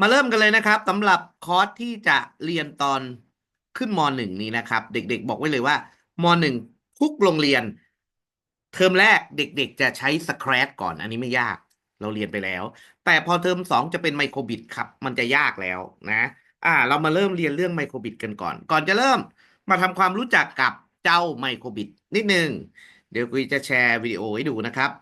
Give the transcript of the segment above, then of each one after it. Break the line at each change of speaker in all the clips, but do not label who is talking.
มาเริ่มกันเลยนะครับสำหรับคอร์สที่จะเรียนตอนขึ้นม .1 นี้นะครับเด็กๆบอกไว้เลยว่าม.1ทุกโรงเรียนเทอมแรกเด็กๆจะใช้ Scratch ก่อนอันนี้ไม่ยากเราเรียนไปแล้วแต่พอเทอม2จะเป็นไมโครบิตครับมันจะยากแล้วนะเรามาเริ่มเรียนเรื่องไมโครบิตกันก่อนจะเริ่มมาทำความรู้จักกับเจ้าไมโครบิตนิดนึงเดี๋ยวคุยจะแชร์วิดีโอให้ดูนะครับ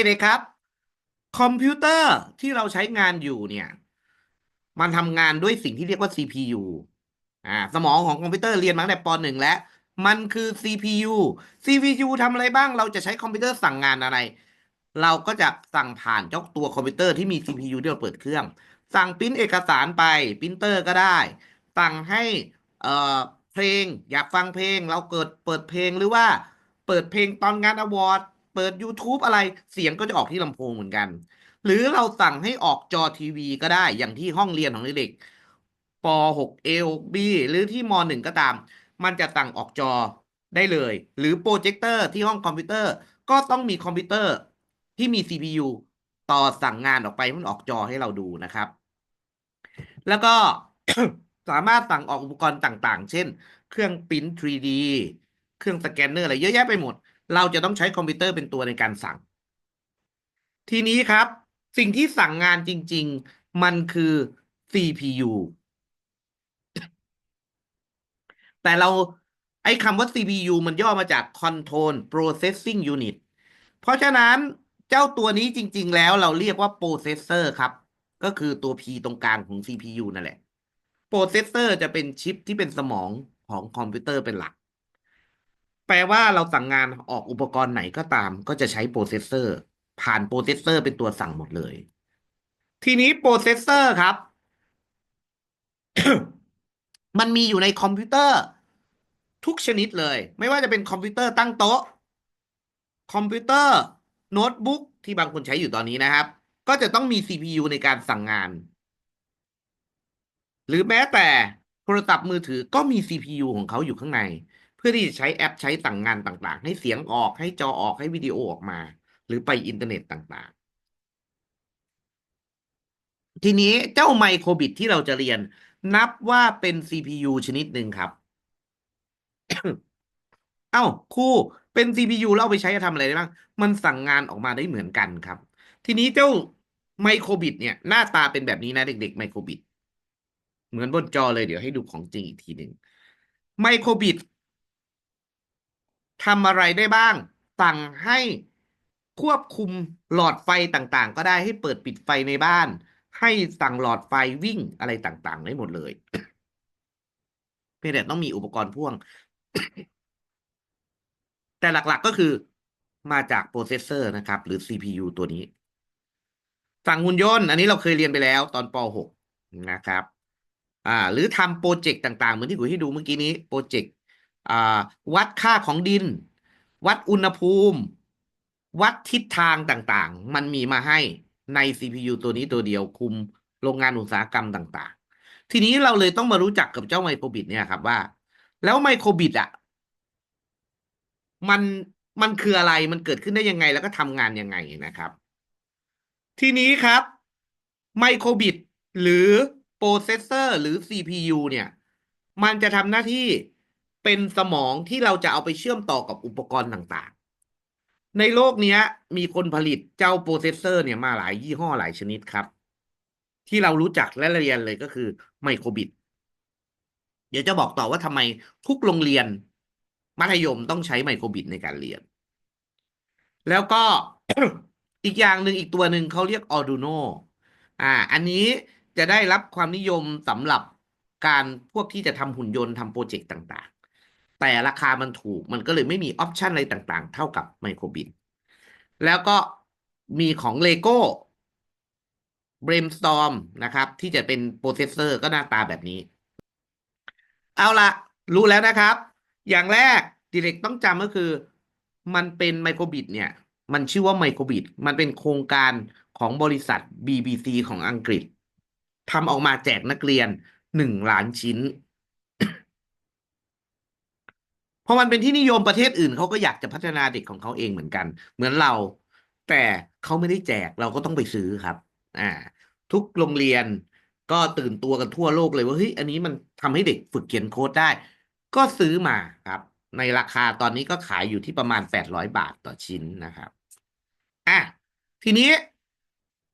เด็กๆครับคอมพิวเตอร์ที่เราใช้งานอยู่เนี่ยมันทำงานด้วยสิ่งที่เรียกว่า CPU สมองของคอมพิวเตอร์เรียนมาตั้งแต่ป .1 แล้วมันคือ CPU CPU ทำอะไรบ้างเราจะใช้คอมพิวเตอร์สั่งงานอะไรเราก็จะสั่งผ่านเจ้าตัวคอมพิวเตอร์ที่มี CPU ที่เราเปิดเครื่องสั่งปริ้นเอกสารไปปรินเตอร์ก็ได้สั่งให้เอ่อเพลงอยากฟังเพลงเราเปิดเพลงหรือว่าเปิดเพลงตอนงานอวอร์ดเปิด YouTube อะไรเสียงก็จะออกที่ลำโพงเหมือนกันหรือเราสั่งให้ออกจอทีวีก็ได้อย่างที่ห้องเรียนของเด็กๆป .6 A 6 B หรือที่ม .1 ก็ตามมันจะสั่งออกจอได้เลยหรือโปรเจคเตอร์ที่ห้องคอมพิวเตอร์ก็ต้องมีคอมพิวเตอร์ที่มี CPU ต่อสั่งงานออกไปมันออกจอให้เราดูนะครับ แล้วก็ สามารถสั่งออกอุปกรณ์ต่างๆ เช่น เครื่องปริ้น 3D เครื่องสแกนเนอร์อะไรเยอะแยะไปหมด เราจะต้องใช้คอมพิวเตอร์เป็นตัวในการสั่ง ทีนี้ครับสิ่งที่สั่งงานจริงๆ มันคือ CPU แต่ไอ้คำว่า CPU มันย่อมาจาก Control Processing Unit เพราะฉะนั้นเจ้าตัวนี้จริงๆแล้วเราเรียกว่า Processor ครับก็คือตัว P ตรงกลางของ CPU นั่นแหละ Processor จะเป็นชิปที่เป็นสมองของคอมพิวเตอร์เป็นหลักแปลว่าเราสั่งงานออกอุปกรณ์ไหนก็ตามก็จะใช้ Processor ผ่าน Processor เป็นตัวสั่งหมดเลยทีนี้ Processor ครับ มันมีอยู่ในคอมพิวเตอร์ทุกชนิดเลยไม่ว่าจะเป็นคอมพิวเตอร์ตั้งโต๊ะคอมพิวเตอร์โน้ตบุ๊กที่บางคนใช้อยู่ตอนนี้นะครับก็จะต้องมี CPU ในการสั่งงานหรือแม้แต่โทรศัพท์มือถือก็มี CPU ของเขาอยู่ข้างในเพื่อที่จะใช้แอปใช้สั่งงานต่างๆให้เสียงออกให้จอออกให้วิดีโอออกมาหรือไปอินเทอร์เน็ตต่างๆทีนี้เจ้าไมโครบิตที่เราจะเรียนนับว่าเป็น CPU ชนิดหนึ่งครับ เอ้าครูเป็น CPU แล้วเอาไปใช้จะทำอะไรได้บ้างมันสั่งงานออกมาได้เหมือนกันครับทีนี้เจ้าไมโครบิตเนี่ยหน้าตาเป็นแบบนี้นะเด็กๆไมโครบิตเหมือนบนจอเลยเดี๋ยวให้ดูของจริงอีกทีหนึ่งไมโครบิตทำอะไรได้บ้างสั่งให้ควบคุมหลอดไฟต่างๆก็ได้ให้เปิดปิดไฟในบ้านให้สั่งหลอดไฟวิ่งอะไรต่างๆได้หมดเลยเพียงแต่ต้องมีอุปกรณ์พ่วง แต่หลักๆก็คือมาจากโปรเซสเซอร์นะครับหรือ CPU ตัวนี้ฝั่งหุ่นยนต์อันนี้เราเคยเรียนไปแล้วตอนป .6 นะครับหรือทำโปรเจกต์ต่างๆเหมือนที่คุยให้ดูเมื่อกี้นี้โปรเจกต์อ่าวัดค่าของดินวัดอุณหภูมิวัดทิศทางต่างๆมันมีมาให้ใน CPU ตัวนี้ตัวเดียวคุมโรงงานอุตสาหกรรมต่างๆทีนี้เราเลยต้องมารู้จักกับเจ้าไมโครบิตเนี่ยครับว่า แล้วไมโครบิตอ่ะมันมันคืออะไรมันเกิดขึ้นได้ยังไงแล้วก็ทำงานยังไงนะครับทีนี้ครับไมโครบิตหรือโปรเซสเซอร์หรือ CPU เนี่ยมันจะทำหน้าที่เป็นสมองที่เราจะเอาไปเชื่อมต่อกับอุปกรณ์ต่างๆในโลกเนี้ยมีคนผลิตเจ้าโปรเซสเซอร์เนี่ยมาหลายยี่ห้อหลายชนิดครับที่เรารู้จักและเรียนเลยก็คือไมโครบิต เดี๋ยวจะบอกต่อว่าทำไมทุกโรงเรียนมัธยมต้องใช้ไมโครบิตในการเรียน แล้วก็ อีกอย่างหนึ่งอีกตัวหนึ่งเขาเรียก Arduino อันนี้จะได้รับความนิยมสำหรับการพวกที่จะทำหุ่นยนต์ทำโปรเจกต์ต่างๆ แต่ราคามันถูกมันก็เลยไม่มีออปชันอะไรต่างๆ เท่ากับไมโครบิตแล้วก็มีของ Lego Brainstorm นะครับที่จะเป็นโปรเซสเซอร์ก็หน้าตาแบบนี้ เอาละรู้แล้วนะครับ อย่างแรกดิเรกต้องจำก็คือมันเป็นไมโครบิตเนี่ยมันชื่อว่าไมโครบิตมันเป็นโครงการของบริษัท BBC ของอังกฤษทำออกมาแจกนักเรียน1 ล้านชิ้น พอมันเป็นที่นิยมประเทศอื่นเขาก็อยากจะพัฒนาเด็กของเขาเองเหมือนกันเหมือนเราแต่เขาไม่ได้แจกเราก็ต้องไปซื้อครับอ่าทุกโรงเรียนก็ตื่นตัวกันทั่วโลกเลยว่าเฮ้ยอันนี้มันทำให้เด็กฝึกเขียนโค้ดได้ก็ซื้อมาครับในราคาตอนนี้ก็ขายอยู่ที่ประมาณ800 บาทต่อชิ้นนะครับอ่ะทีนี้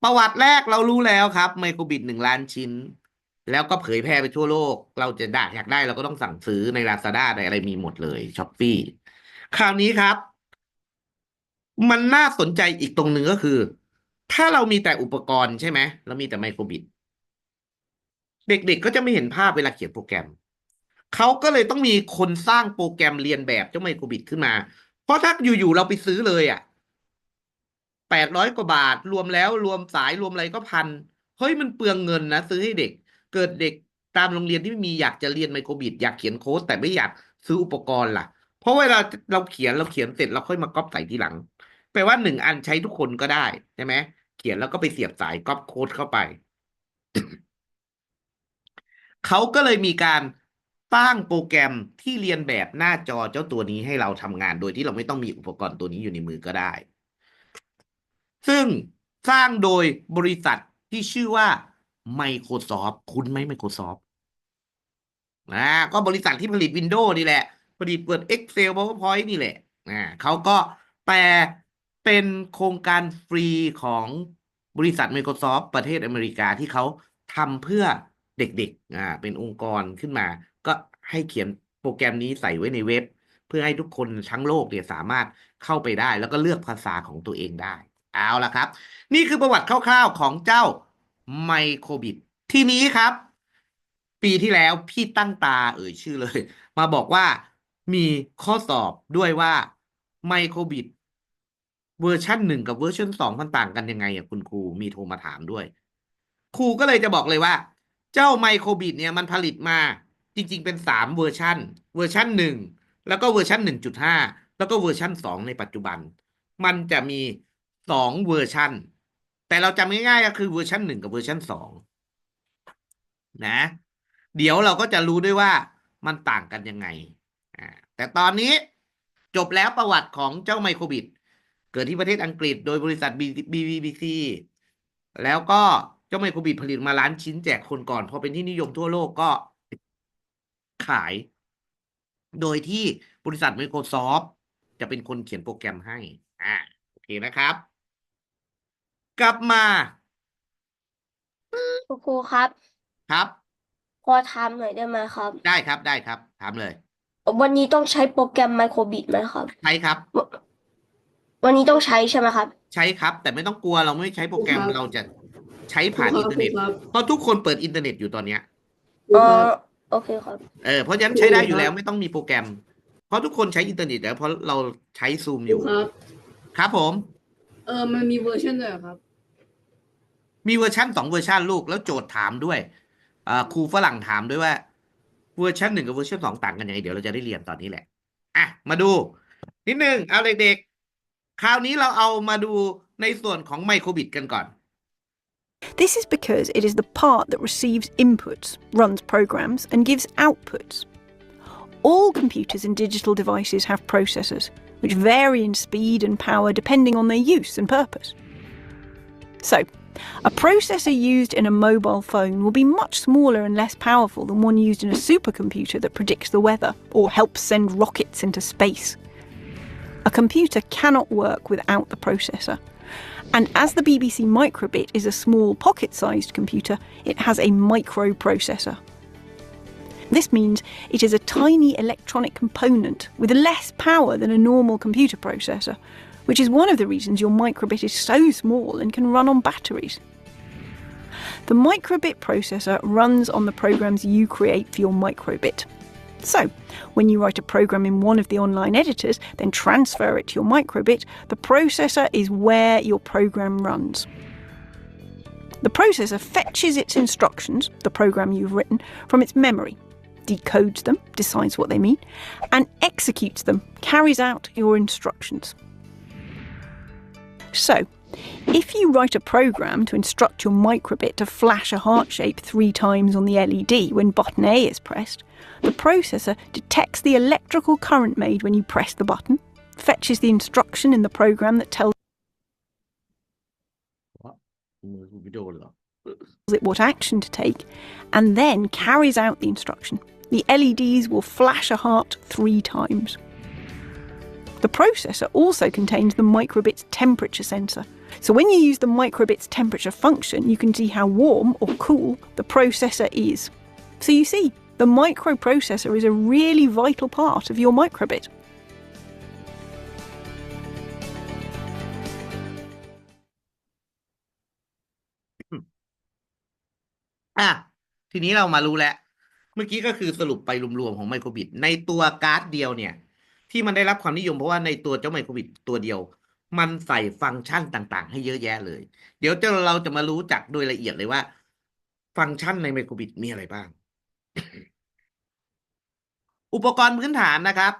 ประวัติแรกเรารู้แล้วครับไมโครบิต1 ล้านชิ้นแล้วก็เผยแพร่ไปทั่วโลกเราจะได้อยากได้เราก็ต้องสั่งซื้อใน Lazada ในอะไรมีหมดเลยช้อปปี้คราวนี้ครับมันน่าสนใจอีกตรงหนึ่งก็คือถ้าเรามีแต่อุปกรณ์ใช่ไหมเรามีแต่ไมโครบิตเด็กๆก็จะไม่เห็นภาพเวลาเขียนโปรแกรมเขาก็เลยต้องมีคนสร้างโปรแกรมเรียนแบบเจ้าไมโครบิตขึ้นมาเพราะถ้าอยู่ๆเราไปซื้อเลยอ่ะ 800 กว่าบาทรวมแล้วรวมสายรวมอะไรก็พันเฮ้ยมันเปลืองเงินนะซื้อให้เด็กเกิดเด็กตามโรงเรียนที่ไม่มีอยากจะเรียนไมโครบิดอยากเขียนโค้ดแต่ไม่อยากซื้ออุปกรณ์ล่ะเพราะเวลาเราเขียนเสร็จเราค่อยมาก๊อปใส่ทีหลังแปลว่า1 อันใช้ทุกคนก็ได้ใช่ไหมเขียนแล้วก็ไปเสียบสายก๊อปโค้ดเข้าไปเขาก็เลยมีการตั้งโปรแกรมที่เรียนแบบหน้าจอเจ้าตัวนี้ให้เราทำงานโดยที่เราไม่ต้องมีอุปกรณ์ตัวนี้อยู่ในมือก็ได้ ซึ่งสร้างโดยบริษัทที่ชื่อว่า Microsoft คุณไหม Microsoft อ่าก็บริษัทที่ผลิต Windows นี่แหละผลิตเปิด Excel PowerPoint นี่แหละเขาก็แต่เป็นโครงการฟรีของบริษัท Microsoft ประเทศอเมริกาที่เขาทำเพื่อเด็กๆเป็นองค์กรขึ้นมาก็ให้เขียนโปรแกรมนี้ใส่ไว้ในเว็บเพื่อให้ทุกคนทั้งโลกเนี่ยสามารถเข้าไปได้แล้วก็เลือกภาษาของตัวเองได้เอาละครับนี่คือประวัติคร่าวๆของเจ้าไมโครบิตทีนี้ครับปีที่แล้วพี่ตั้งตาชื่อเลยมาบอกว่ามีข้อสอบด้วยว่าไมโครบิตเวอร์ชัน 1กับเวอร์ชัน 2มันต่างกันยังไงคุณครูมีโทรมาถามด้วยครูก็เลยจะบอกเลยว่าเจ้าไมโครบิตเนี่ยมันผลิตมาจริงๆเป็น3 เวอร์ชันเวอร์ชัน 1แล้วก็เวอร์ชัน 1.5แล้วก็เวอร์ชัน 2ในปัจจุบันมันจะมี2 เวอร์ชันแต่เราจำง่ายๆก็คือเวอร์ชัน 1กับเวอร์ชัน 2นะเดี๋ยวเราก็จะรู้ด้วยว่ามันต่างกันยังไงอ่าแต่ตอนนี้จบแล้วประวัติของเจ้าไมโครบิตเกิดที่ประเทศอังกฤษโดยบริษัท BBC แล้วก็เจ้าไมโครบิตผลิตมา1 ล้านชิ้นแจกคนก่อนพอเป็นที่นิยมทั่วโลกก็ขายโดยที่บริษัท Microsoft จะเป็นคนเขียนโปรแกรมให้โอเคนะครับกลับมา
คุณครูครับ
ครับ
พอถามหน่อยได้ไหมครับ
ได้ครับได้ครับถามเลย
วันนี้ต้องใช้โปรแกรมไมโครบิทไหมครับ
ใช้ครับ
ววันนี้ต้องใช้ใช่ไหมครับ
ใช้ครับแต่ไม่ต้องกลัวเราไม่ใช้โปรแกรม
ครูครับ
เราจะใช้
ครู
ผ่าน
ครับ
อินเทอร์เน็ต
ครูครับ
เพราะทุกคนเปิดอินเทอร์เน็ตอยู่ตอนเนี้ย
ครู
อ๋อ
ครับ
โอเคครับ
เพราะฉะนั้น
ครู
ใช้ได้อยู่
ครับ
แล้วไม่ต้องมีโปรแกรมเพราะทุกคนใช้อินเทอร์เน็ตแล้วเพราะเราใช้ซูมอยู่
ครูครับ
ครับผม
มันมีเวอร์ชันด้วยเหรอครับ
มีเวอร์ชัน 2 เวอร์ชันลูกแล้วโจทย์ถามด้วยครูฝรั่งถามด้วยว่าเวอร์ชัน 1กับเวอร์ชัน 2ต่างกันยังไงเดี๋ยวเราจะได้เรียนตอนนี้แหละมาดูนิดนึงเอาเด็กๆคราวนี้เราเอามาดูในส่วนของไมโครบิตกันก่อน
This is because it is the part that receives inputs, runs programs, and gives outputs. All computers and digital devices have processors, which vary in speed and power depending on their use and purpose. So, a processor used in a mobile phone will be much smaller and less powerful than one used in a supercomputer that predicts the weather or helps send rockets into space. A computer cannot work without the processor. And as the BBC Microbit is a small pocket-sized computer, it has a microprocessor. This means it is a tiny electronic component with less power than a normal computer processor, which is one of the reasons your microbit is so small and can run on batteries. The microbit processor runs on the programs you create for your microbit. So, when you write a program in one of the online editors, then transfer it to your microbit, the processor is where your program runs. The processor fetches its instructions, the program you've written, from its memory, decodes them, decides what they mean, and executes them, carries out your instructions. So, if you write a program to instruct your microbit to flash a heart shape 3 times on the LED when button A is pressed, the processor detects the electrical current made when you press the button, fetches the instruction in the program that tells it what action to take, and then carries out the instruction. The LEDs will flash a heart 3 times. The processor also contains the microbit's temperature sensor. So when you use the microbit's temperature function, you can see how warm or cool the processor is. So you see, the microprocessor is a really vital part of your microbit.
อ่ะทีนี้เรามารู้แล้ว เมื่อกี้ก็คือสรุปไปรวมๆของไมโครบิตในตัวการ์ดเดียวเนี่ย ที่มันได้รับความนิยมเพราะว่าในตัวเจ้าไมโครบิตตัวเดียว มันใส่ฟังก์ชันต่างๆ ให้เยอะแยะเลย เดี๋ยวเราจะมารู้จักโดยละเอียดเลยว่า ฟังก์ชันในไมโครบิตมีอะไรบ้าง อุปกรณ์พื้นฐานนะครับ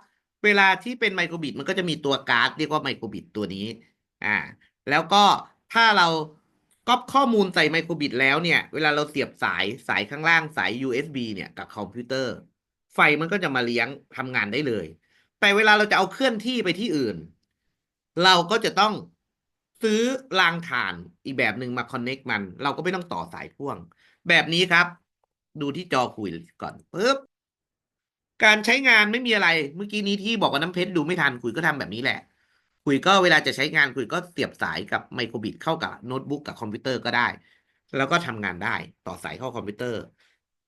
เวลาที่เป็นไมโครบิตมันก็จะมีตัวการ์ดเรียกว่าไมโครบิตตัวนี้แล้วก็ถ้าเราก๊อปข้อมูลใส่ไมโครบิตแล้วเนี่ยเวลาเราเสียบสายข้างล่างสาย USB เนี่ยกับคอมพิวเตอร์ ไฟมันก็จะมาเลี้ยงทำงานได้เลย แต่เวลาเราจะเอาเคลื่อนที่ไปที่อื่น เราก็จะต้องซื้อรางถ่านอีกแบบหนึ่งมาคอนเน็กมัน เราก็ไม่ต้องต่อสายพ่วง แบบนี้ครับ ดูที่จอคุยก่อนปึ๊บ การใช้งานไม่มีอะไร เมื่อกี้นี้ที่บอกว่าน้ำเพชรดูไม่ทันคุยก็ทำแบบนี้แหละคุยก็เวลาจะใช้งานคุยก็เสียบสายกับไมโครบิตเข้ากับโน้ตบุ๊กกับคอมพิวเตอร์ก็ได้ แล้วก็ทำงานได้ต่อสายเข้าคอมพิวเตอร์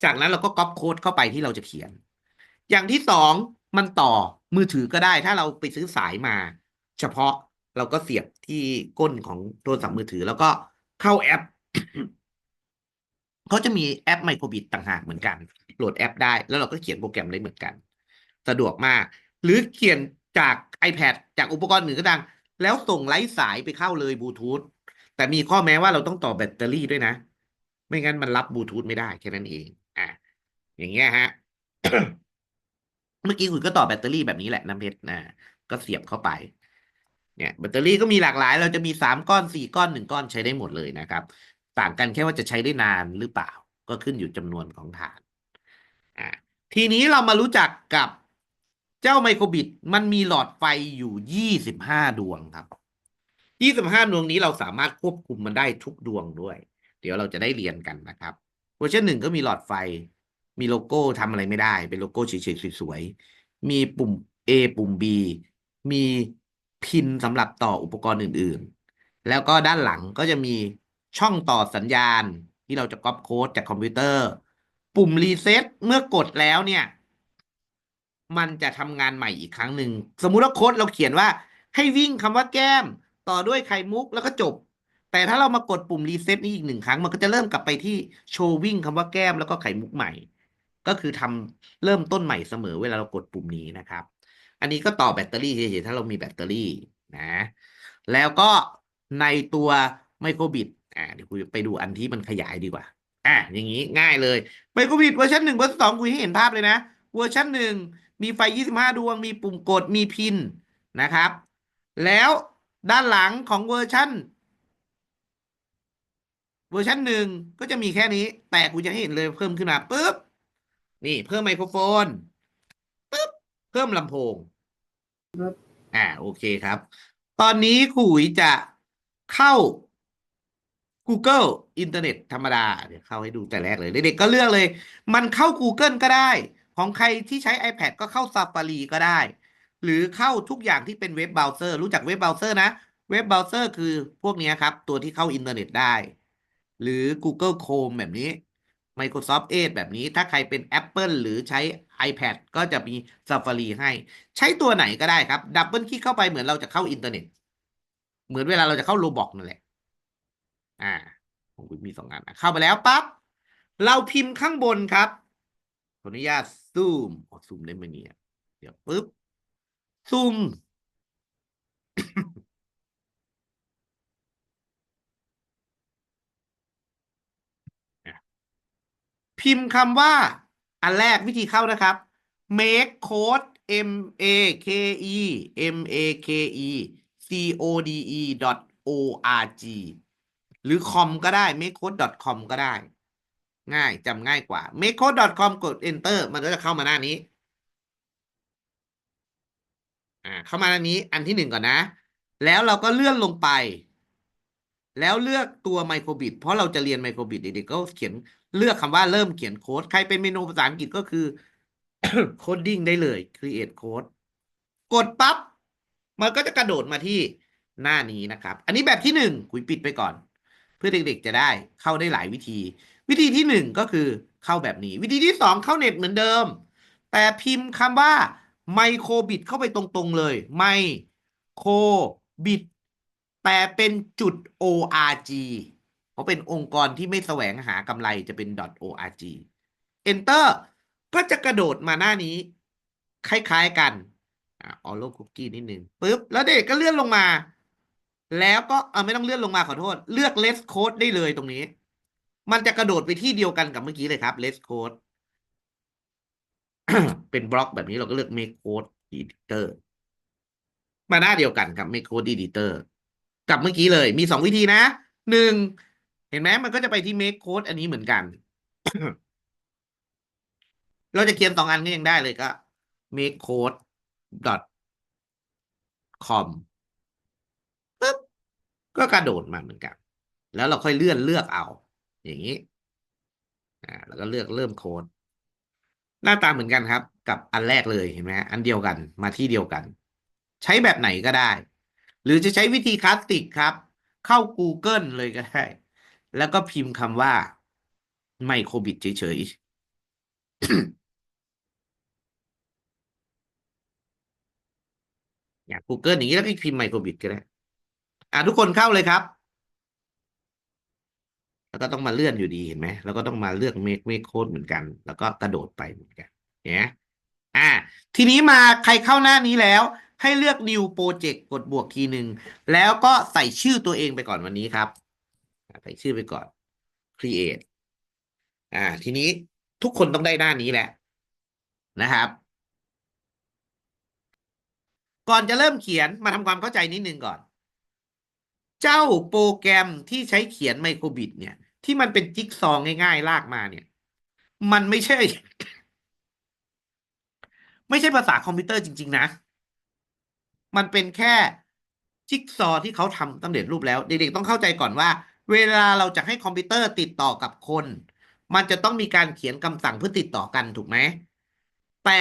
จากนั้นเราก็ก๊อปโค้ดเข้าไปที่เราจะเขียน อย่างที่สองมันต่อมือถือก็ได้ ถ้าเราไปซื้อสายมา เฉพาะเราก็เสียบที่ก้นของโทรศัพท์มือถือแล้วก็เข้าแอป เขาจะมีแอปไมโครบิตต่างหากเหมือนกันโหลดแอปได้แล้วเราก็เขียนโปรแกรมได้เหมือนกันสะดวกมากหรือเขียนจาก iPad จากอุปกรณ์อื่นก็ดังแล้วส่งไร้สายไปเข้าเลยบลูทูธแต่มีข้อแม้ว่าเราต้องต่อแบตเตอรี่ด้วยนะไม่งั้นมันรับบลูทูธไม่ได้แค่นั้นเองอย่างเงี้ยฮะ เมื่อกี้คุณก็ต่อแบตเตอรี่แบบนี้แหละน้ำเพชรก็เสียบเข้าไปเนี่ยแบตเตอรี่ก็มีหลากหลายเราจะมี3 ก้อน4 ก้อน1 ก้อนใช้ได้หมดเลยนะครับต่างกันแค่ว่าจะใช้ได้นานหรือเปล่าก็ขึ้นอยู่จำนวนของถ่านทีนี้เรามารู้จักกับเจ้าไมโครบิตมันมีหลอดไฟอยู่25 ดวงครับ25 ดวงนี้เราสามารถควบคุมมันได้ทุกดวงด้วยเดี๋ยวเราจะได้เรียนกันนะครับเวอร์ชัน 1ก็มีหลอดไฟมีโลโก้ทำอะไรไม่ได้เป็นโลโก้เฉยๆสวยๆมีปุ่ม A ปุ่ม B มีพินสำหรับต่ออุปกรณ์อื่นๆแล้วก็ด้านหลังก็จะมีช่องต่อสัญญาณที่เราจะก๊อปโค้ดจากคอมพิวเตอร์ปุ่มรีเซ็ตเมื่อกดแล้วเนี่ยมันจะทำงานใหม่อีกครั้งหนึ่งสมมุติว่าโค้ดเราเขียนว่าให้วิ่งคำว่าแก้มต่อด้วยไข่มุกแล้วก็จบแต่ถ้าเรามากดปุ่มรีเซ็ตนี้อีก1 ครั้งมันก็จะเริ่มกลับไปที่โชว์วิ่งคำว่าแก้มแล้วก็ไข่มุกใหม่ก็คือเริ่มต้นใหม่เสมอเวลาเรากดปุ่มนี้นะครับอันนี้ก็ต่อแบตเตอรี่เฉยๆถ้าเรามีแบตเตอรี่นะแล้วก็ในตัวไมโครบิตเดี๋ยวคุยไปดูอันที่มันขยายดีกว่าอย่างนี้ง่ายเลยไมโครบิตเวอร์ชัน1เวอร์ชัน2คุยให้เห็นภาพเลยนะเวอร์ชัน1มีไฟ25 ดวงมีปุ่มกดมีพินนะครับแล้วด้านหลังของเวอร์ชัน1ก็จะมีแค่นี้แต่กูจะให้เห็นเลยเพิ่มขึ้นมาปุ๊บนี่เพิ่มไมโครโฟนปุ๊บ เพิ่มลำโพง
ครับ
โอเคครับ ตอนนี้ขุยจะเข้า Google อินเทอร์เน็ตธรรมดา เดี๋ยวเข้าให้ดูแต่แรกเลย เด็กๆก็เลือกเลย มันเข้า Google ก็ได้ ของใครที่ใช้ iPad ก็เข้า Safari ก็ได้ หรือเข้าทุกอย่างที่เป็นเว็บเบราว์เซอร์ รู้จักเว็บเบราว์เซอร์นะ เว็บเบราว์เซอร์คือพวกนี้ครับ ตัวที่เข้าอินเทอร์เน็ตได้ หรือ Google Chrome แบบนี้ Microsoft Edge แบบนี้ ถ้าใครเป็น Apple หรือใช้ iPad ก็จะมี Safari ให้ ใช้ตัวไหนก็ได้ครับ ดับเบิลคลิกเข้าไปเหมือนเราจะเข้าอินเทอร์เน็ต เหมือนเวลาเราจะเข้าโรบอกนั่นแหละ ผมมี2 อันเข้าไปแล้วปั๊บ เราพิมพ์ข้างบนครับ ขออนุญาตซูมซูมได้ไหมเนี่ย เดี๋ยวปึ๊บ ซูม พิมพ์คำว่า อันแรกวิธีเข้านะครับ make code make.code.org หรือ com ก็ได้ makecode.com ก็ได้ ง่ายจำง่ายกว่า makecode.com กด enter มันก็จะเข้ามาหน้านี้ เข้ามาหน้านี้อันที่ 1ก่อนนะ แล้วเราก็เลื่อนลงไป แล้วเลือกตัวไมโครบิตเพราะเราจะเรียนไมโครบิตเด็กๆก็เขียนเลือกคำว่าเริ่มเขียนโค้ดใครเป็นเมนูภาษาอังกฤษก็คือ coding ได้เลย create code กดปั๊บมันก็จะกระโดดมาที่หน้านี้นะครับ อันนี้แบบที่ 1คุยปิดไปก่อน เพื่อเด็กๆจะได้เข้าได้หลายวิธี วิธีที่ 1ก็คือเข้าแบบนี้ วิธีที่ 2เข้าเน็ตเหมือนเดิม แต่พิมพ์คำว่าไมโครบิตเข้าไปตรงๆเลยไมโครบิตแต่เป็นจุด .org เพราะเป็นองค์กรที่ไม่แสวงหากำไรจะเป็น .org enter ก็จะกระโดดมาหน้านี้ คล้ายๆกันOreo Cookie นิดนึงปึ๊บแล้วเด็กก็เลื่อนลงมา แล้วก็ไม่ต้องเลื่อนลงมาขอโทษ เลือก Let's Code ได้เลยตรงนี้ มันจะกระโดดไปที่เดียวกันกับเมื่อกี้เลยครับ Let's Code เป็นบล็อกแบบนี้เราก็เลือก Make Code Editor มาหน้าเดียวกันกับ Make Code Editor กับเมื่อกี้เลยมี 2 วิธีนะ 1 เห็นไหมมันก็จะไปที่ Make Code อันนี้เหมือนกัน เราจะเขียน 2 อันก็ยังได้เลยก็ makecode.com ปึ๊บก็กระโดดมาเหมือนกัน แล้วเราค่อยเลือกเอา อย่างนี้แล้วก็เลือกเริ่มโค้ด หน้าตาเหมือนกันครับ กับอันแรกเลยเห็นไหมอันเดียวกันมาที่เดียวกัน ใช้แบบไหนก็ได้ หรือจะใช้วิธีคลาสสิกครับ เข้า Google เลยก็ได้ แล้วก็พิมพ์คำว่าไมโครบิตเฉยๆ อย่าง Google อย่างนี้แล้วก็พิมพ์ไมโครบิตก็ได้ทุกคนเข้าเลยครับ แล้วก็ต้องมาเลื่อนอยู่ดีเห็นไหมแล้วก็ต้องมาเลือก make code เหมือนกัน แล้วก็กระโดดไปเหมือนกันเนี่ยทีนี้มาใครเข้าหน้านี้แล้ว ให้เลือก new project กดบวกทีหนึ่งแล้วก็ใส่ชื่อตัวเองไปก่อนวันนี้ครับใส่ชื่อไปก่อน create ทีนี้ทุกคนต้องได้หน้านี้แหละนะครับ ก่อนจะเริ่มเขียนมาทำความเข้าใจนิดนึงก่อน เจ้าโปรแกรมที่ใช้เขียนไมโครบิตเนี่ย ที่มันเป็นจิ๊กซอว์ง่ายๆลากมาเนี่ย มันไม่ใช่ ไม่ใช่ภาษาคอมพิวเตอร์จริงๆนะ มันเป็นแค่จิ๊กซอว์ที่เขาทำสำเร็จรูปแล้ว เด็กๆต้องเข้าใจก่อนว่า เวลาเราจะให้คอมพิวเตอร์ติดต่อกับคน มันจะต้องมีการเขียนคำสั่งเพื่อติดต่อกันถูกไหม แต่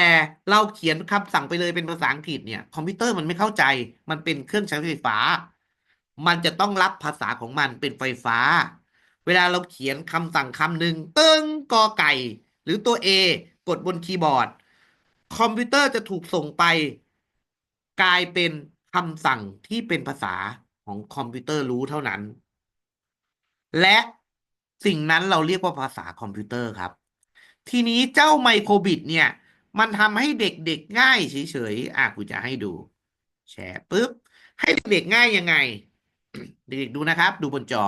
เราเขียนคำสั่งไปเลยเป็นภาษาอังกฤษเนี่ยคอมพิวเตอร์มันไม่เข้าใจ มันเป็นเครื่องใช้ไฟฟ้า มันจะต้องรับภาษาของมันเป็นไฟฟ้า เวลาเราเขียนคำสั่งคำหนึ่งตึ้งกอไก่ หรือตัว A กดบนคีย์บอร์ด คอมพิวเตอร์จะถูกส่งไป กลายเป็นคำสั่งที่เป็นภาษาของคอมพิวเตอร์รู้เท่านั้น และสิ่งนั้นเราเรียกว่าภาษาคอมพิวเตอร์ครับ ทีนี้เจ้าไมโครบิตเนี่ย มันทำให้เด็กๆง่ายเฉยๆกูจะให้ดู แชร์ปุ๊บ ให้เด็กๆง่ายยังไง เด็กๆดูนะครับ ดูบนจอ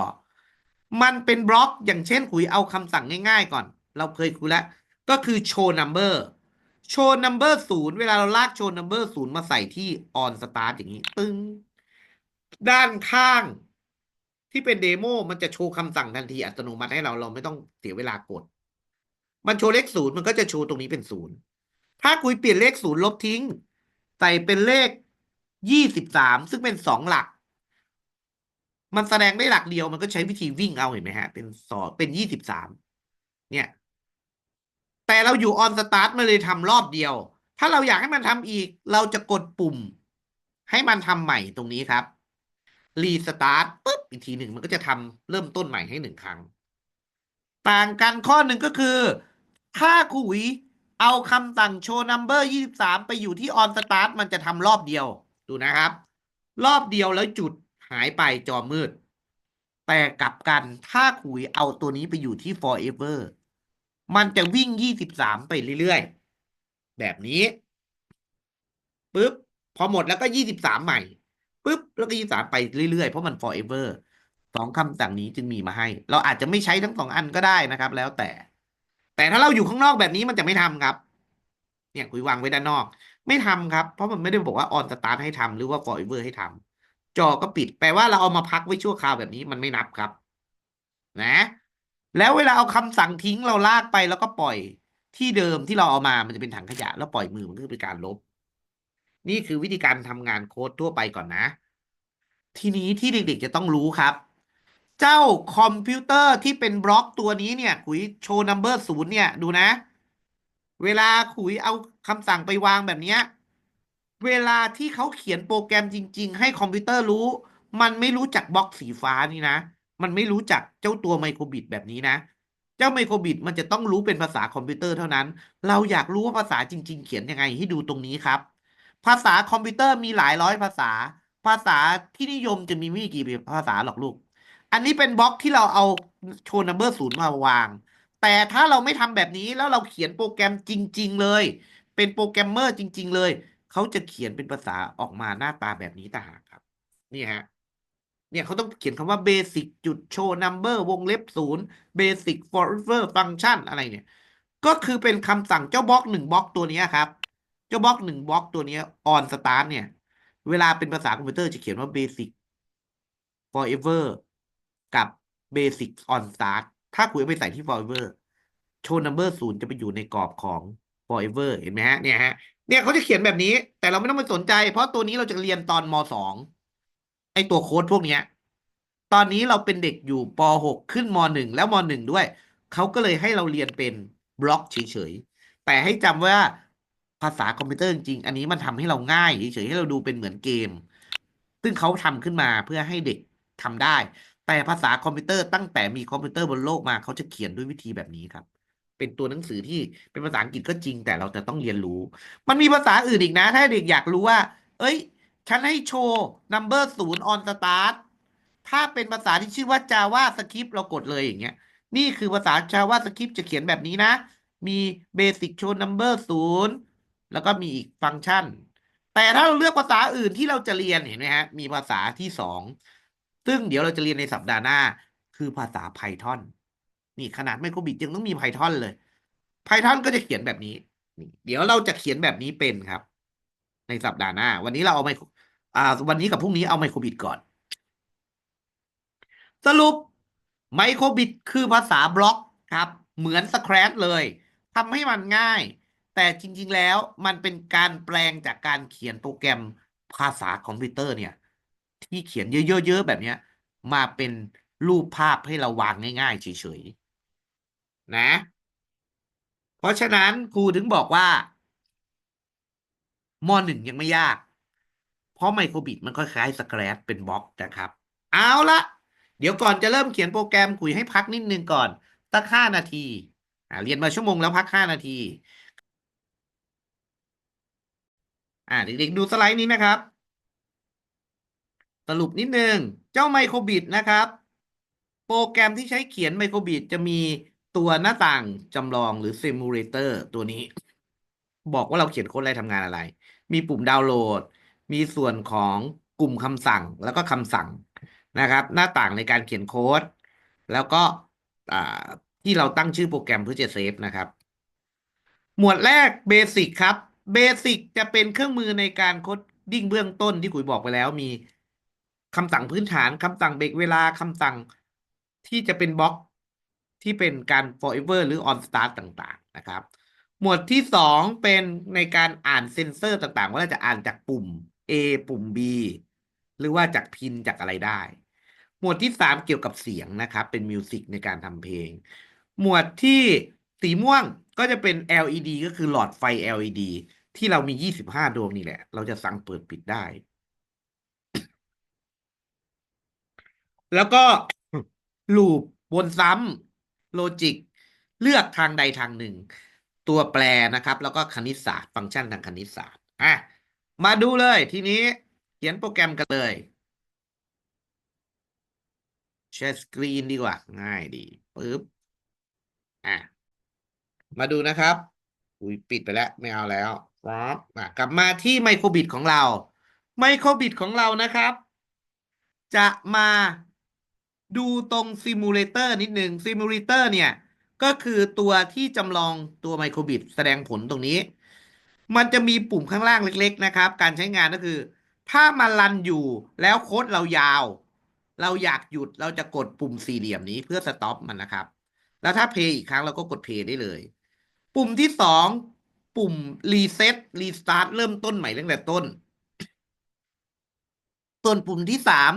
มันเป็นบล็อกอย่างเช่นคุยเอาคำสั่งง่ายๆก่อน เราเคยคุยแล้ว ก็คือ show number show number 0 เวลาเราลาก show number 0 มาใส่ที่ on start อย่างนี้ ตึง ด้านข้าง ที่เป็นเดโมมันจะโชว์คำสั่งทันทีอัตโนมัติให้เราไม่ต้องเสียเวลากด มันโชว์เลข 0 มันก็จะโชว์ตรงนี้เป็น 0 ถ้าคุยเปลี่ยนเลขศูนย์ลบทิ้งใส่เป็นเลข23ซึ่งเป็น2 หลัก มันแสดงได้หลักเดียวมันก็ใช้วิธีวิ่งเอาเห็นไหมฮะเป็น23เนี่ย แต่เราอยู่ออนสตาร์ทมาเลยทำรอบเดียว ถ้าเราอยากให้มันทำอีก เราจะกดปุ่ม ให้มันทำใหม่ตรงนี้ครับรีสตาร์ทปุ๊บอีกทีหนึ่งมันก็จะทำเริ่มต้นใหม่ให้1 ครั้ง ต่างกันข้อหนึ่งก็คือ ถ้าครูอุ๋ยเอาคำสั่งโชว์นัมเบอร์23ไปอยู่ที่ออนสตาร์ทมันจะทำรอบเดียว ดูนะครับ รอบเดียวแล้วจุดหายไปจอมืด แต่กลับกันถ้าครูอุ๋ยเอาตัวนี้ไปอยู่ที่ forever มันจะวิ่ง23ไปเรื่อยๆ แบบนี้ปุ๊บพอหมดแล้วก็23ใหม่ปุ๊บแล้วก็23ไปเรื่อยๆเพราะมัน forever 2 คำสั่งนี้จึงมีมาให้ เราอาจจะไม่ใช้ทั้ง2 อันก็ได้นะครับ แล้วแต่ถ้าเราอยู่ข้างนอกแบบนี้มันจะไม่ทำครับ เนี่ยคุยวางไว้ด้านนอก ไม่ทำครับ เพราะมันไม่ได้บอกว่า on start ให้ทำหรือว่า forever ให้ทำจอก็ปิดแปลว่าเราเอามาพักไว้ชั่วคราวแบบนี้มันไม่นับครับ นะ แล้วเวลาเอาคำสั่งทิ้งเราลากไปแล้วก็ปล่อยที่เดิมที่เราเอามามันจะเป็นถังขยะแล้วปล่อยมือมันก็เป็นการลบ นี่คือวิธีการทำงานโค้ดทั่วไปก่อนนะ ทีนี้ที่เด็กๆจะต้องรู้ครับ เจ้าคอมพิวเตอร์ที่เป็นบล็อกตัวนี้เนี่ยคุยโชว์นัมเบอร์0เนี่ยดูนะ เวลาคุยเอาคำสั่งไปวางแบบเนี้ยเวลาที่เขาเขียนโปรแกรมจริงๆให้คอมพิวเตอร์รู้ มันไม่รู้จักบล็อกสีฟ้านี่นะ มันไม่รู้จักเจ้าตัวไมโครบิตแบบนี้นะ เจ้าไมโครบิตมันจะต้องรู้เป็นภาษาคอมพิวเตอร์เท่านั้น เราอยากรู้ว่าภาษาจริงๆเขียนยังไงให้ดูตรงนี้ครับ ภาษาคอมพิวเตอร์มีหลายร้อยภาษา ภาษาที่นิยมจะมีไม่กี่ภาษาหรอกลูก อันนี้เป็นบล็อกที่เราเอาโชว์นัมเบอร์0มาวาง แต่ถ้าเราไม่ทำแบบนี้แล้วเราเขียนโปรแกรมจริงๆเลย เป็นโปรแกรมเมอร์จริงๆเลย เขาจะเขียนเป็นภาษาออกมาหน้าตาแบบนี้ต่างหากครับ นี่ฮะ เนี่ยเขาต้องเขียนคำว่า basic จุด show number วงเล็บ0 basic forever function อะไรเนี่ย ก็คือเป็นคำสั่งเจ้าบล็อก1 บล็อกตัวนี้ครับ เจ้าบล็อก1 บล็อกตัวนี้ on start เนี่ย เวลาเป็นภาษาคอมพิวเตอร์จะเขียนว่า basic forever กับ basic on start ถ้าคุณเอาไปใส่ที่ forever show number 0จะไปอยู่ในกรอบของ forever เห็นไหมฮะ เนี่ยฮะ เนี่ยเขาจะเขียนแบบนี้ แต่เราไม่ต้องไปสนใจ เพราะตัวนี้เราจะเรียนตอนม.2 ไอตัวโค้ดพวกเนี้ย ตอนนี้เราเป็นเด็กอยู่ป.6 ขึ้นม.1 แล้วม.1 ด้วย เขาก็เลยให้เราเรียนเป็นบล็อกเฉยๆ แต่ให้จำว่าภาษาคอมพิวเตอร์จริงๆ อันนี้มันทำให้เราง่ายเฉยๆ ให้เราดูเป็นเหมือนเกม ซึ่งเขาทำขึ้นมาเพื่อให้เด็กทำได้ แต่ภาษาคอมพิวเตอร์ตั้งแต่มีคอมพิวเตอร์บนโลกมาเขาจะเขียนด้วยวิธีแบบนี้ครับ เป็นตัวหนังสือที่เป็นภาษาอังกฤษก็จริง แต่เราจะต้องเรียนรู้ มันมีภาษาอื่นอีกนะ ถ้าเด็กอยากรู้ว่า เอ้ย ฉันให้โชว์ number 0 on start ถ้าเป็นภาษาที่ชื่อว่า JavaScript เรากดเลยอย่างเงี้ย นี่คือภาษา JavaScript จะเขียนแบบนี้นะ มี basic show number 0 แล้วก็มีอีกฟังก์ชัน แต่ถ้าเราเลือกภาษาอื่นที่เราจะเรียนเห็นไหมฮะ มีภาษาที่2ซึ่งเดี๋ยวเราจะเรียนในสัปดาห์หน้า คือภาษา Python นี่ขนาดไมโครบิทยังต้องมี Python เลย Python ก็จะเขียนแบบนี้ เดี๋ยวเราจะเขียนแบบนี้เป็นครับ ในสัปดาห์หน้า วันนี้เราเอาวันนี้กับพรุ่งนี้เอาไมโครบิทก่อน สรุปไมโครบิตคือภาษาบล็อกครับ เหมือนสแครชเลยทำให้มันง่าย แต่จริงๆแล้วมันเป็นการแปลงจากการเขียนโปรแกรมภาษาคอมพิวเตอร์เนี่ย ที่เขียนเยอะๆแบบเนี้ยมาเป็นรูปภาพให้เราวางง่ายๆเฉยๆนะ เพราะฉะนั้นครูถึงบอกว่าม.1 ยังไม่ยาก เพราะไมโครบิตมันก็คล้ายสแครชเป็นบล็อกนะครับ เอาละเดี๋ยวก่อนจะเริ่มเขียนโปรแกรมคุยให้พักนิดนึงก่อนสัก5 นาทีเรียนมาชั่วโมงแล้วพัก5 นาทีเด็กๆดูสไลด์นี้นะครับ สรุปนิดนึงเจ้าไมโครบิตนะครับ โปรแกรมที่ใช้เขียนไมโครบิตจะมีตัวหน้าต่างจำลองหรือ Simulator ตัวนี้ บอกว่าเราเขียนโค้ดอะไรทำงานอะไร มีปุ่มดาวน์โหลด มีส่วนของกลุ่มคำสั่งแล้วก็คำสั่งนะครับ หน้าต่างในการเขียนโค้ด แล้วก็ที่เราตั้งชื่อโปรแกรมเพื่อจะเซฟนะครับ หมวดแรกเบสิกครับเบสิกจะเป็นเครื่องมือในการโคดดิ้งเบื้องต้นที่คุยบอกไปแล้วมีคำสั่งพื้นฐานคำสั่งเบรกเวลาคำสั่งที่จะเป็นบล็อกที่เป็นการ forever หรือ on start ต่างๆนะครับ หมวดที่สองเป็นในการอ่านเซนเซอร์ต่างๆ ว่าเราจะอ่านจากปุ่ม A ปุ่ม B หรือว่าจากพินจากอะไรได้ หมวดที่สามเกี่ยวกับเสียงนะครับ เป็นมิวสิกในการทำเพลง หมวดที่สีม่วงก็จะเป็น LED ก็คือหลอดไฟ LED ที่เรามี25ดวงนี่แหละ เราจะสั่งเปิดปิดได้ แล้วก็ ลูปวนซ้ำโลจิกเลือกทางใดทางหนึ่ง ตัวแปรนะครับ แล้วก็คณิตศาสตร์ฟังก์ชันทางคณิตศาสตร์มาดูเลยทีนี้เขียนโปรแกรมกันเลยแชร์สกรีนดีกว่า ง่ายดีปึ๊บอ่ะมาดูนะครับอุ้ยปิดไปแล้วไม่เอาแล้วครับกลับมาที่ไมโครบิตของเราไมโครบิตของเรานะครับ จะมาดูตรงซิมูเลเตอร์นิดนึงซิมูเลเตอร์เนี่ยก็คือตัวที่จำลองตัวไมโครบิตแสดงผลตรงนี้ มันจะมีปุ่มข้างล่างเล็กๆนะครับ การใช้งานก็คือ ถ้ามันรันอยู่แล้วโค้ดเรายาว เราอยากหยุดเราจะกดปุ่มสี่เหลี่ยมนี้เพื่อสต็อปมันนะครับ แล้วถ้าเพย์อีกครั้งเราก็กดเพย์ได้เลย ปุ่มที่สองปุ่มรีเซ็ตรีสตาร์ทเริ่มต้นใหม่ตั้งแต่ต้น ส่วนปุ่มที่สาม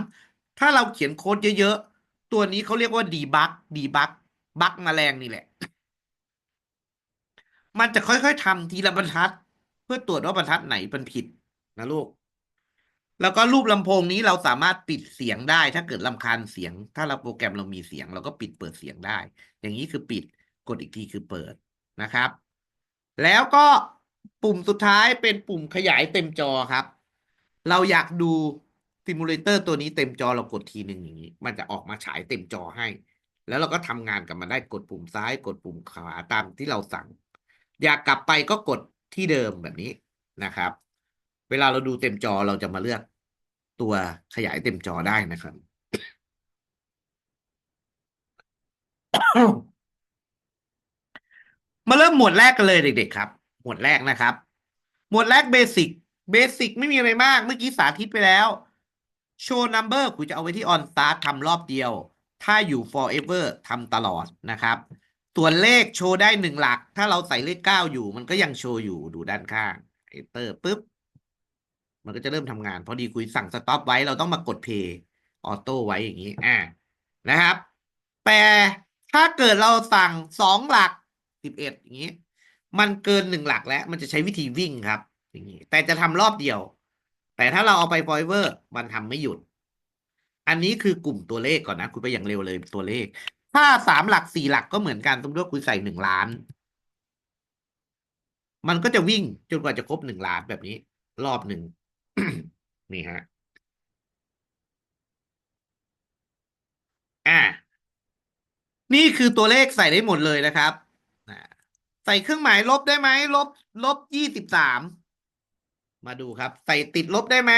ถ้าเราเขียนโค้ดเยอะๆ ตัวนี้เขาเรียกว่าดีบักบักแมลงนี่แหละ มันจะค่อยๆทำทีละบรรทัด เพื่อตรวจว่าบรรทัดไหนเป็นผิดนะลูก แล้วก็รูปลำโพงนี้เราสามารถปิดเสียงได้ ถ้าเกิดรำคาญเสียง ถ้าเราโปรแกรมเรามีเสียงเราก็ปิดเปิดเสียงได้ อย่างนี้คือปิด กดอีกทีคือเปิดนะครับ แล้วก็ปุ่มสุดท้ายเป็นปุ่มขยายเต็มจอครับ เราอยากดูซิมูเลเตอร์ตัวนี้เต็มจอเรากดทีหนึ่งอย่างนี้ มันจะออกมาฉายเต็มจอให้ แล้วเราก็ทำงานกับมันได้กดปุ่มซ้ายกดปุ่มขวาตามที่เราสั่ง อยากกลับไปก็กดที่เดิมแบบนี้นะครับ เวลาเราดูเต็มจอเราจะมาเลือกตัวขยายเต็มจอได้นะครับ มาเริ่มหมวดแรกกันเลยเด็กๆครับ หมวดแรกนะครับ หมวดแรกเบสิกไม่มีอะไรมาก เมื่อกี้สาธิตไปแล้ว โชว์ number คุณจะเอาไว้ที่ on start ทำรอบเดียว ถ้าอยู่ forever ทำตลอดนะครับ ส่วนเลขโชว์ได้1 หลัก ถ้าเราใส่เลข9อยู่ มันก็ยังโชว์อยู่ดูด้านข้าง enter ปุ๊บ มันก็จะเริ่มทำงาน พอดีคุยสั่ง stop ไว้เราต้องมากด play ออโต้ไว้อย่างนี้นะครับ แต่ถ้าเกิดเราสั่ง2 หลัก11อย่างนี้ มันเกิน1 หลักแล้ว มันจะใช้วิธีวิ่งครับอย่างนี้ แต่จะทำรอบเดียว แต่ถ้าเราเอาไป forever มันทำไม่หยุด อันนี้คือกลุ่มตัวเลขก่อนนะ คุณไปอย่างเร็วเลยตัวเลข ถ้า3 หลัก 4 หลักก็เหมือนกันสมมติว่าคุณใส่1 ล้าน มันก็จะวิ่งจนกว่าจะครบ1 ล้านแบบนี้ รอบหนึ่ง นี่ฮะอ่า นี่คือตัวเลขใส่ได้หมดเลยนะครับอ่าใส่เครื่องหมายลบได้ไหมลบ23มาดูครับ ใส่ติดลบได้ไหม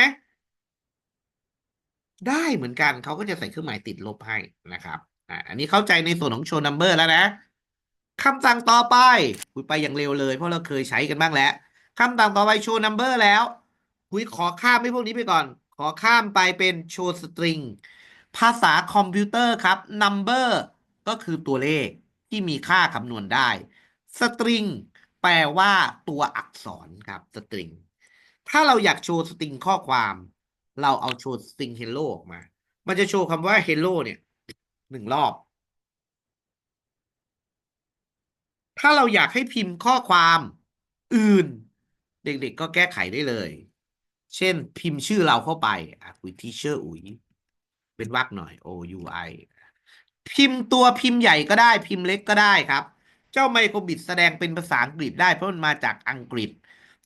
ได้เหมือนกันเขาก็จะใส่เครื่องหมายติดลบให้นะครับอันนี้เข้าใจในส่วนของโชว์นัมเบอร์แล้วนะคำสั่งต่อไปคุยไปอย่างเร็วเลยเพราะเราเคยใช้กันบ้างแล้วคำสั่งต่อไปโชว์นัมเบอร์แล้วคุยขอข้ามไม่พวกนี้ไปก่อน ขอข้ามไปเป็นโชว์สตริงภาษาคอมพิวเตอร์ครับ number ก็คือตัวเลขที่มีค่าคำนวณได้สตริงแปลว่าตัวอักษรครับสตริงถ้าเราอยากโชว์สตริงข้อความเราเอาโชว์สตริง hello ออกมา มันจะโชว์คำว่า hello เนี่ย1 รอบ ถ้าเราอยากให้พิมพ์ข้อความอื่น เด็กๆก็แก้ไขได้เลย เช่นพิมพ์ชื่อเราเข้าไปอุ๋ยทีเชอร์อุ๋ยเป็นวรรคหน่อย OUI พิมพ์ตัวพิมพ์ใหญ่ก็ได้พิมพ์เล็กก็ได้ครับ เจ้าไมโครบิตแสดงเป็นภาษาอังกฤษได้เพราะมันมาจากอังกฤษ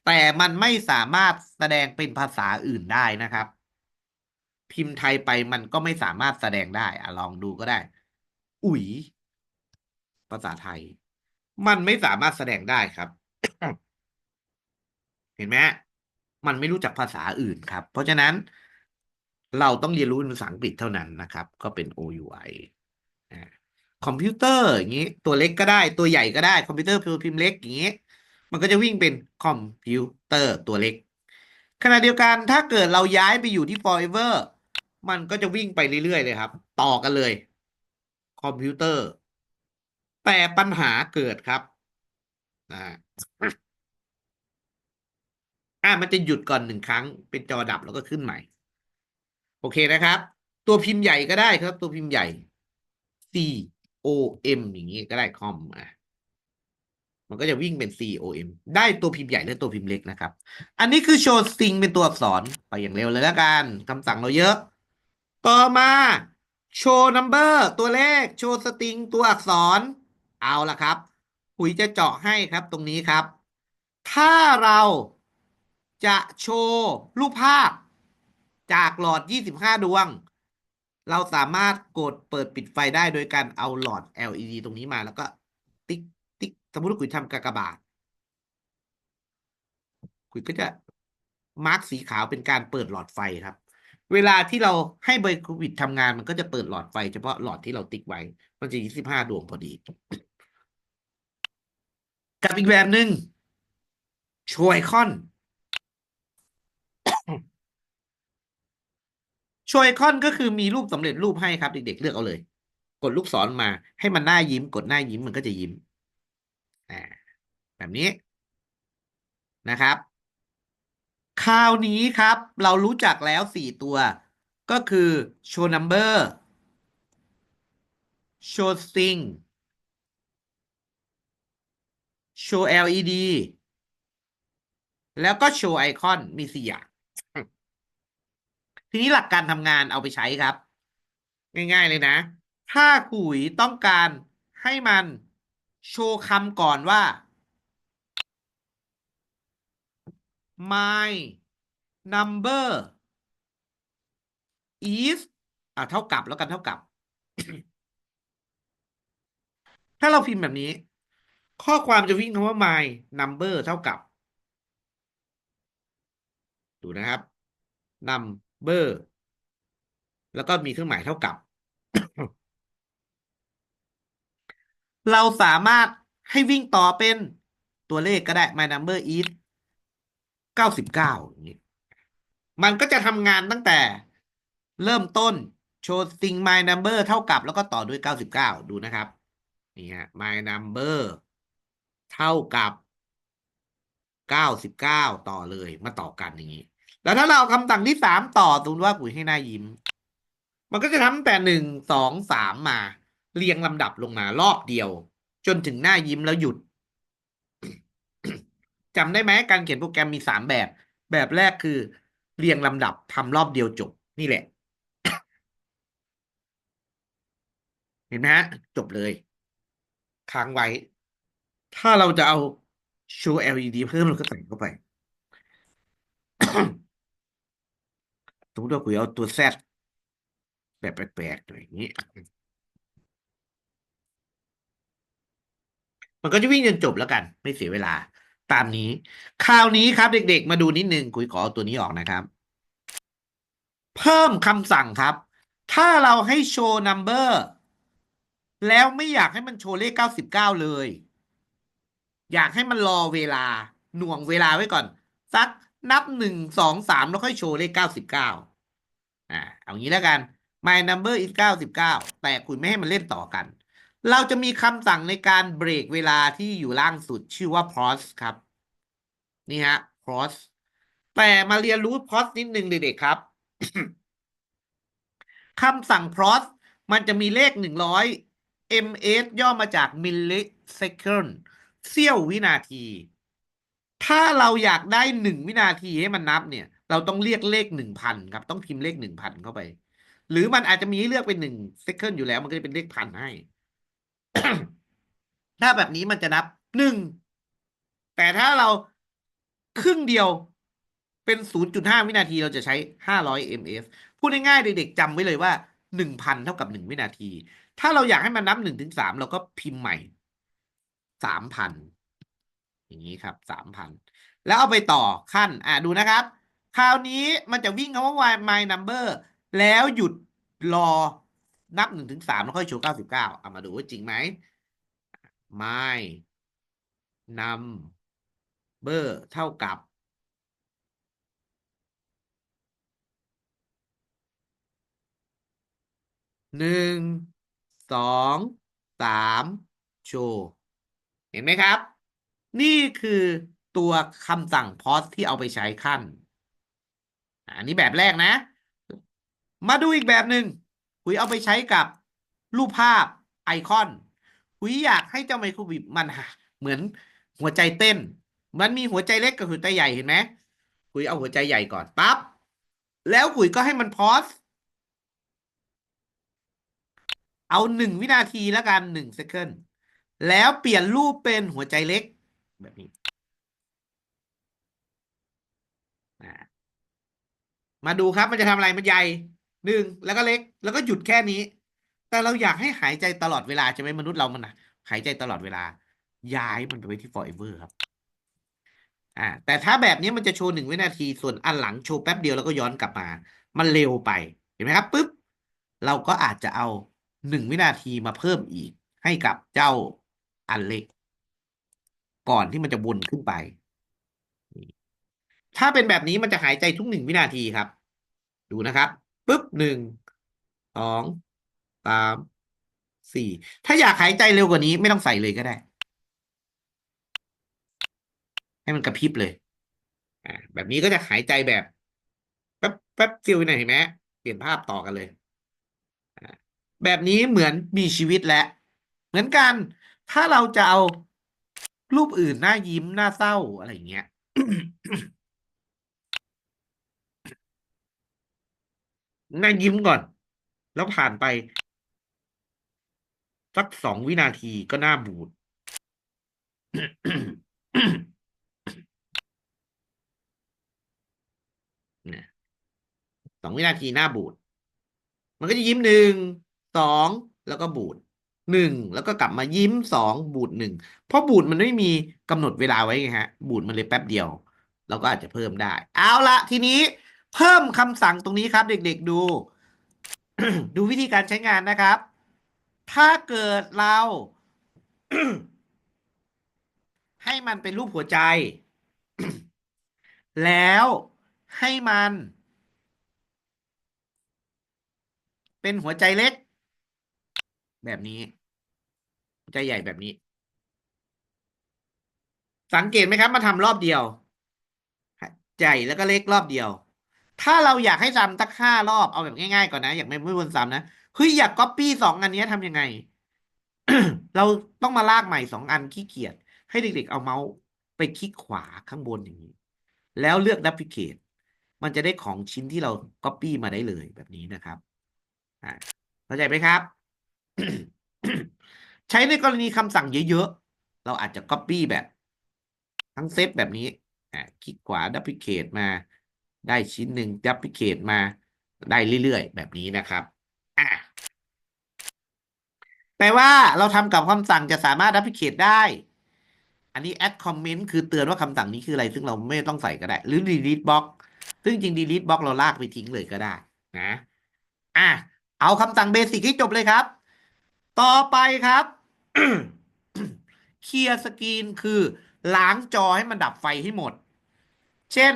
แต่มันไม่สามารถแสดงเป็นภาษาอื่นได้นะครับ พิมพ์ไทยไปมันก็ไม่สามารถแสดงได้ลองดูก็ได้ อุ๋ยภาษาไทย มันไม่สามารถแสดงได้ครับ เห็นไหมมันไม่รู้จักภาษาอื่นครับ เพราะฉะนั้น เราต้องเรียนรู้ภาษาอังกฤษเท่านั้นนะครับ ก็เป็น OUI คอมพิวเตอร์อย่างนี้ตัวเล็กก็ได้ตัวใหญ่ก็ได้คอมพิวเตอร์พิมพ์เล็กอย่างนี้ มันก็จะวิ่งเป็นคอมพิวเตอร์ตัวเล็กขณะเดียวกันถ้าเกิดเราย้ายไปอยู่ที่ forever มันก็จะวิ่งไปเรื่อยๆเลยครับ ต่อกันเลย คอมพิวเตอร์ แต่ปัญหาเกิดครับ อ่ามันจะหยุดก่อน1 ครั้งเป็นจอดับแล้วก็ขึ้นใหม่โอเคนะครับตัวพิมพ์ใหญ่ก็ได้ครับตัวพิมพ์ใหญ่ COM อย่างนี้ก็ได้คอมมันก็จะวิ่งเป็น COM ได้ตัวพิมพ์ใหญ่และตัวพิมพ์เล็กนะครับอันนี้คือโชว์สตริงเป็นตัวอักษรไปอย่างเร็วเลยแล้วกันคำสั่งเราเยอะ ต่อมาโชว์นัมเบอร์ตัวเลขโชว์สตริงตัวอักษรเอาละครับปุ๋ยจะเจาะให้ครับตรงนี้ครับ ถ้าเราจะโชว์รูปภาพจากหลอด25ดวงเราสามารถกดเปิดปิดไฟได้โดยการเอาหลอด LED ตรงนี้มาแล้วก็ติ๊กติ๊กสมมติว่าคุณทำกากบาทคุณก็จะมาร์กสีขาวเป็นการเปิดหลอดไฟครับ เวลาที่เราให้ไบโควิดทำงานมันก็จะเปิดหลอดไฟเฉพาะหลอดที่เราติ๊กไว้มันจะ25ดวงพอดี กับอีกแบบหนึ่งโชว์ไอคอนโชว์ไอคอนก็คือมีรูปสำเร็จรูปให้ครับเด็กๆเลือกเอาเลย กดลูกศรมาให้มันหน้ายิ้มกดหน้ายิ้มมันก็จะยิ้มอ่าแบบนี้นะครับ คราวนี้ครับเรารู้จักแล้ว4 ตัวก็คือ show number show string show LED แล้วก็ show icon มี4 อย่างทีนี้หลักการทำงานเอาไปใช้ครับ ง่ายๆเลยนะ ถ้าขุยต้องการให้มันโชว์คำก่อนว่า my number is เท่ากับแล้วกันเท่ากับ ถ้าเราพิมพ์แบบนี้ ข้อความจะวิ่งคำว่า my number เท่ากับ ดูนะครับ number แล้วก็มีเครื่องหมายเท่ากับ เราสามารถให้วิ่งต่อเป็นตัวเลขก็ได้ my number is 99อย่างนี้มันก็จะทำงานตั้งแต่เริ่มต้นโชว์ string my number เท่ากับแล้วก็ต่อด้วย99ดูนะครับนี่ฮะ my number เท่ากับ99ต่อเลยมาต่อกันอย่างนี้แล้วถ้าเราเอาคำสั่งที่3ต่อสมมติว่าปุ๋ยให้หน้ายิ้มมันก็จะทำตั้งแต่1 2 3มาเรียงลำดับลงมารอบเดียวจนถึงหน้ายิ้มแล้วหยุด จำได้ไหมการเขียนโปรแกรมมี3 แบบแบบแรกคือเรียงลำดับทำรอบเดียวจบนี่แหละ เห็นไหมฮะจบเลยค้างไว้ ถ้าเราจะเอาโชว์ LED เพิ่มเราก็ใส่เข้าไป สมมติว่าคุยเอาตัว Z แบบแปลกๆหน่อยอย่างนี้ มันก็จะวิ่งจนจบแล้วกัน ไม่เสียเวลา ตามนี้ คราวนี้ครับเด็กๆมาดูนิดนึงคุยขอเอาตัวนี้ออกนะครับ เพิ่มคำสั่งครับ ถ้าเราให้โชว์ number แล้วไม่อยากให้มันโชว์เลข99เลย อยากให้มันรอเวลาหน่วงเวลาไว้ก่อน สักนับ1 2 3แล้วค่อยโชว์เลข99เอางี้แล้วกัน my number is 99แต่คุณไม่ให้มันเล่นต่อกัน เราจะมีคำสั่งในการเบรกเวลาที่อยู่ล่างสุดชื่อว่า pause ครับ นี่ฮะ pause แต่มาเรียนรู้ pause นิดนึงเด็กๆครับ คำสั่ง pause มันจะมีเลข100 ms ย่อมาจาก millisecond เสี้ยววินาที ถ้าเราอยากได้1 วินาทีให้มันนับเนี่ย เราต้องเรียกเลข1,000ครับต้องพิมพ์เลข1,000เข้าไป หรือมันอาจจะมีให้เลือกเป็น1 secondอยู่แล้วมันก็จะเป็นเลขพันให้ ถ้าแบบนี้มันจะนับ1แต่ถ้าเราครึ่งเดียวเป็น0.5 วินาทีเราจะใช้500 ms พูดง่ายๆเด็กๆจำไว้เลยว่า1,000เท่ากับ1 วินาที ถ้าเราอยากให้มันนับ1 ถึง 3เราก็พิมพ์ใหม่3,000อย่างนี้ครับ3,000แล้วเอาไปต่อขั้นดูนะครับ คราวนี้มันจะวิ่งคำว่า my number แล้วหยุดรอนับ1 ถึง 3แล้วค่อยโชว์99เอามาดูว่าจริงไหม my number เท่ากับ1 2 3โชว์เห็นไหมครับ นี่คือตัวคำสั่ง pause ที่เอาไปใช้ขั้น อันนี้แบบแรกนะ มาดูอีกแบบหนึ่งหุยเอาไปใช้กับรูปภาพไอคอนหุยอยากให้เจ้าไมโครบิบมันเหมือนหัวใจเต้น มันมีหัวใจเล็กกับหัวใจใหญ่เห็นไหมหุยเอาหัวใจใหญ่ก่อนปั๊บแล้วหุยก็ให้มันพอสเอา1 วินาทีแล้วกัน1 เซคันด์แล้วเปลี่ยนรูปเป็นหัวใจเล็กแบบนี้อ่ามาดูครับมันจะทำอะไรมันใหญ่แล้วก็เล็กแล้วก็หยุดแค่นี้ แต่เราอยากให้หายใจตลอดเวลาใช่ไหมมนุษย์เรามันนะหายใจตลอดเวลา ย้ายมันไปไว้ที่ forever ครับแต่ถ้าแบบนี้มันจะโชว์1 วินาทีส่วนอันหลังโชว์แป๊บเดียวแล้วก็ย้อนกลับมา มันเร็วไปเห็นไหมครับปุ๊บเราก็อาจจะเอา1 วินาทีมาเพิ่มอีกให้กับเจ้าอันเล็ก ก่อนที่มันจะวนขึ้นไป ถ้าเป็นแบบนี้มันจะหายใจทุก1 วินาทีครับ ดูนะครับปุ๊บ1 2 3 4ถ้าอยากหายใจเร็วกว่านี้ไม่ต้องใส่เลยก็ได้ ให้มันกระพริบเลยแบบนี้ก็จะหายใจแบบแป๊บแป๊บฟิลหน่อยเห็นไหมเปลี่ยนภาพต่อกันเลยแบบนี้เหมือนมีชีวิตแล้วเหมือนกัน ถ้าเราจะเอารูปอื่นหน้ายิ้มหน้าเศร้าอะไรอย่างเงี้ย หน้ายิ้มก่อน แล้วผ่านไปสัก2 วินาทีก็หน้าบูด เนี่ย2 วินาทีหน้าบูด มันก็จะยิ้ม1 2แล้วก็บูด1แล้วก็กลับมายิ้ม2 บูด 1เพราะบูดมันไม่มีกำหนดเวลาไว้ไงฮะบูดมันเลยแป๊บเดียวเราก็อาจจะเพิ่มได้ เอาละทีนี้เพิ่มคำสั่งตรงนี้ครับเด็กๆดู ดูวิธีการใช้งานนะครับ ถ้าเกิดเรา ให้มันเป็นรูปหัวใจ แล้วให้มันเป็นหัวใจเล็ก แบบนี้หัวใจใหญ่แบบนี้ สังเกตไหมครับมาทำรอบเดียวใหญ่แล้วก็เล็กรอบเดียว ถ้าเราอยากให้ซ้ำสัก5 รอบเอาแบบง่ายๆก่อนนะอยากไม่วนซ้ำนะเฮ้ยอยากก๊อปปี้2 อันนี้ทำยังไง เราต้องมาลากใหม่2 อันขี้เกียจให้เด็กๆเอาเมาส์ไปคลิกขวาข้างบนอย่างนี้ แล้วเลือก Duplicate มันจะได้ของชิ้นที่เราก๊อปปี้มาได้เลยแบบนี้นะครับเข้าใจไหมครับ ใช้ในกรณีคำสั่งเยอะๆเราอาจจะ Copy แบบทั้งเซตแบบนี้คลิกขวา Duplicate มาได้ชิ้นหนึ่ง Duplicate มาได้เรื่อยๆแบบนี้นะครับแปลว่าเราทำกับคำสั่งจะสามารถ Duplicate ได้ อันนี้ add comment คือเตือนว่าคำสั่งนี้คืออะไร ซึ่งเราไม่ต้องใส่ก็ได้ หรือ delete box ซึ่งจริง delete box เราลากไปทิ้งเลยก็ได้นะเอาคำสั่งเบสิกให้จบเลยครับ ต่อไปครับ เคลียร์สกรีนคือล้างจอให้มันดับไฟให้หมด เช่น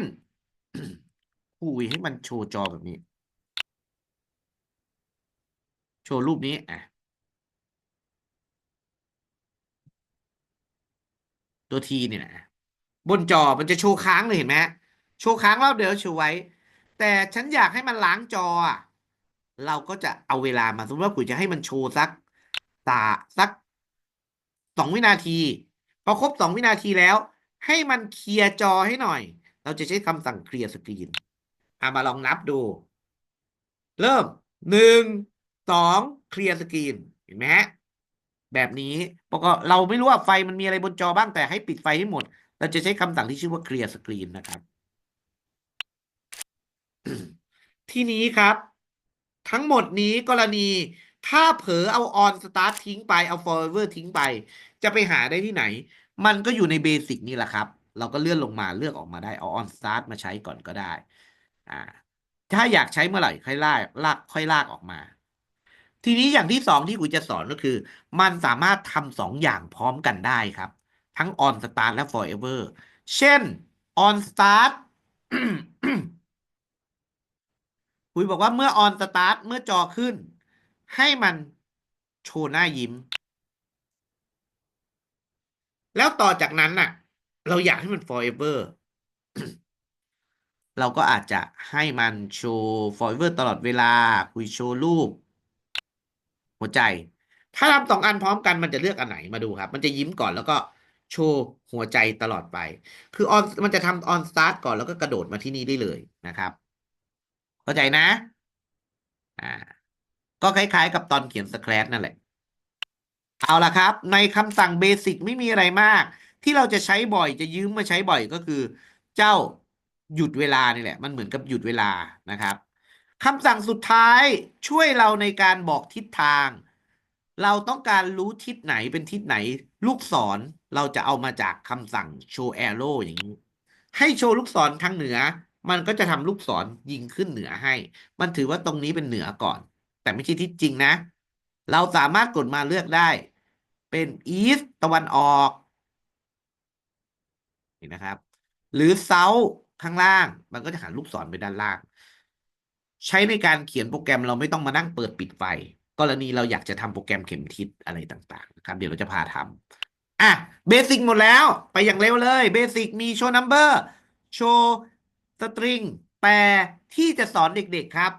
คุยให้มันโชว์จอแบบนี้ โชว์รูปนี้ตัวทีเนี่ยนะบนจอมันจะโชว์ค้างเลยเห็นไหมโชว์ค้างรอบเดียวโชว์ไว้ แต่ฉันอยากให้มันล้างจอเราก็จะเอาเวลามาสมมติว่าคุยจะให้มันโชว์สัก2 วินาทีพอครบ2 วินาทีแล้ว ให้มันเคลียร์จอให้หน่อย เราจะใช้คำสั่งเคลียร์สกรีนมาลองนับดู เริ่ม1 2เคลียร์สกรีนเห็นไหมฮะแบบนี้ปกติเราไม่รู้ว่าไฟมันมีอะไรบนจอบ้างแต่ให้ปิดไฟให้หมด เราจะใช้คำสั่งที่ชื่อว่าเคลียร์สกรีนนะครับ ทีนี้ครับ ทั้งหมดนี้กรณีถ้าเผลอเอา on start ทิ้งไปเอา forever ทิ้งไป จะไปหาได้ที่ไหน มันก็อยู่ในเบสิกนี่แหละครับ เราก็เลื่อนลงมาเลือกออกมาได้เอา on start มาใช้ก่อนก็ได้ถ้าอยากใช้เมื่อไหร่ค่อยลากออกมา ทีนี้อย่างที่2ที่กูจะสอนก็คือ มันสามารถทำ2 อย่างพร้อมกันได้ครับ ทั้ง on start และ forever เช่น on start คุยบอกว่าเมื่อ on start เมื่อจอขึ้น ให้มันโชว์หน้ายิ้ม แล้วต่อจากนั้นน่ะ เราอยากให้มัน forever เราก็อาจจะให้มันโชว์ forever ตลอดเวลาคุยโชว์รูปหัวใจ ถ้าทำสองอันพร้อมกันมันจะเลือกอันไหนมาดูครับ มันจะยิ้มก่อนแล้วก็โชว์หัวใจตลอดไป คือมันจะทำ on start ก่อนแล้วก็กระโดดมาที่นี่ได้เลยนะครับเข้าใจนะอ่าก็คล้ายๆกับตอนเขียนสแครชนั่นแหละ เอาละครับในคำสั่งเบสิกไม่มีอะไรมากที่เราจะใช้บ่อยจะยืมมาใช้บ่อยก็คือเจ้าหยุดเวลานี่แหละมันเหมือนกับหยุดเวลานะครับคำสั่งสุดท้ายช่วยเราในการบอกทิศทางเราต้องการรู้ทิศไหนเป็นทิศไหนลูกศรเราจะเอามาจากคำสั่งโชว์แอโร่อย่างนี้ให้โชว์ลูกศรทางเหนือมันก็จะทำลูกศรยิงขึ้นเหนือให้มันถือว่าตรงนี้เป็นเหนือก่อน แต่ไม่ใช่ทิศจริงนะ เราสามารถกดมาเลือกได้ เป็น east ตะวันออกเห็นนะครับ หรือ south ข้างล่าง มันก็จะหันลูกศรไปด้านล่าง ใช้ในการเขียนโปรแกรมเราไม่ต้องมานั่งเปิดปิดไฟ กรณีเราอยากจะทำโปรแกรมเข็มทิศอะไรต่างๆนะครับ เดี๋ยวเราจะพาทำเบสิกหมดแล้ว ไปอย่างเร็วเลย เบสิกมีโชว์นัมเบอร์ โชว์สตริงแต่ที่จะสอนเด็กๆครับ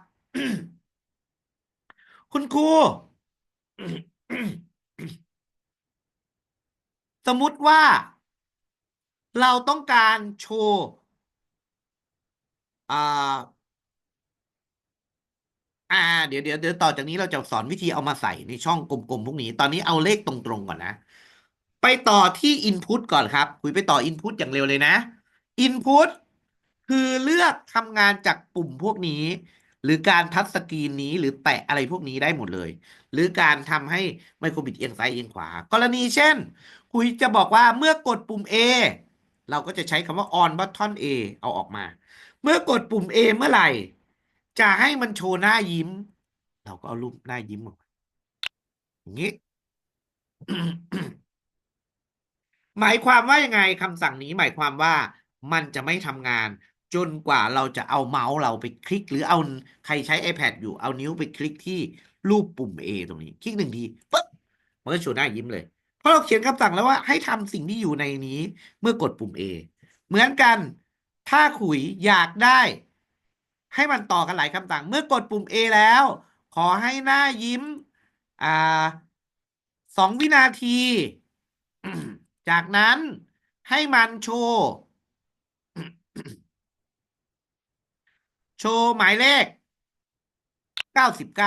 คุณครู สมมุติว่าเราต้องการโชว์อ่าเดี๋ยวต่อจากนี้เราจะสอนวิธีเอามาใส่ในช่องกลมๆพวกนี้ ตอนนี้เอาเลขตรงๆก่อนนะ ไปต่อที่ Input ก่อนครับคุยไปต่อ Input อย่างเร็วเลยนะ Input คือเลือกทำงานจากปุ่มพวกนี้ หรือการทัชสกรีนนี้หรือแตะอะไรพวกนี้ได้หมดเลย หรือการทำให้ไมโครบิตเอียงซ้ายเอียงขวากรณีเช่น คุยจะบอกว่าเมื่อกดปุ่ม A เราก็จะใช้คำว่า on button A เอาออกมา เมื่อกดปุ่ม A เมื่อไหร่ จะให้มันโชว์หน้ายิ้ม เราก็เอารูปหน้ายิ้มออกมาอย่างนี้ หมายความว่ายังไงคำสั่งนี้หมายความว่ามันจะไม่ทำงานจนกว่าเราจะเอาเมาส์เราไปคลิกหรือเอาใครใช้ iPad อยู่เอานิ้วไปคลิกที่รูปปุ่ม A ตรงนี้คลิกหนึ่งทีปุ๊บมันก็โชว์หน้ายิ้มเลยเพราะเราเขียนคำสั่งแล้วว่าให้ทำสิ่งที่อยู่ในนี้เมื่อกดปุ่ม A เหมือนกันถ้าขุยอยากได้ให้มันต่อกันหลายคำสั่งเมื่อกดปุ่ม A แล้วขอให้หน้ายิ้มอ่า2 วินาทีจากนั้นให้มันโชว์ โชว์หมายเลข99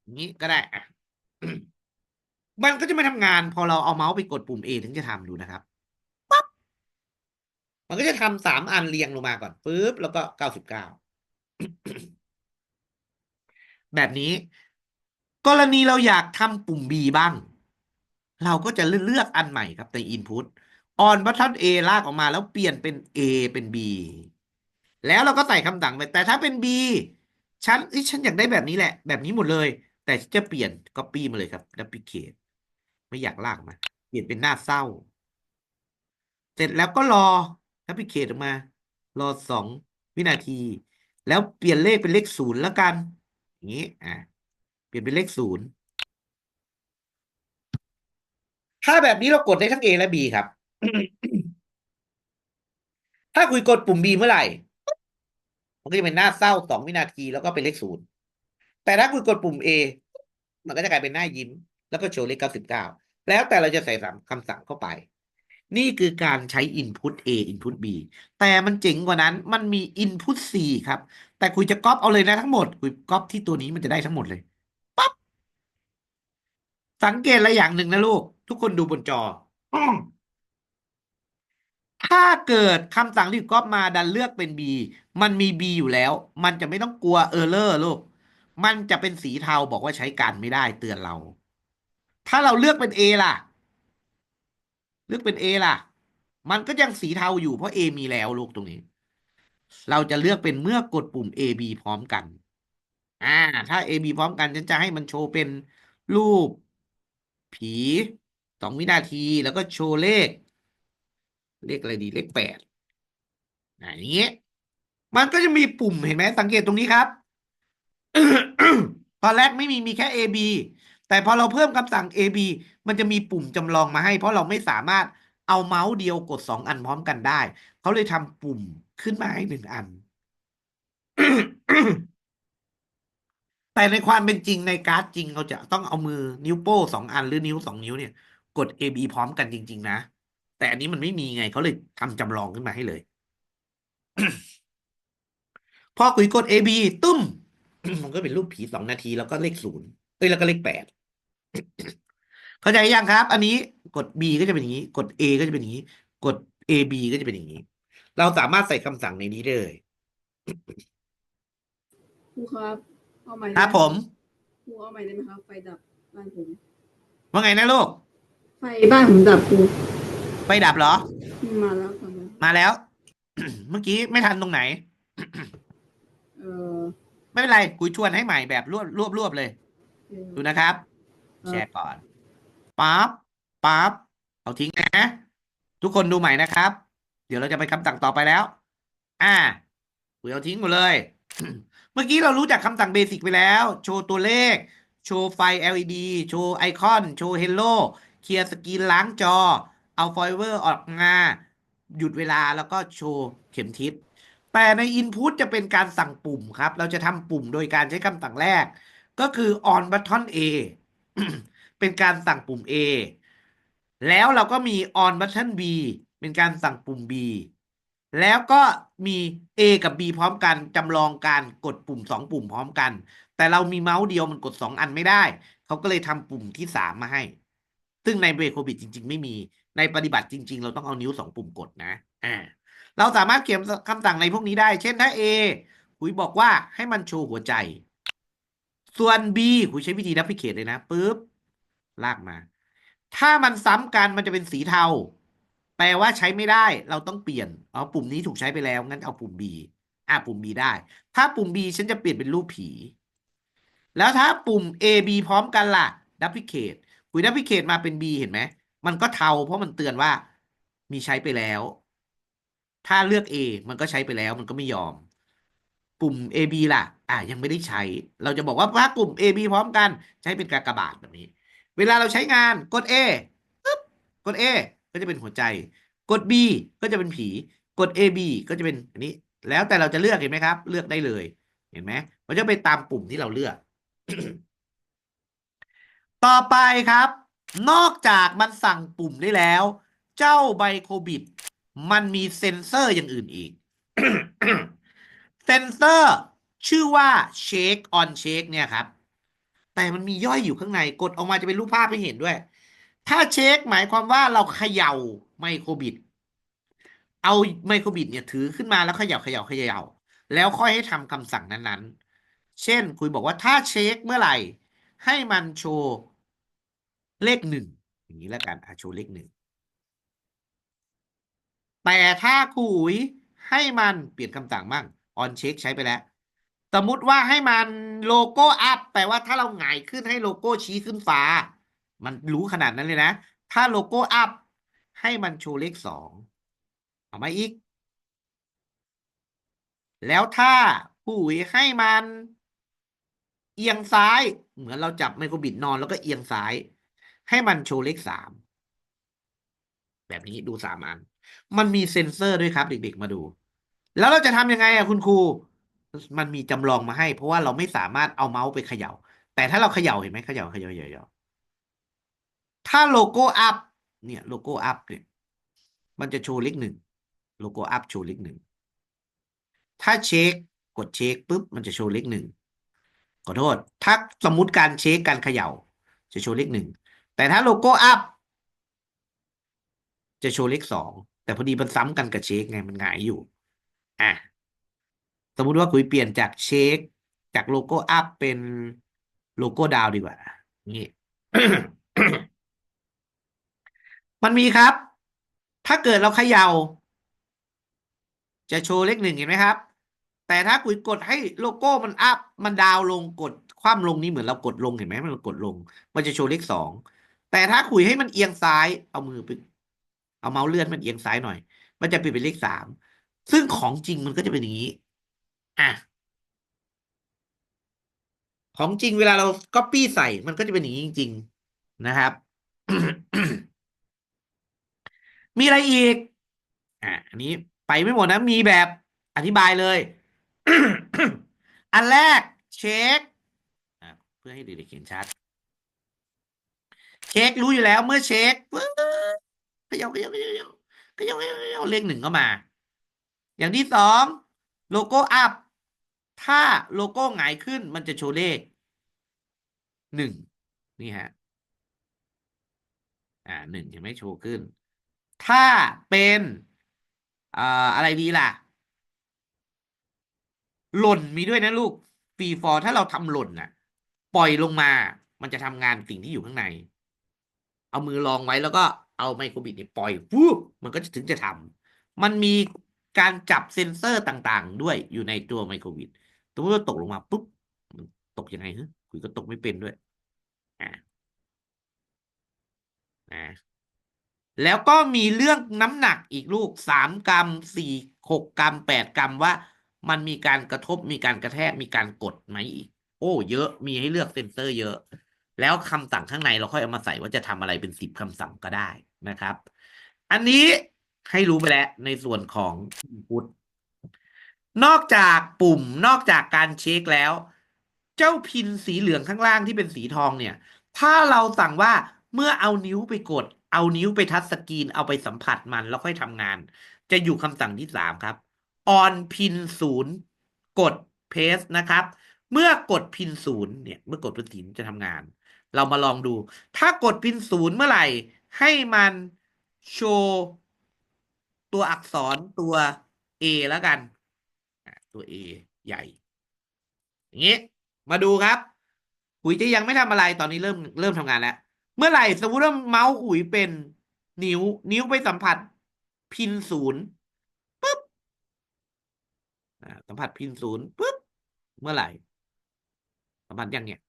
อย่างนี้ก็ได้อะ มันก็จะไม่ทำงานพอเราเอาเมาส์ไปกดปุ่ม A ถึงจะทำดูนะครับปั๊บมันก็จะทำ3 อันเรียงลงมาก่อนปึ๊บแล้วก็99แบบนี้ กรณีเราอยากทำปุ่ม B บ้าง เราก็จะเลือกอันใหม่ครับใน Input on button A ลากออกมาแล้วเปลี่ยนเป็น A เป็น B แล้วเราก็ใส่คำสั่งไปแต่ถ้าเป็น B ฉันอยากได้แบบนี้แหละ แบบนี้หมดเลย แต่จะเปลี่ยน Copy มาเลยครับ Duplicate ไม่อยากลากมา เปลี่ยนเป็นหน้าเศร้า เสร็จแล้วก็รอ Duplicate ออกมา รอ2 วินาที แล้วเปลี่ยนเลขเป็นเลข0แล้วกัน อย่างนี้เปลี่ยนเป็นเลข0ถ้าแบบนี้เรากดได้ทั้ง A และ B ครับ ถ้าคุยกดปุ่ม B เมื่อไหร่ มันก็จะเป็นหน้าเศร้า2 วินาทีแล้วก็เป็นเลข0แต่ถ้าคุณกดปุ่ม A มันก็จะกลายเป็นหน้ายิ้ม แล้วก็โชว์เลข99แล้วแต่เราจะใส่คำสั่งเข้าไป นี่คือการใช้ Input A Input B แต่มันเจ๋งกว่านั้น มันมี Input C ครับ แต่คุณจะก๊อปเอาเลยนะทั้งหมดคุณก๊อปที่ตัวนี้มันจะได้ทั้งหมดเลยปั๊บสังเกตอะไรอย่างหนึ่งนะลูก ทุกคนดูบนจอ ถ้าเกิดคำสั่งที่ก๊อปมาดันเลือกเป็น B มันมี B อยู่แล้ว มันจะไม่ต้องกลัวเออร์เลอร์ลูก มันจะเป็นสีเทาบอกว่าใช้การไม่ได้เตือนเรา ถ้าเราเลือกเป็น A ล่ะ เลือกเป็น A ล่ะ มันก็ยังสีเทาอยู่เพราะ A มีแล้วลูกตรงนี้ เราจะเลือกเป็นเมื่อกดปุ่ม A B พร้อมกัน ถ้า A B พร้อมกันฉันจะให้มันโชว์เป็นรูปผี2 วินาทีแล้วก็โชว์เลขอะไรดีเลข8อย่างเงี้ยมันก็จะมีปุ่มเห็นไหมสังเกตตรงนี้ครับ ตอนแรกไม่มีแค่ A B แต่พอเราเพิ่มคำสั่ง AB มันจะมีปุ่มจำลองมาให้ เพราะเราไม่สามารถเอาเมาส์เดียวกด2 อันพร้อมกันได้ เขาเลยทำปุ่มขึ้นมาให้1 อัน แต่ในความเป็นจริงในการ์ดจริงเขาจะต้องเอามือนิ้วโป้ง2 อันหรือนิ้ว2 นิ้วเนี่ย กด AB พร้อมกันจริงๆนะ แต่อันนี้มันไม่มีไงเขาเลยทำจำลองขึ้นมาให้เลย พอกุยกด AB ตุ้ม มันก็เป็นรูปผี2 นาทีแล้วก็เลข0แล้วก็เลข8 เข้าใจยังครับ อันนี้กด B ก็จะเป็นอย่างนี้ กด A ก็จะเป็นอย่างนี้ กด AB ก็จะเป็นอย่างนี้ เราสามารถใส่คำสั่งในนี้ได้เลย
ครูครับเอาใหม่
ค
ได้
รับ
ไหม
ผม
ครูเอาใหม่ได้ไหมครับไฟดับบ้านผม
ว่าไงนะลูก
ไฟบ้านผมดับครู
ไฟดับเหรอ
มาแล้วครับ
มาแล้ว เมื่อกี้ไม่ทันตรงไหน
เออ
ไม่เป็นไรกุยชวนให้ใหม่แบบรวบเลย
เออ
ดูนะครับ แชร์ก่อนปั๊บปั๊บเอาทิ้งนะ ทุกคนดูใหม่นะครับ เดี๋ยวเราจะไปคำสั่งต่อไปแล้ว กุยเอาทิ้งหมดเลย เมื่อกี้เรารู้จักคำสั่งเบสิกไปแล้ว โชว์ตัวเลข โชว์ไฟ LED โชว์ไอคอน โชว์เฮลโลเคลียร์สกรีนล้างจอ เอาไฟเวอร์ออกมา หยุดเวลาแล้วก็โชว์เข็มทิศ แต่ใน Input จะเป็นการสั่งปุ่มครับ เราจะทำปุ่มโดยการใช้คำสั่งแรก ก็คือ on button A เป็นการสั่งปุ่ม A แล้วเราก็มี on button B เป็นการสั่งปุ่ม B แล้วก็มี A กับ B พร้อมกันจำลองการกดปุ่ม2 ปุ่มพร้อมกัน แต่เรามีเมาส์เดียวมันกด2 อันไม่ได้ เขาก็เลยทำปุ่มที่3มาให้ ซึ่งในเบโคบิดจริงๆไม่มี ในปฏิบัติจริงๆ เราต้องเอานิ้ว2 ปุ่มกดนะเราสามารถเขียนคำสั่งในพวกนี้ได้ เช่นถ้า A คุยบอกว่าให้มันโชว์หัวใจ ส่วน B คุยใช้วิธีดับพิเคทเลยนะปึ๊บลากมา ถ้ามันซ้ำกันมันจะเป็นสีเทา แปลว่าใช้ไม่ได้ เราต้องเปลี่ยนปุ่มนี้ถูกใช้ไปแล้ว งั้นเอาปุ่ม B ปุ่ม B ได้ ถ้าปุ่ม B ฉันจะเปลี่ยนเป็นรูปผี แล้วถ้าปุ่ม A B พร้อมกันล่ะดับพิเคทคุยดับพิเคทมาเป็น B เห็นไหม มันก็เทาเพราะมันเตือนว่ามีใช้ไปแล้ว ถ้าเลือก A มันก็ใช้ไปแล้ว มันก็ไม่ยอม ปุ่ม AB ล่ะยังไม่ได้ใช้ เราจะบอกว่าถ้าปุ่ม AB พร้อมกันใช้เป็นกากบาทแบบนี้ เวลาเราใช้งานกด A ปึ๊บกด A ก็จะเป็นหัวใจ กด B ก็จะเป็นผี กด AB ก็จะเป็นอันนี้ แล้วแต่เราจะเลือกเห็นไหมครับ เลือกได้เลย เห็นไหมมันจะไปตามปุ่มที่เราเลือก ต่อไปครับ นอกจากมันสั่งปุ่มได้แล้ว เจ้าไบโคบิดมันมีเซ็นเซอร์อย่างอื่นอีก เซ็นเซอร์ชื่อว่า Shake on Shake เนี่ยครับ แต่มันมีย่อยอยู่ข้างในกดออกมาจะเป็นรูปภาพให้เห็นด้วย ถ้าเช็คหมายความว่าเราเขย่าไมโครบิด เอาไมโครบิดเนี่ยถือขึ้นมาแล้วเขย่าแล้วค่อยให้ทำคำสั่งนั้นๆ เช่นคุยบอกว่าถ้าเช็คเมื่อไหร่ ให้มันโชว์เลข 1อย่างนี้แล้วกันโชว์เลข 1แต่ถ้าคุยให้มันเปลี่ยนคำสั่งมั่ง on check ใช้ไปแล้ว สมมุติว่าให้มันโลโก้อัพแปลว่าถ้าเราหงายขึ้นให้โลโก้ชี้ขึ้นฟ้า มันรู้ขนาดนั้นเลยนะ ถ้าโลโก้อัพให้มันโชว์เลข 2เอามาอีก แล้วถ้าผู้ให้มันเอียงซ้าย เหมือนเราจับไมโครบิดนอนแล้วก็เอียงซ้าย ให้มันโชว์เลข 3แบบนี้ดู3 อัน มันมีเซ็นเซอร์ด้วยครับเด็กๆมาดู แล้วเราจะทำยังไงคุณครู มันมีจำลองมาให้ เพราะว่าเราไม่สามารถเอาเมาส์ไปเขย่า แต่ถ้าเราเขย่าเห็นไหมเขย่าถ้าโลโก้อัพเนี่ยโลโก้อัพเนี่ยมันจะโชว์เลข 1โลโก้อัพโชว์เลข 1ถ้าเช็คกดเช็คปุ๊บมันจะโชว์เลข 1ขอโทษถ้าสมมุติการเช็คการเขย่าจะโชว์เลข 1แต่ถ้าโลโก้อัพจะโชว์เลข 2แต่พอดีมันซ้ำกันกับเช็คไงมันหงายอยู่สมมุติว่าคุยเปลี่ยนจากเช็คจากโลโก้อัพเป็นโลโก้ดาวดีกว่านี่ มันมีครับ ถ้าเกิดเราเขย่าจะโชว์เลข 1เห็นไหมครับ แต่ถ้าคุยกดให้โลโก้มันอัพมันดาวลงกดคว่ำลงนี่เหมือนเรากดลงเห็นไหมมันกดลง มันจะโชว์เลข 2แต่ถ้าคุยให้มันเอียงซ้ายเอามือไปเอาเมาส์เลื่อนมันเอียงซ้ายหน่อย มันจะเปลี่ยนเป็นเลข 3ซึ่งของจริงมันก็จะเป็นอย่างนี้พ ของจริงเวลาเราก๊อปปี้ใส่มันก็จะเป็นอย่างนี้จริงๆนะครับ มีอะไรอีกอันนี้ไปไม่หมดนะมีแบบอธิบายเลย อันแรกเช็คเพื่อให้เด็กๆเห็นชัด เช็ครู้อยู่แล้วเมื่อเช็คปึ๊บเขย่าเขย่าเขย่าเขย่าเขย่าเขย่าเขย่าเลขหนึ่งก็มา อย่างที่สองโลโก้อัพถ้าโลโก้หงายขึ้นมันจะโชว์เลขหนึ่งนี่ฮะหนึ่งยังไม่โชว์ขึ้น ถ้าเป็นอะไรดีล่ะ หล่นมีด้วยนะลูกฟรีฟอร์ถ้าเราทำหล่นน่ะ ปล่อยลงมา มันจะทำงานสิ่งที่อยู่ข้างใน เอามือรองไว้แล้วก็เอาไมโครบิดเนี่ยปล่อยวูบมันก็จะถึงจะทำมันมีการจับเซ็นเซอร์ต่างๆ ด้วยอยู่ในตัวไมโครบิดสมมติว่าตกลงมาปุ๊บมันตกยังไงฮะคุยก็ตกไม่เป็นด้วยอ่าแล้วก็มีเรื่องน้ำหนักอีกลูก3 กรัม6 กรัม8 กรัมว่ามันมีการกระทบมีการกระแทกมีการกดไหมอีกโอ้เยอะมีให้เลือกเซ็นเซอร์เยอะแล้วคำสั่งข้างในเราค่อยเอามาใส่ว่าจะทำอะไรเป็น10 คำสั่งก็ได้นะครับอันนี้ให้รู้ไปแล้วในส่วนของ input นอกจากปุ่มนอกจากการเช็คแล้ว เจ้าพินสีเหลืองข้างล่างที่เป็นสีทองเนี่ย ถ้าเราสั่งว่าเมื่อเอานิ้วไปกด เอานิ้วไปทัชสกรีนเอาไปสัมผัสมันแล้วค่อยทำงาน จะอยู่คำสั่งที่3ครับ on pin 0กด paste นะครับ เมื่อกดพิน0เนี่ยเมื่อกดพิน0จะทำงาน เรามาลองดู ถ้ากดพิน0เมื่อไหร่ ให้มันโชว์ตัวอักษรตัว A แล้วกันตัว A ใหญ่ อย่างนี้ มาดูครับหุยจะยังไม่ทำอะไรตอนนี้เริ่มทำงานแล้ว เมื่อไหร่สมมติว่าเมาส์หุยเป็นนิ้วไปสัมผัสพิน0ปุ๊บสัมผัสพิน0ปุ๊บเมื่อไหร่สัมผัสยังเนี่ย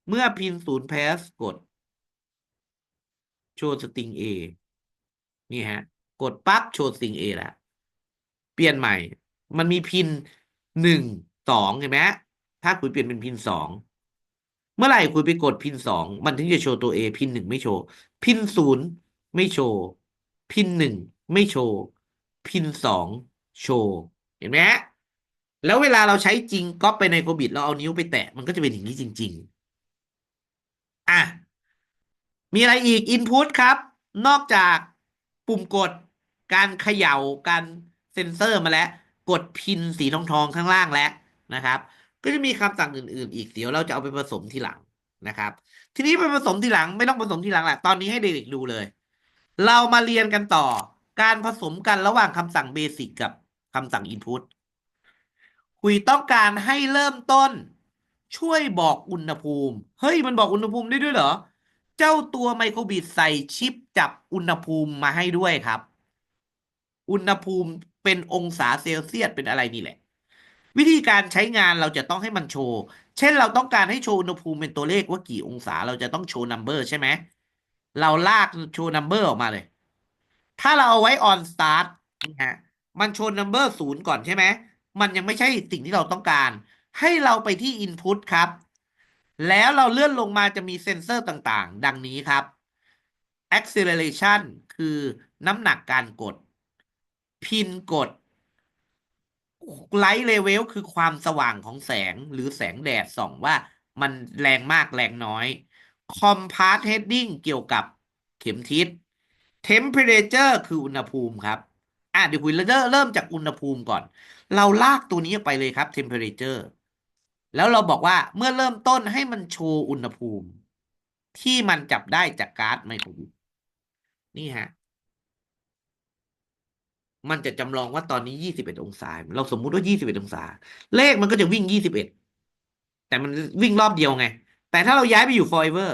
เมื่อพิน0แพสกดโชว์สตริง A นี่ฮะกดปั๊บโชว์สตริง A แล้วเปลี่ยนใหม่มันมีพิน1 2เห็นไหมถ้าคุยเปลี่ยนเป็นพิน2เมื่อไหร่คุยไปกดพิน2มันถึงจะโชว์ตัว A พิน1ไม่โชว์พิน0ไม่โชว์พิน1ไม่โชว์พิน2โชว์เห็นไหมฮะแล้วเวลาเราใช้จริงก๊อปไปในโคบิดเราเอานิ้วไปแตะมันก็จะเป็นอย่างนี้จริงๆมีอะไรอีก Input ครับ นอกจากปุ่มกดการเขย่าการเซ็นเซอร์มาแล้ว กดพินสีทองข้างล่างแล้วนะครับ ก็จะมีคำสั่งอื่นๆอีกเดี๋ยวเราจะเอาไปผสมทีหลังนะครับ ทีนี้ไปผสมทีหลังไม่ต้องผสมทีหลังแหละตอนนี้ให้เด็กๆดูเลย เรามาเรียนกันต่อ การผสมกันระหว่างคำสั่งเบสิกกับคำสั่ง Input คุยต้องการให้เริ่มต้น ช่วยบอกอุณหภูมิเฮ้ยมันบอกอุณหภูมิได้ด้วยเหรอเจ้าตัวไมโครบิดใส่ชิปจับอุณหภูมิมาให้ด้วยครับ อุณหภูมิเป็นองศาเซลเซียสเป็นอะไรนี่แหละ วิธีการใช้งานเราจะต้องให้มันโชว์เช่นเราต้องการให้โชว์อุณหภูมิเป็นตัวเลขว่ากี่องศาเราจะต้องโชว์นัมเบอร์ใช่ไหมเราลากโชว์นัมเบอร์ออกมาเลย ถ้าเราเอาไว้ on start นี่ฮะมันโชว์ number 0ก่อนใช่ไหมมันยังไม่ใช่สิ่งที่เราต้องการ ให้เราไปที่ input ครับ แล้วเราเลื่อนลงมาจะมีเซ็นเซอร์ต่างๆ ดังนี้ครับ acceleration คือน้ำหนักการกด pin กด light level คือความสว่างของแสงหรือแสงแดดส่องว่ามันแรงมากแรงน้อย compass heading เกี่ยวกับเข็มทิศ temperature คืออุณหภูมิครับเดี๋ยวคุยเริ่มจากอุณหภูมิก่อน เราลากตัวนี้ไปเลยครับ temperature แล้วเราบอกว่าเมื่อเริ่มต้นให้มันโชว์อุณหภูมิ ที่มันจับได้จากการ์ดไมโครบิดนี่ฮะ มันจะจำลองว่าตอนนี้21 องศา เราสมมุติว่า21 องศา เลขมันก็จะวิ่ง21แต่มันวิ่งรอบเดียวไง แต่ถ้าเราย้ายไปอยู่ forever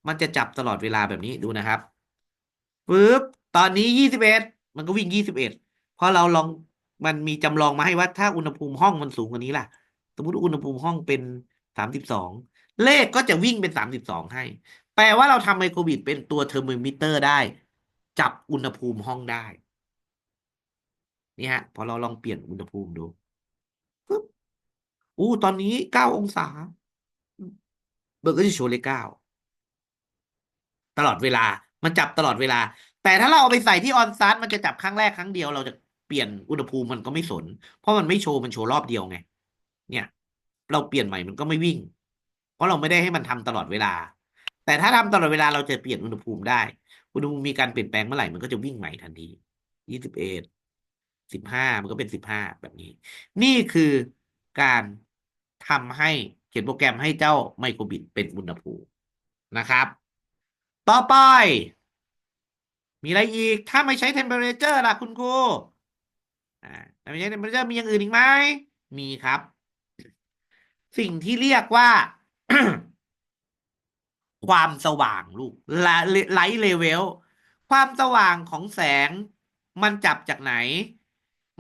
มันจะจับตลอดเวลาแบบนี้ดูนะครับปึ๊บตอนนี้21มันก็วิ่ง21เพราะเราลองมันมีจำลองมาให้ว่าถ้าอุณหภูมิห้องมันสูงกว่านี้ล่ะ สมมติอุณหภูมิห้องเป็น32เลขก็จะวิ่งเป็น32ให้ แปลว่าเราทำไมโครบิดเป็นตัวเทอร์โมมิเตอร์ได้ จับอุณหภูมิห้องได้ นี่ฮะพอเราลองเปลี่ยนอุณหภูมิดูปึ๊บตอนนี้9 องศา มันก็จะโชว์เลข 9ตลอดเวลามันจับตลอดเวลา แต่ถ้าเราเอาไปใส่ที่ออนซาร์ตมันจะจับครั้งแรกครั้งเดียวเราจะเปลี่ยนอุณหภูมิมันก็ไม่สน เพราะมันไม่โชว์มันโชว์รอบเดียวไงเนี่ยเราเปลี่ยนใหม่มันก็ไม่วิ่ง เพราะเราไม่ได้ให้มันทำตลอดเวลา แต่ถ้าทำตลอดเวลาเราจะเปลี่ยนอุณหภูมิได้อุณหภูมิมีการเปลี่ยนแปลงเมื่อไหร่มันก็จะวิ่งใหม่ทันที2115มันก็เป็น15แบบนี้ นี่คือการทำให้เขียนโปรแกรมให้เจ้าไมโครบิตเป็นอุณหภูมินะครับ ต่อไป มีอะไรอีก ถ้าไม่ใช้ temperature ล่ะคุณครูถ้าไม่ใช้ temperature มีอย่างอื่นอีกไหม มีครับ สิ่งที่เรียกว่า ความสว่างลูกไลท์เลเวลความสว่างของแสง มันจับจากไหน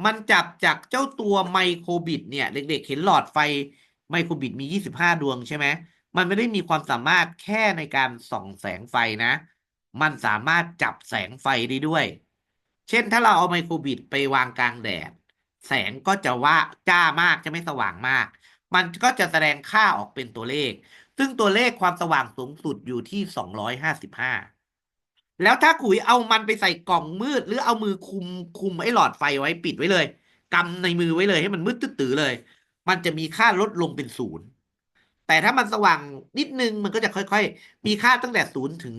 มันจับจากเจ้าตัวไมโครบิตเนี่ย เด็กๆเห็นหลอดไฟไมโครบิตมี25ดวงใช่ไหม มันไม่ได้มีความสามารถแค่ในการส่องแสงไฟนะ มันสามารถจับแสงไฟได้ด้วย เช่นถ้าเราเอาไมโครบิตไปวางกลางแดด แสงก็จะว่าจ้ามากจะไม่สว่างมาก มันก็จะแสดงค่าออกเป็นตัวเลข ซึ่งตัวเลขความสว่างสูงสุดอยู่ที่255แล้วถ้าขุยเอามันไปใส่กล่องมืดหรือเอามือคุมไอ้หลอดไฟไว้ปิดไว้เลยกำในมือไว้เลยให้มันมืดตื้อเลยมันจะมีค่าลดลงเป็น0แต่ถ้ามันสว่างนิดนึงมันก็จะค่อยๆมีค่าตั้งแต่0ถึง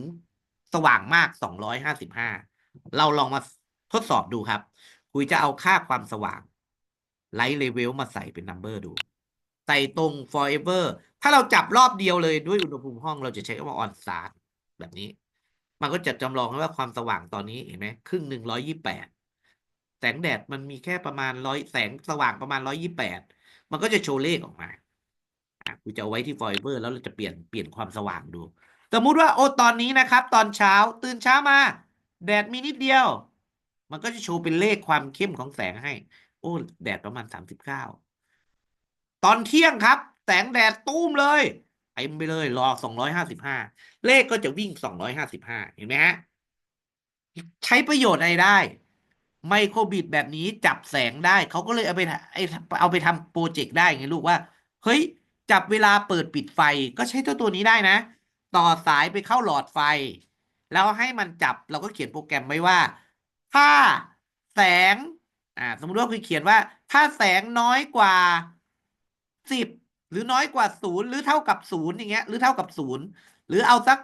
สว่างมาก255เราลองมาทดสอบดูครับคุยจะเอาค่าความสว่างไลท์เลเวลมาใส่เป็นนัมเบอร์ดูใส่ตรง forever ถ้าเราจับรอบเดียวเลยด้วยอุณหภูมิห้องเราจะใช้คำว่า on start แบบนี้ มันก็จะจำลองให้ว่าความสว่างตอนนี้เห็นไหมครึ่งหนึ่ง128แสงแดดมันมีแค่ประมาณแสงสว่างประมาณ128มันก็จะโชว์เลขออกมากูจะเอาไว้ที่ forever แล้วเราจะเปลี่ยนความสว่างดู สมมุติว่าโอ้ตอนนี้นะครับ ตอนเช้าตื่นเช้ามา แดดมีนิดเดียว มันก็จะโชว์เป็นเลขความเข้มของแสงให้ โอ้แดดประมาณ39ตอนเที่ยงครับ แสงแดดตุ้มเลยเต็มไปเลยรอ255เลขก็จะวิ่ง255เห็นไหมฮะ ใช้ประโยชน์อะไรได้ไมโครบิตแบบนี้จับแสงได้เขาก็เลยเอาไปทำโปรเจกต์ได้ไงลูกว่าเฮ้ยจับเวลาเปิดปิดไฟก็ใช้ตัวนี้ได้นะ ต่อสายไปเข้าหลอดไฟ แล้วให้มันจับเราก็เขียนโปรแกรมไว้ว่า ถ้าแสงสมมติว่าคือเขียนว่า ถ้าแสงน้อยกว่า10หรือน้อยกว่า0หรือเท่ากับ0อย่างเงี้ยหรือเท่ากับ0หรือเอาสัก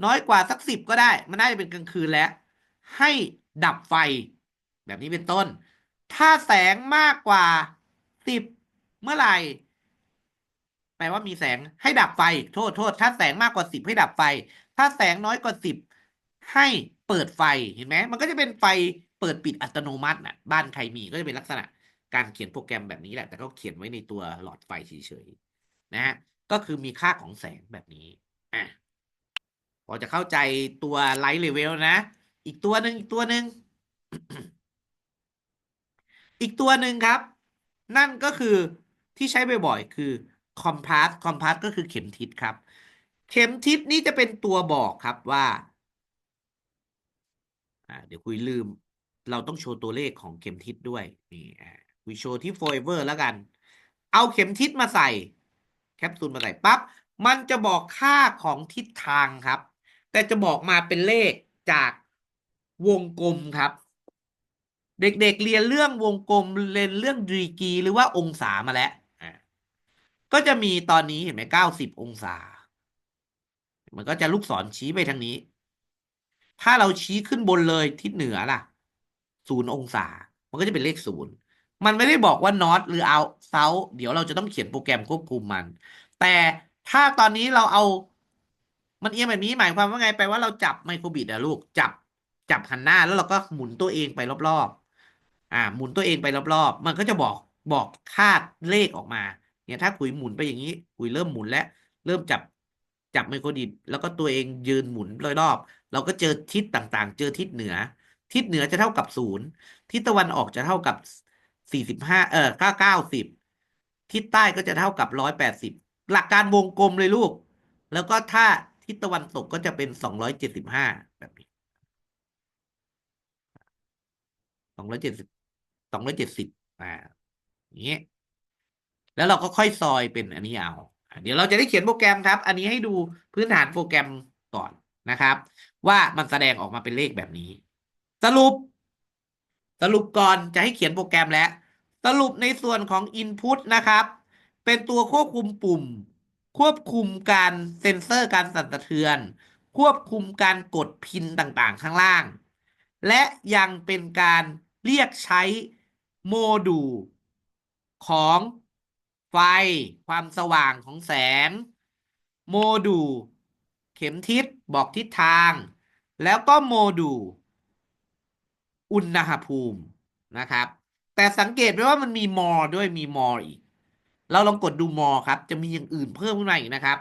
น้อยกว่าสัก10ก็ได้มันน่าจะเป็นกลางคืนแล้ว ให้ดับไฟ แบบนี้เป็นต้น ถ้าแสงมากกว่า10เมื่อไหร่ แปลว่ามีแสงให้ดับไฟ โทษถ้าแสงมากกว่า10ให้ดับไฟ ถ้าแสงน้อยกว่า10ให้เปิดไฟเห็นไหมมันก็จะเป็นไฟเปิดปิดอัตโนมัติน่ะบ้านใครมีก็จะเป็นลักษณะการเขียนโปรแกรมแบบนี้แหละแต่ก็เขียนไว้ในตัวหลอดไฟเฉยๆนะฮะก็คือมีค่าของแสงแบบนี้อ่ะพอจะเข้าใจตัวไลท์เลเวลนะ อีกตัวหนึ่งอีกตัวหนึ่ง อีกตัวหนึ่งครับ นั่นก็คือที่ใช้บ่อยๆคือคอมพาสก็คือเข็มทิศครับ เข็มทิศนี้จะเป็นตัวบอกครับว่าเดี๋ยวคุยลืม เราต้องโชว์ตัวเลขของเข็มทิศด้วยนี่คุยโชว์ที่ forever แล้วกัน เอาเข็มทิศมาใส่แคปซูลมาใส่ปั๊บมันจะบอกค่าของทิศทางครับ แต่จะบอกมาเป็นเลขจากวงกลมครับ เด็กๆเรียนเรื่องวงกลมเรียนเรื่องดีกรีหรือว่าองศามาแล้วก็จะมีตอนนี้เห็นไหม90องศา มันก็จะลูกศรชี้ไปทางนี้ ถ้าเราชี้ขึ้นบนเลยทิศเหนือล่ะ0 องศา มันก็จะเป็นเลข0มันไม่ได้บอกว่านอร์ทหรือเอาเซาท์เดี๋ยวเราจะต้องเขียนโปรแกรมควบคุมมัน แต่ถ้าตอนนี้เราเอา มันเอียงแบบนี้หมายความว่าไงแปลว่าเราจับไมโครบิตอะลูกจับหันหน้าแล้วเราก็หมุนตัวเองไปรอบๆหมุนตัวเองไปรอบๆมันก็จะบอกค่าเลขออกมาเนี่ยถ้าคุยหมุนไปอย่างนี้คุยเริ่มหมุนแล้วเริ่มจับไมโครบิตแล้วก็ตัวเองยืนหมุนรอบๆเราก็เจอทิศต่างๆ เจอทิศเหนือ ทิศเหนือจะเท่ากับ0ทิศตะวันออกจะเท่ากับ4590ทิศใต้ก็จะเท่ากับ180หลักการวงกลมเลยลูก แล้วก็ถ้าทิศตะวันตกก็จะเป็น275แบบนี้270270อย่างเงี้ยแล้วเราก็ค่อยซอยเป็นอันนี้เอา เดี๋ยวเราจะได้เขียนโปรแกรมครับ อันนี้ให้ดูพื้นฐานโปรแกรมก่อนนะครับ ว่ามันแสดงออกมาเป็นเลขแบบนี้ สรุป ก่อนจะให้เขียนโปรแกรมแล้ว สรุปในส่วนของ Input นะครับ เป็นตัวควบคุมปุ่ม ควบคุมการเซ็นเซอร์การสั่นสะเทือน ควบคุมการกดพินต่างๆข้างล่าง และยังเป็นการเรียกใช้โมดูลของไฟความสว่างของแสง โมดูลเข็มทิศบอกทิศทาง แล้วก็โมดูลอุณหภูมินะครับ แต่สังเกตไหมว่ามันมีมอด้วยมีมออีก เราลองกดดูมอครับ จะมีอย่างอื่นเพิ่มขึ้นมาอีกนะครับ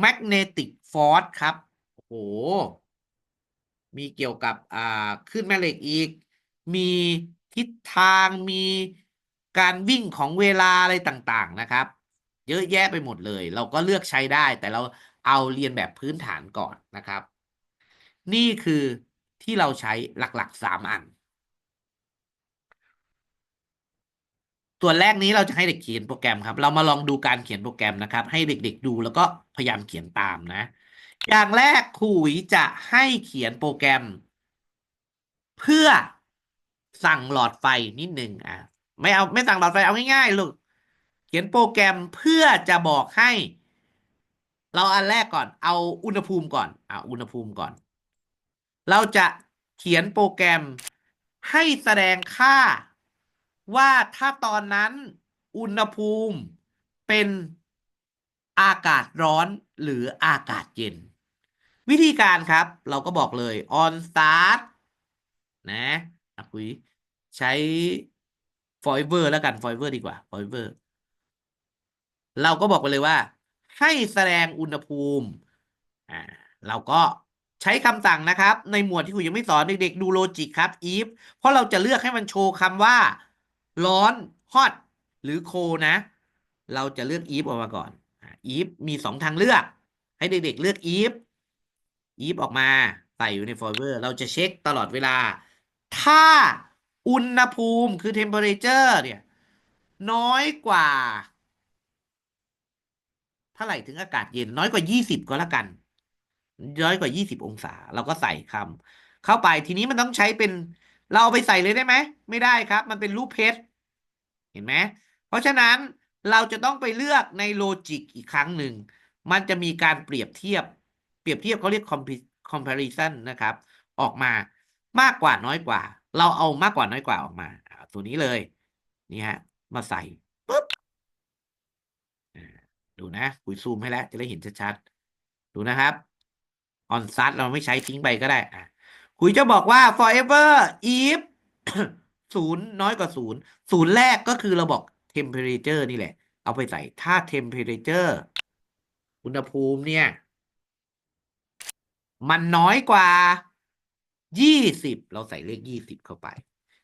magnetic force ครับ โอ้โห มีเกี่ยวกับคลื่นแม่เหล็กอีก มีทิศทางมีการวิ่งของเวลาอะไรต่างๆนะครับ เยอะแยะไปหมดเลย เราก็เลือกใช้ได้ แต่เราเอาเรียนแบบพื้นฐานก่อนนะครับ นี่คือที่เราใช้หลักๆ3 อัน ส่วนแรกนี้เราจะให้เด็กเขียนโปรแกรมครับ เรามาลองดูการเขียนโปรแกรมนะครับ ให้เด็กๆดูแล้วก็พยายามเขียนตามนะ อย่างแรกครูอุ๋ยจะให้เขียนโปรแกรม เพื่อสั่งหลอดไฟนิดนึงไม่สั่งหลอดไฟเอาง่ายๆลูกเขียนโปรแกรมเพื่อจะบอกให้ เราอันแรกก่อนเอาอุณหภูมิก่อนอุณหภูมิก่อน เราจะเขียนโปรแกรมให้แสดงค่าว่าถ้าตอนนั้นอุณหภูมิเป็นอากาศร้อนหรืออากาศเย็น วิธีการครับเราก็บอกเลย on start นะคุยใช้ forever แล้วกัน forever ดีกว่า forever เราก็บอกไปเลยว่า ให้แสดงอุณหภูมิเราก็ใช้คำสั่งนะครับ ในหมวดที่ครูยังไม่สอนเด็กๆดูโลจิกครับ if เพราะเราจะเลือกให้มันโชว์คำว่า ร้อน hot หรือ cold นะ เราจะเลือก if ออกมาก่อนif มี2 ทางเลือก ให้เด็กๆเลือก if ออกมาใส่อยู่ใน folder เราจะเช็คตลอดเวลา ถ้าอุณหภูมิคือ temperature เนี่ย น้อยกว่าเท่าไหร่ถึงอากาศเย็นน้อยกว่า20ก็แล้วกันน้อยกว่า20องศาเราก็ใส่คำเข้าไปทีนี้มันต้องใช้เป็นเราเอาไปใส่เลยได้ไหมไม่ได้ครับ มันเป็นรูปเพชรเห็นไหมเพราะฉะนั้นเราจะต้องไปเลือกในโลจิกอีกครั้งหนึ่งมันจะมีการเปรียบเทียบเขาเรียก comparison นะครับ ออกมามากกว่าน้อยกว่า เราเอามากกว่าน้อยกว่าออกมาตัวนี้เลยนี่ฮะมาใส่ปุ๊บดูนะคุยซูมให้แล้วจะได้เห็นชัดๆดูนะครับ on start เราไม่ใช้ทิ้งไปก็ได้คุยจะบอกว่า forever if 0 น้อยกว่า0แรกก็คือเราบอก temperature นี่แหละ เอาไปใส่ถ้า temperature อุณหภูมิเนี่ย มันน้อยกว่า20เราใส่เลข20เข้าไป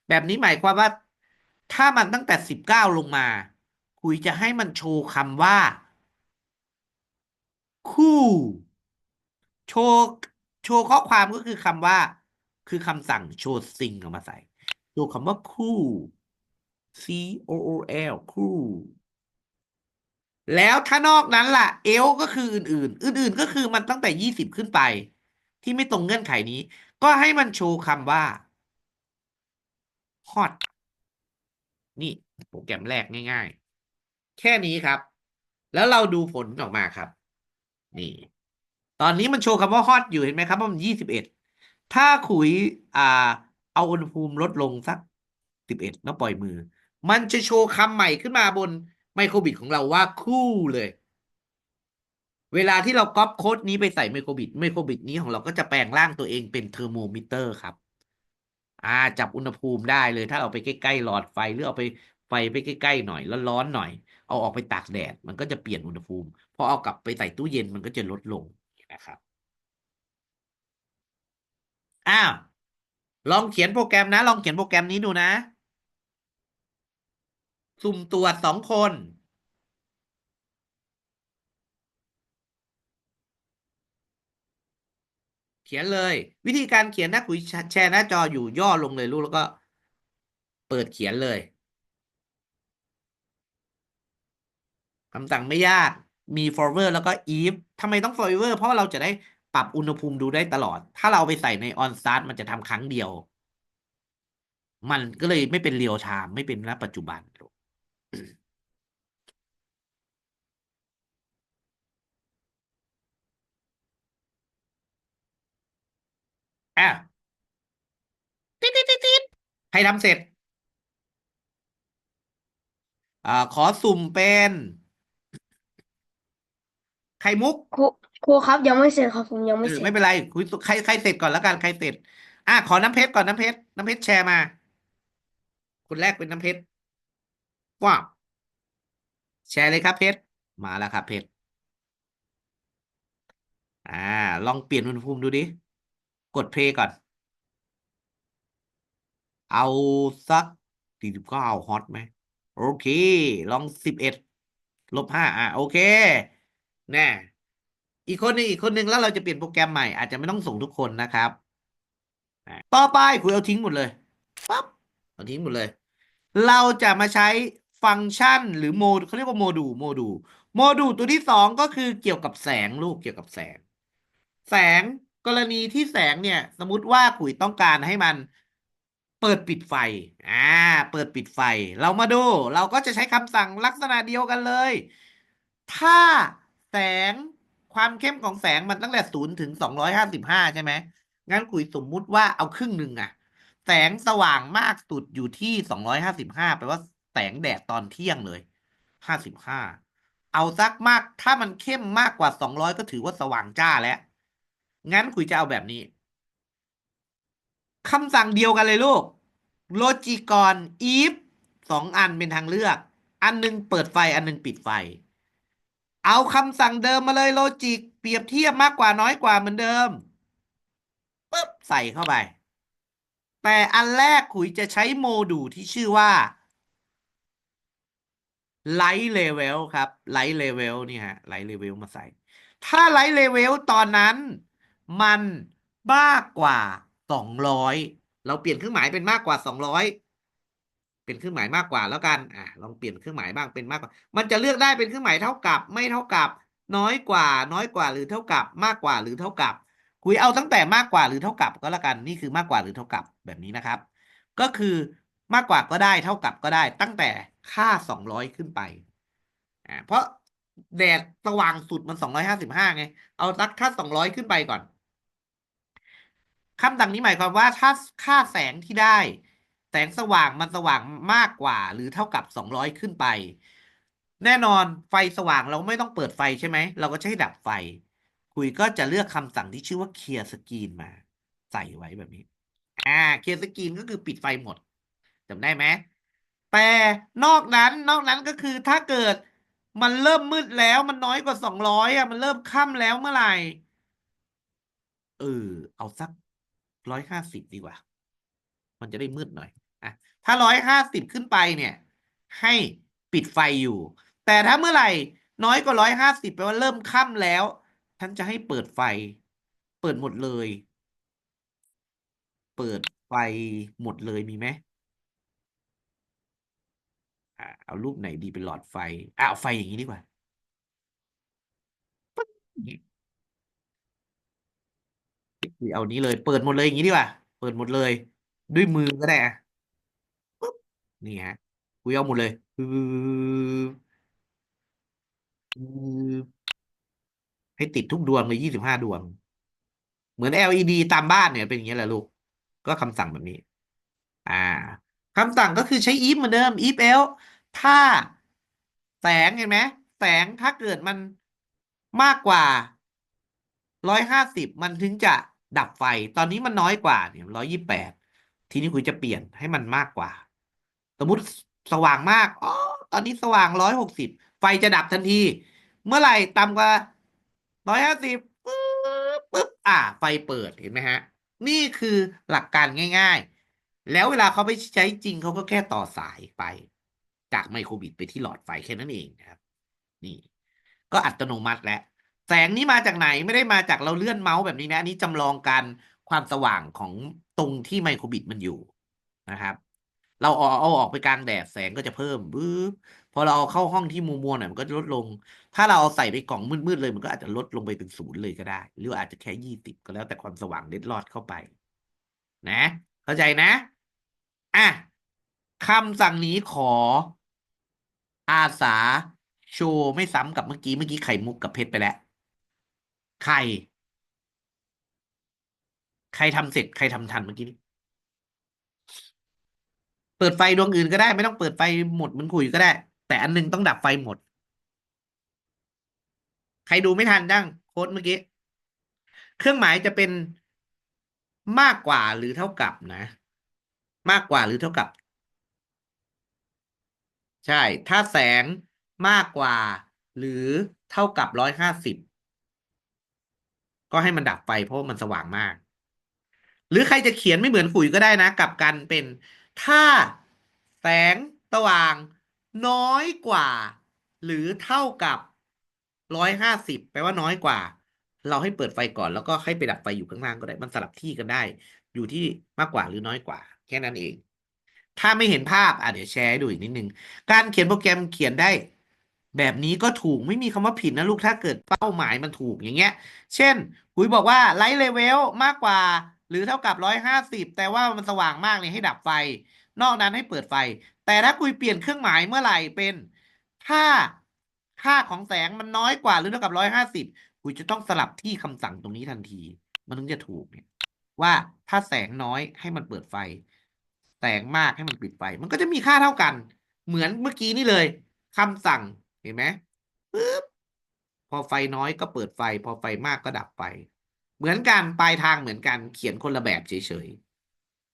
แบบนี้หมายความว่า ถ้ามันตั้งแต่19ลงมา คุยจะให้มันโชว์คำว่า คู่โชว์ข้อความก็คือคำว่า คือคำสั่งโชว์ซิงออกมาใส่โชว์คำว่าคู่ COOL คู่แล้วถ้านอกนั้นล่ะเอลก็คืออื่นๆก็คือมันตั้งแต่20ขึ้นไป ที่ไม่ตรงเงื่อนไขนี้ ก็ให้มันโชว์คำว่า hot นี่โปรแกรมแรกง่ายๆ แค่นี้ครับ แล้วเราดูผลออกมาครับ นี่ ตอนนี้มันโชว์คำว่า hot อยู่เห็นไหมครับว่ามัน21ถ้าขุยเอาอุณหภูมิลดลงสัก11แล้วปล่อยมือ มันจะโชว์คำใหม่ขึ้นมาบนไมโครบิตของเราว่าคู่เลย เวลาที่เราก๊อปโค้ดนี้ไปใส่ไมโครบิตนี้ของเราก็จะแปลงร่างตัวเองเป็นเทอร์โมมิเตอร์ครับจับอุณหภูมิได้เลยถ้าเอาไปใกล้ๆหลอดไฟหรือเอาไปไฟไปใกล้ๆหน่อยแล้วร้อนหน่อยเอาออกไปตากแดดมันก็จะเปลี่ยนอุณหภูมิพอเอากลับไปใส่ตู้เย็นมันก็จะลดลงนะครับลองเขียนโปรแกรมนะลองเขียนโปรแกรมนี้ดูนะสุ่มตรวจ2 คนเขียนเลยวิธีการเขียนนะคุยแชร์หน้าจออยู่ย่อลงเลยลูกแล้วก็เปิดเขียนเลยคำสั่งไม่ยาก มี forever แล้วก็ if ทำไมต้อง forever เพราะว่าเราจะได้ปรับอุณหภูมิดูได้ตลอด ถ้าเราเอาไปใส่ใน on start มันจะทำครั้งเดียว มันก็เลยไม่เป็น real time ไม่เป็นณปัจจุบันลูกอ่ะติดใครทำเสร็จขอสุ่มเป็นไข่มุก
ครูครับยังไม่เสร็จครับผมยังไม่เสร็จ
ไม่เป็นไรคุยใครเสร็จก่อนแล้วกันใครเสร็จขอน้ำเพชรก่อนน้ำเพชรแชร์มาคนแรกเป็นน้ำเพชรว้าวแชร์เลยครับเพชรมาแล้วครับเพชรอ่าลองเปลี่ยนอุณหภูมิดูดิกดเพลย์ก่อนเอาสัก49ฮอตไหมโอเคลอง11-5โอเคแน่อีกคนหนึ่งแล้วเราจะเปลี่ยนโปรแกรมใหม่อาจจะไม่ต้องส่งทุกคนนะครับต่อไปคุณเอาทิ้งหมดเลยปั๊บเอาทิ้งหมดเลย เราจะมาใช้ฟังก์ชันหรือโมดเขาเรียกว่าโมดูลตัวที่สองก็คือเกี่ยวกับแสงลูกเกี่ยวกับแสงแสงกรณีที่แสงเนี่ยสมมุติว่าขุยต้องการให้มันเปิดปิดไฟอ่าเปิดปิดไฟเรามาดูเราก็จะใช้คำสั่งลักษณะเดียวกันเลย ถ้าแสงความเข้มของแสงมันตั้งแต่0 ถึง 255ใช่ไหมงั้นขุยสมมุติว่าเอาครึ่งหนึ่งอะ แสงสว่างมากสุดอยู่ที่255แปลว่าแสงแดดตอนเที่ยงเลย55เอาสักมากถ้ามันเข้มมากกว่า200ก็ถือว่าสว่างจ้าแล้วงั้นคุยจะเอาแบบนี้คำสั่งเดียวกันเลยลูกโลจิกอน if 2 อันเป็นทางเลือกอันหนึงเปิดไฟอันหนึงปิดไฟเอาคำสั่งเดิมมาเลยโลจิกเปรียบเทียบมากกว่าน้อยกว่าเหมือนเดิมปึ๊บใส่เข้าไปแต่อันแรกขุยจะใช้โมดูลที่ชื่อว่า ไลท์เลเวลครับไลท์เลเวลนี่ฮะไลท์เลเวลมาใส่ ถ้าไลท์เลเวลตอนนั้นมันมากกว่า200เราเปลี่ยนเครื่องหมายเป็นมากกว่า200เป็นเครื่องหมายมากกว่าแล้วกันลองเปลี่ยนเครื่องหมายบ้างเป็นมากกว่ามันจะเลือกได้เป็นเครื่องหมายเท่ากับไม่เท่ากับน้อยกว่าหรือเท่ากับมากกว่าหรือเท่ากับคุยเอาตั้งแต่มากกว่าหรือเท่ากับก็แล้วกันนี่คือมากกว่าหรือเท่ากับแบบนี้นะครับก็คือมากกว่าก็ได้เท่ากับก็ได้ตั้งแต่ค่า200ขึ้นไปเพราะแดดสว่างสุดมัน255ไงเอาสักค่า200ขึ้นไปก่อนคำสั่งนี้หมายความว่าถ้าค่าแสงที่ได้แสงสว่างมันสว่างมากกว่าหรือเท่ากับ200ขึ้นไปแน่นอนไฟสว่างเราไม่ต้องเปิดไฟใช่ไหมเราก็ใช้ดับไฟคุยก็จะเลือกคำสั่งที่ชื่อว่า clear screen มาใส่ไว้แบบนี้clear screen ก็คือปิดไฟหมดจำได้ไหมแต่นอกนั้นก็คือถ้าเกิดมันเริ่มมืดแล้วมันน้อยกว่า200มันเริ่มค่ำแล้วเมื่อไหร่เออเอาสัก150ดีกว่ามันจะได้มืดหน่อยถ้า150ขึ้นไปเนี่ยให้ปิดไฟอยู่แต่ถ้าเมื่อไหร่น้อยกว่า150แปลว่าเริ่มค่ำแล้วฉันจะให้เปิดไฟเปิดหมดเลยเปิดไฟหมดเลยมีไหมเอารูปไหนดีเป็นหลอดไฟเอาไฟอย่างนี้ดีกว่าอย่างนี้เอานี้เลยเปิดหมดเลยอย่างนี้ดีกว่าเปิดหมดเลยด้วยมือก็ได้ปึ๊บนี่ฮะคุยเอาหมดเลยให้ติดทุกดวงเลย25 ดวงเหมือน LED ตามบ้านเนี่ยเป็นอย่างนี้แหละลูกก็คำสั่งแบบนี้อ่าคำสั่งก็คือใช้ if เหมือนเดิม if else ถ้าแสงเห็นไหมแสงถ้าเกิดมันมากกว่า150มันถึงจะดับไฟตอนนี้มันน้อยกว่าเนี่ย128ทีนี้คุณจะเปลี่ยนให้มันมากกว่าสมมุติสว่างมากตอนนี้สว่าง160ไฟจะดับทันทีเมื่อไหร่ต่ำกว่า150ปึ๊บไฟเปิดเห็นไหมฮะนี่คือหลักการง่ายๆแล้วเวลาเขาไปใช้จริงเขาก็แค่ต่อสายไปจากไมโครบิตไปที่หลอดไฟแค่นั้นเองนะครับนี่ก็อัตโนมัติแล้วแสงนี้มาจากไหนไม่ได้มาจากเราเลื่อนเมาส์แบบนี้นะอันนี้จำลองการความสว่างของตรงที่ไมโครบิตมันอยู่นะครับเราเอาออกไปกลางแดดแสงก็จะเพิ่ม พอเราเอาเข้าห้องที่มัวๆหน่อยมันก็จะลดลง ถ้าเราเอาใส่ไปกล่องมืดๆเลยมันก็อาจจะลดลงไปเป็นศูนย์เลยก็ได้ หรืออาจจะแค่20ก็แล้วแต่ความสว่างเล็ดลอดเข้าไป นะ เข้าใจนะอ่ะคำสั่งนี้ขออาสาโชว์ไม่ซ้ำกับเมื่อกี้ไข่มุกกับเพชรไปแล้วใครใครทำเสร็จใครทำทันเมื่อกี้นี้เปิดไฟดวงอื่นก็ได้ไม่ต้องเปิดไฟหมดเหมันคุยก็ได้ แต่อันหนึงต้องดับไฟหมด ใครดูไม่ทันดั้งโค้ดเมื่อกี้เครื่องหมายจะเป็นมากกว่าหรือเท่ากับนะ มากกว่าหรือเท่ากับ ใช่ ถ้าแสงมากกว่า หรือเท่ากับ150ก็ให้มันดับไฟเพราะว่ามันสว่างมาก หรือใครจะเขียนไม่เหมือนขุยก็ได้นะกลับกันเป็นถ้าแสงสว่างน้อยกว่า หรือเท่ากับ150แปลว่าน้อยกว่า เราให้เปิดไฟก่อนแล้วก็ให้ไปดับไฟอยู่ข้างล่างก็ได้มันสลับที่กันได้ อยู่ที่มากกว่าหรือน้อยกว่า แค่นั้นเอง ถ้าไม่เห็นภาพเดี๋ยวแชร์ให้ดูอีกนิดนึงการเขียนโปรแกรมเขียนได้ แบบนี้ก็ถูกไม่มีคำว่าผิดนะลูกถ้าเกิดเป้าหมายมันถูกอย่างเงี้ย เช่นคุยบอกว่าไลท์เลเวลมากกว่า หรือเท่ากับ150แต่ว่ามันสว่างมากเนี่ยให้ดับไฟ นอกนั้นให้เปิดไฟ แต่ถ้าคุยเปลี่ยนเครื่องหมายเมื่อไหร่เป็นถ้าค่าของแสงมันน้อยกว่าหรือเท่ากับ150คุยจะต้องสลับที่คำสั่งตรงนี้ทันที มันถึงจะถูกเนี่ยว่าถ้าแสงน้อยให้มันเปิดไฟ แสงมากให้มันปิดไฟ มันก็จะมีค่าเท่ากัน เหมือนเมื่อกี้นี่เลยคำสั่งเห็นไหมปึ๊บพอไฟน้อยก็เปิดไฟ พอไฟมากก็ดับไฟ เหมือนกันปลายทางเหมือนกันเขียนคนละแบบเฉย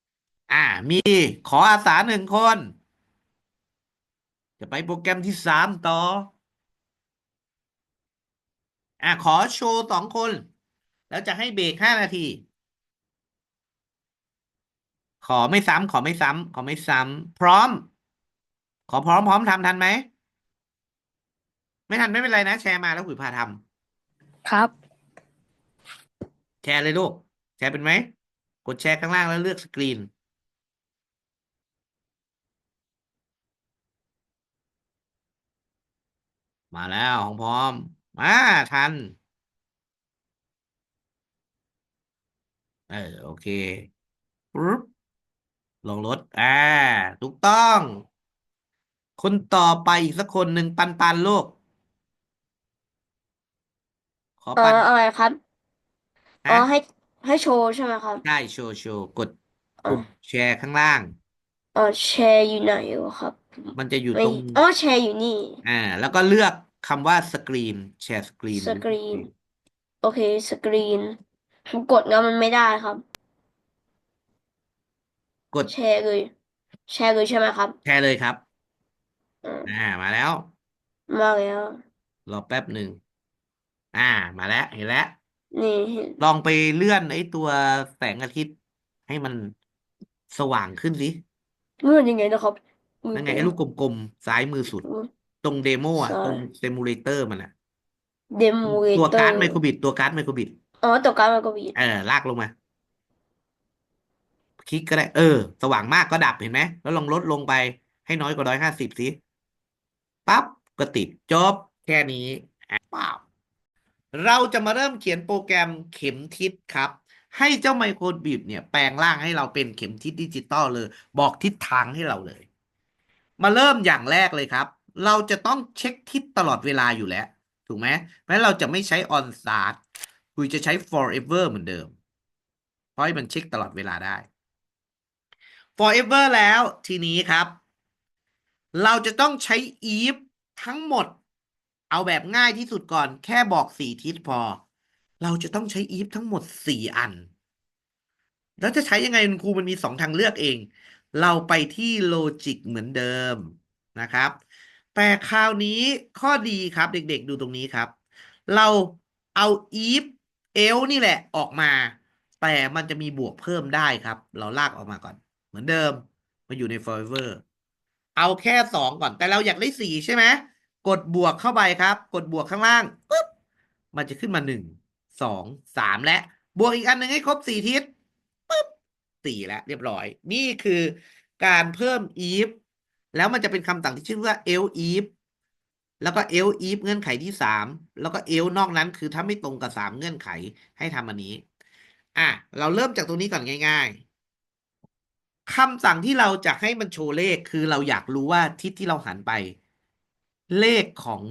ๆมีขออาสา1 คน จะไปโปรแกรมที่3ต่อขอโชว์2 คน แล้วจะให้เบรก5 นาที ขอไม่ซ้ำขอไม่ซ้ำขอไม่ซ้ำพร้อม ขอพร้อมทำทันไหม ไม่ทันไม่เป็นไรนะแชร์มาแล้วคุยพาทำ
ครับ
แชร์เลยลูก แชร์เป็นไหม กดแชร์ข้างล่างแล้วเลือกสกรีน มาแล้วของพร้อม มาทัน โอเคปึ๊บลงรถถูกต้อง คนต่อไปอีกสักคนหนึ่งปันลูก ขอปัน
อะไรครับอ๋อ
ฮะ
ให้โชว์ใช่ไหมครับ
ได้โชว์กด
อ๋อ
ปุ่มแชร์ข้างล่าง
แชร์อยู่ไหนวะครับ
มันจะอยู่
ไม่
ตรง
แชร์อยู่นี่
แล้วก็เลือกคำว่าสกรีนแชร์สกรีน
สกรีน โอเค สกรีนผมกดแล้วมันไม่ได้ครับ
กด
แชร์เลย แชร์เลยใช่ไหมครับ
แชร์เลยครับ
อ่า
มาแล้ว
มาแล้ว
รอแป๊บหนึ่งมาแล้วเห็นแล้ว
นี่
ลองไปเลื่อนไอ้ตัวแสงอาทิตย์ให้มันสว่างขึ้นสิ
เลื่อนยังไงนะครับมือ
นั่นไง
ผม
ไอ้ลูกกลมๆซ้ายมือสุด ตรงเดโม
ซ้า
ตรง
ย
เซมูเลเตอร์มัน
เดโมเล
ตัว
เตอร์
การ์ดไมโครบิตตัวการ์ดไมโครบิต
ตัวการมันก็มี
ลากลงมา คลิกก็ได้ สว่างมากก็ดับเห็นไหม แล้วลองลดลงไปให้น้อยกว่า150สิปั๊บก็ติดจบแค่นี้ปั๊บเราจะมาเริ่มเขียนโปรแกรมเข็มทิศครับ ให้เจ้าไมโครบิตเนี่ยแปลงร่างให้เราเป็นเข็มทิศดิจิตอลเลย บอกทิศทางให้เราเลย มาเริ่มอย่างแรกเลยครับ เราจะต้องเช็คทิศตลอดเวลาอยู่แล้ว ถูกไหมเพราะเราจะไม่ใช้ on start คุยจะใช้ forever เหมือนเดิม เพราะให้มันเช็คตลอดเวลาได้ forever แล้วทีนี้ครับ เราจะต้องใช้ if ทั้งหมด เอาแบบง่ายที่สุดก่อนแค่บอก4 ทิศพอ เราจะต้องใช้ if ทั้งหมด4 อัน แล้วจะใช้ยังไงคุณครูมันมี2 ทางเลือกเอง เราไปที่โลจิกเหมือนเดิมนะครับ แต่คราวนี้ข้อดีครับเด็กๆดูตรงนี้ครับ เราเอา if else นี่แหละออกมา แต่มันจะมีบวกเพิ่มได้ครับ เราลากออกมาก่อน เหมือนเดิมมาอยู่ใน forever เอาแค่2ก่อน แต่เราอยากได้4ใช่ไหม กดบวกเข้าไปครับ กดบวกข้างล่างปุ๊บมันจะขึ้นมา1 2 3และบวกอีกอันหนึ่งให้ครบ4 ทิศปุ๊บ4แล้วเรียบร้อย นี่คือการเพิ่ม if แล้วมันจะเป็นคำสั่งที่ชื่อว่า else if แล้วก็ else if เงื่อนไขที่3แล้วก็ else นอกนั้นคือถ้าไม่ตรงกับ3เงื่อนไขให้ทำอันนี้เราเริ่มจากตรงนี้ก่อนง่ายๆคำสั่งที่เราจะให้มันโชว์เลขคือเราอยากรู้ว่าทิศที่เราหันไป เลขของ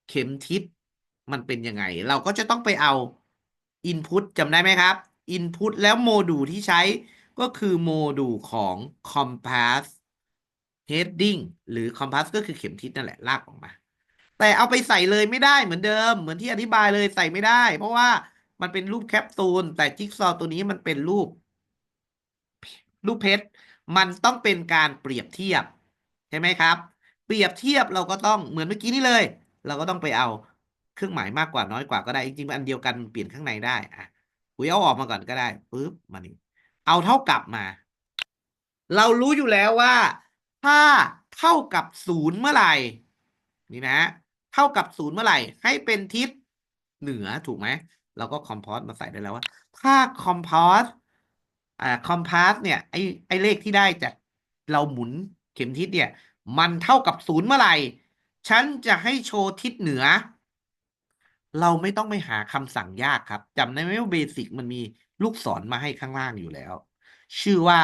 เข็มทิศมันเป็นยังไง เราก็จะต้องไปเอา Input จำได้ไหมครับ Input แล้วโมดูลที่ใช้ก็คือโมดูลของ Compass Heading หรือ Compass ก็คือเข็มทิศนั่นแหละลากออกมา แต่เอาไปใส่เลยไม่ได้เหมือนเดิม เหมือนที่อธิบายเลยใส่ไม่ได้ เพราะว่ามันเป็นรูปแคปซูลแต่จิ๊กซอว์ตัวนี้มันเป็นรูปเพชรมันต้องเป็นการเปรียบเทียบใช่ไหมครับ เปรียบเทียบเราก็ต้องเหมือนเมื่อกี้นี้เลย เราก็ต้องไปเอาเครื่องหมายมากกว่าน้อยกว่าก็ได้จริงๆอันเดียวกันเปลี่ยนข้างในได้คุยเอาออกมาก่อนก็ได้ปึ๊บมานี่เอาเท่ากับมา เรารู้อยู่แล้วว่าถ้าเท่ากับ0เมื่อไหร่นี่นะเท่ากับ0เมื่อไหร่ให้เป็นทิศเหนือถูกไหมเราก็คอมพอสมาใส่ได้แล้วว่าถ้าคอมพอสคอมพาสเนี่ยไอเลขที่ได้จากเราหมุนเข็มทิศเนี่ยมันเท่ากับ0เมื่อไหร่ฉันจะให้โชว์ทิศเหนือ เราไม่ต้องไปหาคำสั่งยากครับจำได้ไหมว่าเบสิกมันมีลูกศรมาให้ข้างล่างอยู่แล้ว ชื่อว่า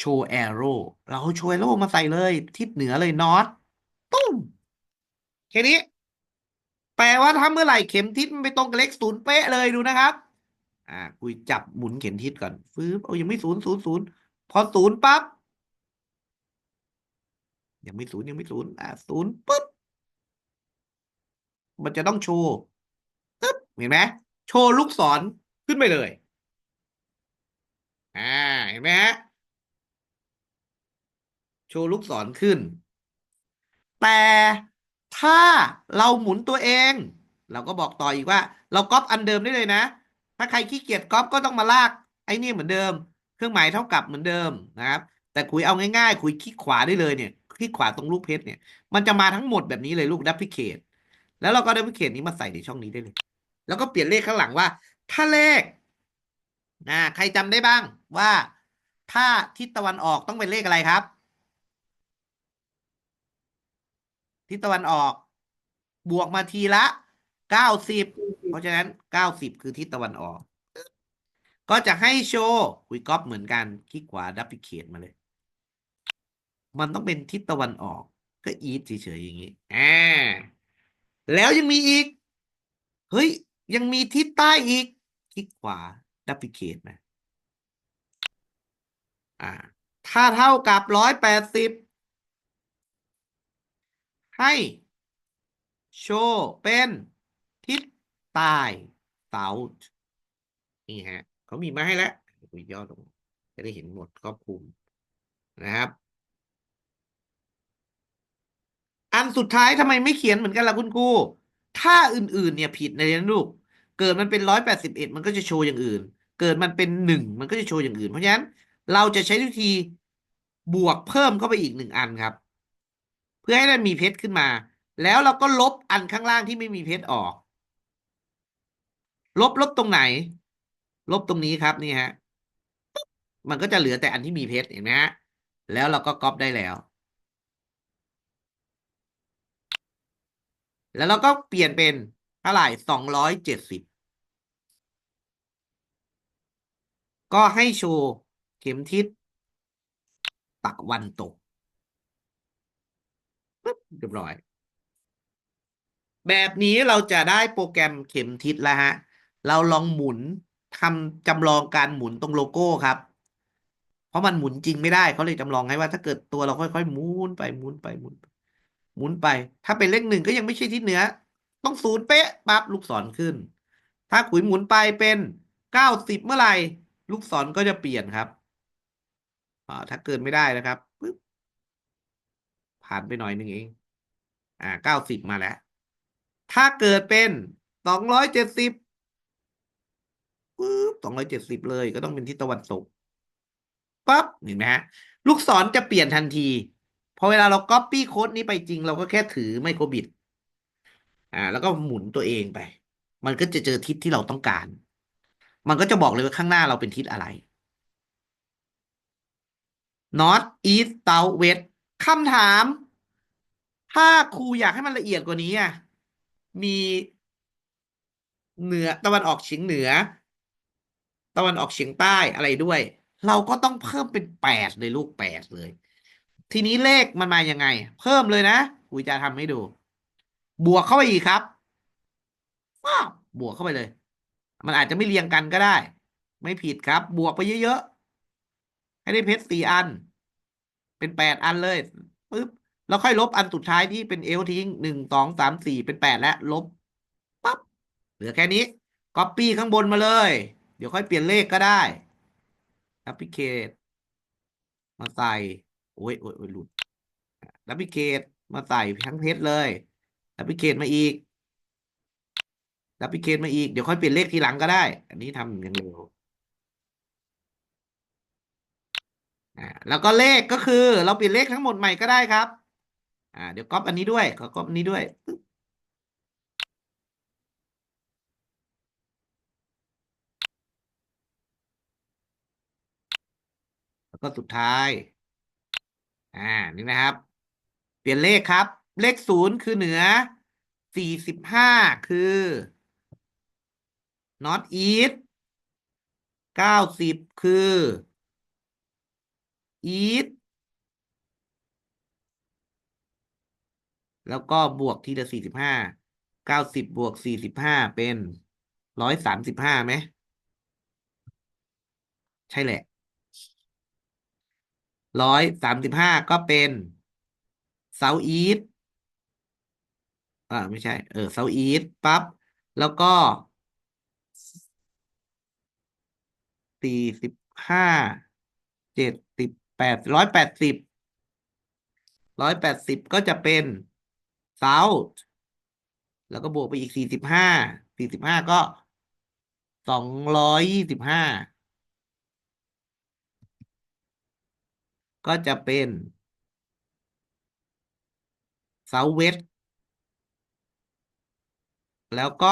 show arrow เราเอา show arrow มาใส่เลยทิศเหนือเลย north ตุ้มแค่นี้แปลว่าถ้าเมื่อไหร่เข็มทิศมันไปตรงกับเลข0เป๊ะเลยดูนะครับคุยจับหมุนเข็มทิศก่อนฟื้บยังไม่0 0 0พอ0ปั๊บยังไม่0ยังไม่00ปุ๊บมันจะต้องโชว์ตึ๊บเห็นไหมโชว์ลูกศรขึ้นไปเลยเห็นไหมฮะโชว์ลูกศรขึ้น แต่ถ้าเราหมุนตัวเอง เราก็บอกต่ออีกว่า เราก๊อปอันเดิมได้เลยนะ ถ้าใครขี้เกียจก๊อปก็ต้องมาลากไอ้นี่เหมือนเดิม เครื่องหมายเท่ากับเหมือนเดิมนะครับ แต่คุยเอาง่ายๆคุยคลิกขวาได้เลยเนี่ยคลิกขวาตรงรูปเพชรเนี่ยมันจะมาทั้งหมดแบบนี้เลยลูกดับพิเคทแล้วเราก็ดับพิเคทนี้มาใส่ในช่องนี้ได้เลย แล้วก็เปลี่ยนเลขข้างหลังว่า ถ้าเลขใครจำได้บ้างว่าถ้าทิศตะวันออกต้องเป็นเลขอะไรครับ ทิศตะวันออกบวกมาทีละ90เพราะฉะนั้น90คือทิศตะวันออก ก็จะให้โชว์คุยก๊อปเหมือนกันคลิกขวาดับพิเคทมาเลย มันต้องเป็นทิศตะวันออกก็อีทเฉยๆอย่างนี้แล้วยังมีอีกเฮ้ยยังมีทิศใต้อีกคลิกขวาดับพิเคทมาถ้าเท่ากับ180ให้โชว์เป็นทิศใต้ south นี่ฮะเขามีมาให้แล้วคุยย่อลงจะได้เห็นหมดครอบคลุมนะครับ อันสุดท้ายทำไมไม่เขียนเหมือนกันล่ะคุณครูถ้าอื่นๆเนี่ยผิดในนั้นลูกเกิดมันเป็น181มันก็จะโชว์อย่างอื่น เกิดมันเป็น1มันก็จะโชว์อย่างอื่น เพราะฉะนั้นเราจะใช้วิธีบวกเพิ่มเข้าไปอีก1อันครับ เพื่อให้ได้มีเพชรขึ้นมา แล้วเราก็ลบอันข้างล่างที่ไม่มีเพชรออก ลบตรงไหน ลบตรงนี้ครับนี่ฮะมันก็จะเหลือแต่อันที่มีเพชรเห็นไหมฮะแล้วเราก็ก๊อปได้แล้ว แล้วเราก็เปลี่ยนเป็นเท่าไหร่270ก็ให้โชว์เข็มทิศตะวันตกปึ๊บเรียบร้อย แบบนี้เราจะได้โปรแกรมเข็มทิศแล้วฮะ เราลองหมุนทำจำลองการหมุนตรงโลโก้ครับ เพราะมันหมุนจริงไม่ได้เขาเลยจำลองให้ว่าถ้าเกิดตัวเราค่อยๆหมุนไปหมุนไปหมุนไปหมุนไป ถ้าเป็นเลข1ก็ยังไม่ใช่ทิศเหนือต้อง0เป๊ะปั๊บลูกศรขึ้น ถ้าขุยหมุนไปเป็น90เมื่อไหร่ลูกศรก็จะเปลี่ยนครับถ้าเกินไม่ได้นะครับปึ๊บผ่านไปหน่อยหนึ่งเอง90มาแล้ว ถ้าเกิดเป็น270ปึ๊บ270เลยก็ต้องเป็นทิศตะวันตกปั๊บเห็นไหมฮะลูกศรจะเปลี่ยนทันทีพอเวลาเรา copy โค้ดนี้ไปจริงเราก็แค่ถือไมโครบิตแล้วก็หมุนตัวเองไป มันก็จะเจอทิศที่เราต้องการ มันก็จะบอกเลยว่าข้างหน้าเราเป็นทิศอะไร north east south west คำถาม ถ้าครูอยากให้มันละเอียดกว่านี้อ่ะมีเหนือตะวันออกเฉียงเหนือ ตะวันออกเฉียงใต้อะไรด้วย เราก็ต้องเพิ่มเป็น8เลยลูก8เลย ทีนี้เลขมันมายังไง เพิ่มเลยนะครูจะทำให้ดู บวกเข้าไปอีกครับว้าวบวกเข้าไปเลย มันอาจจะไม่เรียงกันก็ได้ ไม่ผิดครับ บวกไปเยอะๆให้ได้เพชร4 อัน เป็น8 อันเลยปึ๊บแล้วค่อยลบอันสุดท้ายที่เป็นเอลทิ้ง1 2 3 4เป็น8แล้วลบปั๊บเหลือแค่นี้ก๊อปปี้ข้างบนมาเลย เดี๋ยวค่อยเปลี่ยนเลขก็ได้แอปพลิเคชมาใส่โอ้ยโอ้ยโอ้ยหลุดแอปพลิเคชมาใส่ทั้งเพชรเลยแอปพลิเคชมาอีกแอปพลิเคชมาอีกเดี๋ยวค่อยเปลี่ยนเลขทีหลังก็ได้ อันนี้ทำอย่างเร็วแล้วก็เลขก็คือเราเปลี่ยนเลขทั้งหมดใหม่ก็ได้ครับเดี๋ยวก๊อปอันนี้ด้วยขอก๊อปอันนี้ด้วย แล้วก็สุดท้าย อ่า นี่นะครับ เปลี่ยนเลขครับ เลข0คือเหนือ45คือ North East 90คือ East แล้วก็บวกทีละ45 90บวก45เป็น135ไหม ใช่แหละ135ก็เป็น South East ไม่ใช่South East ปั๊บ แล้วก็45 78 180ก็จะเป็น South แล้วก็บวกไปอีก45ก็225ก็จะเป็น South West แล้วก็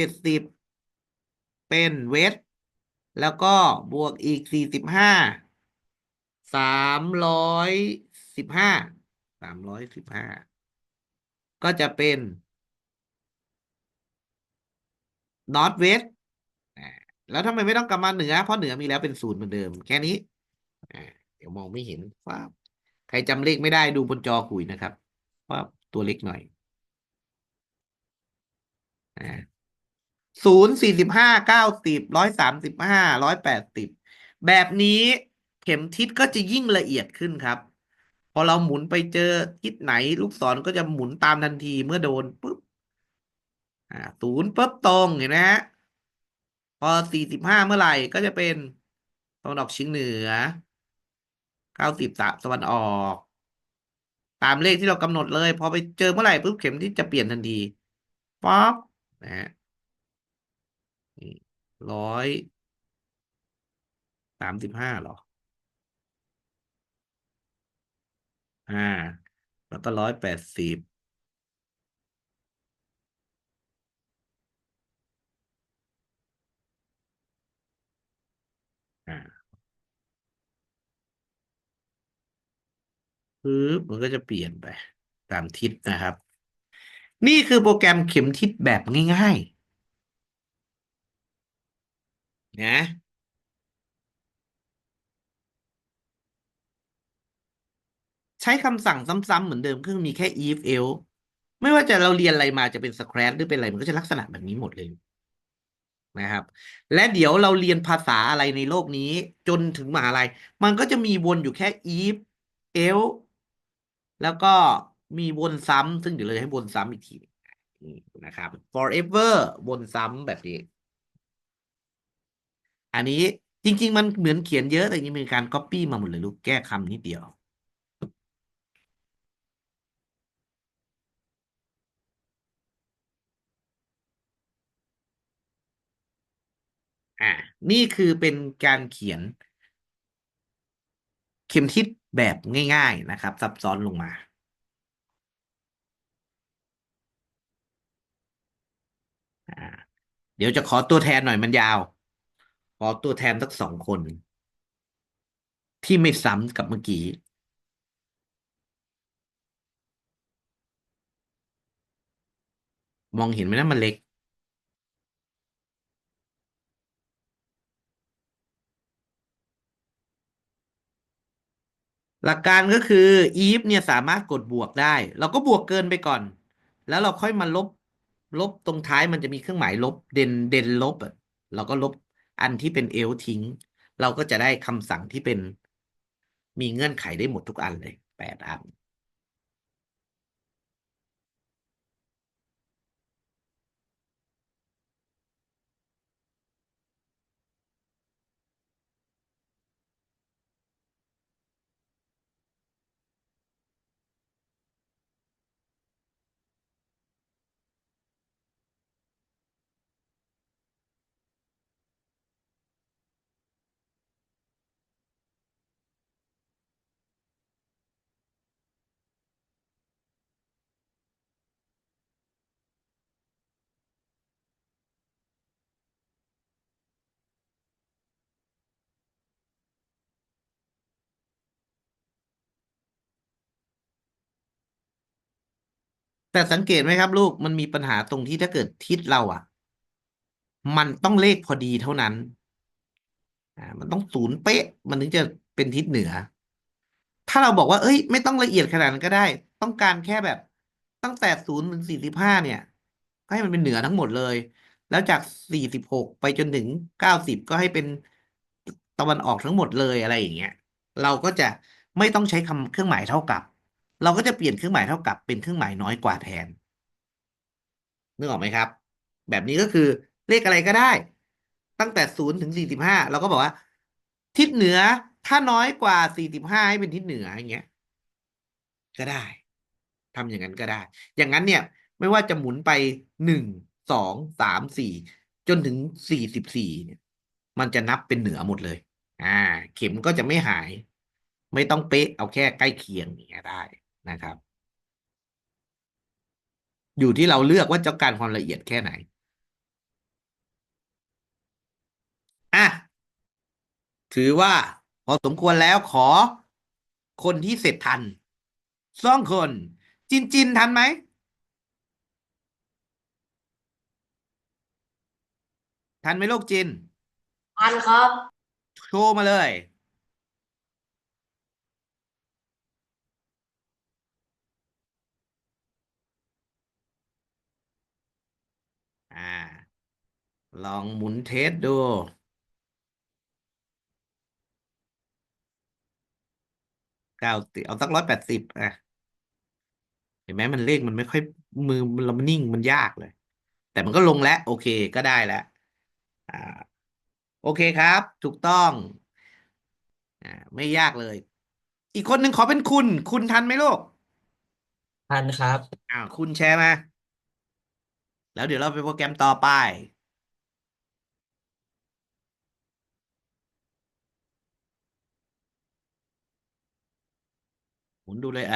270เป็นเวสแล้วก็บวกอีก45 315ก็จะเป็น North West แล้วทำไมไม่ต้องกลับมาเหนือเพราะเหนือมีแล้วเป็น0เหมือนเดิมแค่นี้เดี๋ยวมองไม่เห็นว่าใครจำเลขไม่ได้ดูบนจอคุยนะครับว่าตัวเล็กหน่อย0 45 90 135 180แบบนี้เข็มทิศก็จะยิ่งละเอียดขึ้นครับพอเราหมุนไปเจอทิศไหนลูกศรก็จะหมุนตามทันทีเมื่อโดนปุ๊บ0ปุ๊บตรงเห็นไหมฮะพอ45เมื่อไหร่ก็จะเป็นตะวันออกเฉียงเหนือ90ตะวันออกตามเลขที่เรากำหนดเลยพอไปเจอเมื่อไหร่ปุ๊บเข็มทิศจะเปลี่ยนทันทีป๊อปนะฮะ135หรออ่าแล้วก็180อ่าปึ๊บมันก็จะเปลี่ยนไปตามทิศนะครับนี่คือโปรแกรมเข็มทิศแบบง่ายๆนะใช้คำสั่งซ้ำๆเหมือนเดิมคือมีแค่ if else ไม่ว่าจะเราเรียนอะไรมาจะเป็น scratch หรือเป็นอะไรมันก็จะลักษณะแบบนี้หมดเลยนะครับและเดี๋ยวเราเรียนภาษาอะไรในโลกนี้จนถึงมหาลัยมันก็จะมีวนอยู่แค่ if else แล้วก็มีวนซ้ำซึ่งเดี๋ยวเราจะให้วนซ้ำอีกทีนี่นะครับ forever วนซ้ำแบบนี้อันนี้จริงๆมันเหมือนเขียนเยอะแต่จริงๆเป็นการ copy มาหมดเลยลูกแก้คำนิดเดียวอ่านี่คือเป็นการเขียนเข็มทิศแบบง่ายๆนะครับซับซ้อนลงมาอ่าเดี๋ยวจะขอตัวแทนหน่อยมันยาวขอตัวแทนสัก2 คนที่ไม่ซ้ำกับเมื่อกี้ มองเห็นไหมนะมันเล็ก หลักการก็คือ if เนี่ยสามารถกดบวกได้ เราก็บวกเกินไปก่อน แล้วเราค่อยมาลบตรงท้ายมันจะมีเครื่องหมายลบเด่นลบอะเราก็ลบอันที่เป็น else ทิ้ง เราก็จะได้คำสั่งที่เป็นมีเงื่อนไขได้หมดทุกอันเลย8 อัน แต่สังเกตไหมครับลูกมันมีปัญหาตรงที่ถ้าเกิดทิศเราอ่ะมันต้องเลขพอดีเท่านั้นมันต้องศูนย์เป๊ะมันถึงจะเป็นทิศเหนือ ถ้าเราบอกว่าเอ้ยไม่ต้องละเอียดขนาดนั้นก็ได้ต้องการแค่แบบตั้งแต่0 ถึง 45เนี่ยก็ให้มันเป็นเหนือทั้งหมดเลยแล้วจาก46ไปจนถึง90ก็ให้เป็นตะวันออกทั้งหมดเลยอะไรอย่างเงี้ยเราก็จะไม่ต้องใช้คำเครื่องหมายเท่ากับเราก็จะเปลี่ยนเครื่องหมายเท่ากับเป็นเครื่องหมายน้อยกว่าแทนนึกออกไหมครับแบบนี้ก็คือเลขอะไรก็ได้ตั้งแต่0 ถึง 45เราก็บอกว่าทิศเหนือถ้าน้อยกว่า45ให้เป็นทิศเหนืออย่างเงี้ย ก็ได้ทำอย่างนั้นก็ได้อย่างนั้นเนี่ยไม่ว่าจะหมุนไป1 2 3 4จนถึง44เนี่ยมันจะนับเป็นเหนือหมดเลยอ่าเข็มก็จะไม่หายไม่ต้องเป๊ะเอาแค่ใกล้เคียงอย่างเงี้ยได้นะครับอยู่ที่เราเลือกว่าจะการความละเอียดแค่ไหนอ่ะถือว่าพอสมควรแล้วขอคนที่เสร็จทัน2 คนจินทันไหมทันไหมลูกจิน
ทันครับ
โชว์มาเลย อ่าลองหมุนเทสดู90เอาสัก180อ่ะเห็นไหมมันเลขมันไม่ค่อยมือมันนิ่งมันยากเลยแต่มันก็ลงแล้วโอเคก็ได้แล้วอ่าโอเคครับถูกต้องไม่ยากเลยอีกคนหนึ่งขอเป็นคุณทันไหมลูก
ทันครับ
คุณแชร์มาแล้วเดี๋ยวเราไปโปรแกรมต่อไปหมุนดูเลย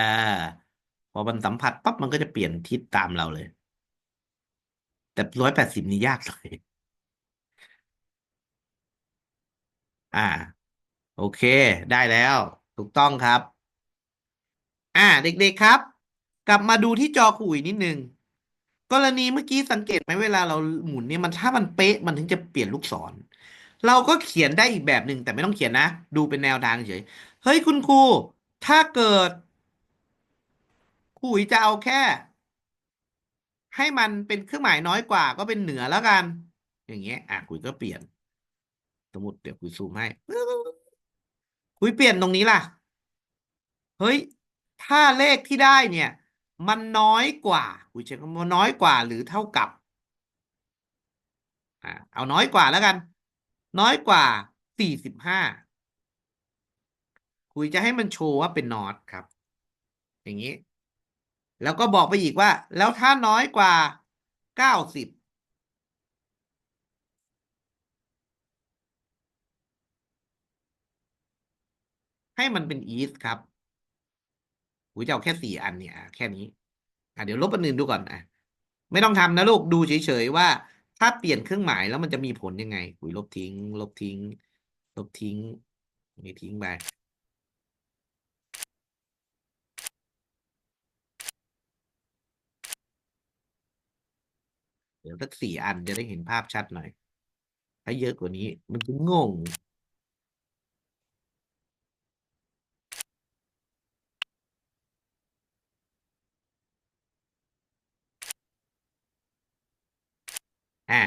พอมันสัมผัสปั๊บมันก็จะเปลี่ยนทิศตามเราเลยแต่180นี่ยากเลยอ่าโอเคได้แล้วถูกต้องครับ เด็กๆครับกลับมาดูที่จอคุยนิดนึงกรณีเมื่อกี้สังเกตไหมเวลาเราหมุนเนี่ยมันถ้ามันเป๊ะมันถึงจะเปลี่ยนลูกศรเราก็เขียนได้อีกแบบหนึ่งแต่ไม่ต้องเขียนนะดูเป็นแนวทางเฉยเฮ้ยคุณครูถ้าเกิดคุยจะเอาแค่ให้มันเป็นเครื่องหมายน้อยกว่าก็เป็นเหนือแล้วกันอย่างเงี้ยคุยก็เปลี่ยนสมมติเดี๋ยวคุยซูมให้คุยเปลี่ยนตรงนี้ล่ะ เฮ้ย ถ้าเลขที่ได้เนี่ยมันน้อยกว่าคุณใช้คำว่าน้อยกว่าหรือเท่ากับเอาน้อยกว่าแล้วกันน้อยกว่า45คุยจะให้มันโชว์ว่าเป็นนอตครับอย่างนี้แล้วก็บอกไปอีกว่าแล้วถ้าน้อยกว่า90ให้มันเป็นอีสครับคุยจะเอาแค่4 อันเนี่ยแค่นี้เดี๋ยวลบอันอื่นดูก่อนไม่ต้องทำนะลูกดูเฉยๆว่าถ้าเปลี่ยนเครื่องหมายแล้วมันจะมีผลยังไงคุยลบทิ้งลบทิ้งลบทิ้งนี่ทิ้งไป เดี๋ยวสัก4 อันจะได้เห็นภาพชัดหน่อย ถ้าเยอะกว่านี้มันจะงง อ่ะ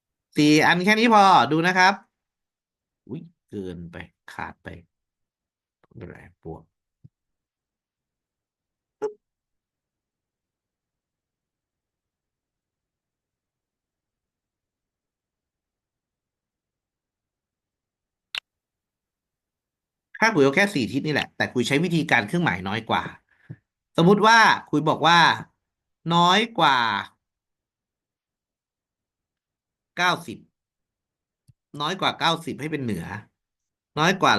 4 อันแค่นี้พอดูนะครับ อุ้ยเกินไปขาดไปไม่เป็นไรบวกถ้าคุยเอาแค่4 ทิศนี่แหละ แต่คุยใช้วิธีการเครื่องหมายน้อยกว่า สมมุติว่าคุยบอกว่า น้อยกว่า90น้อยกว่า90ให้เป็นเหนือ น้อยกว่า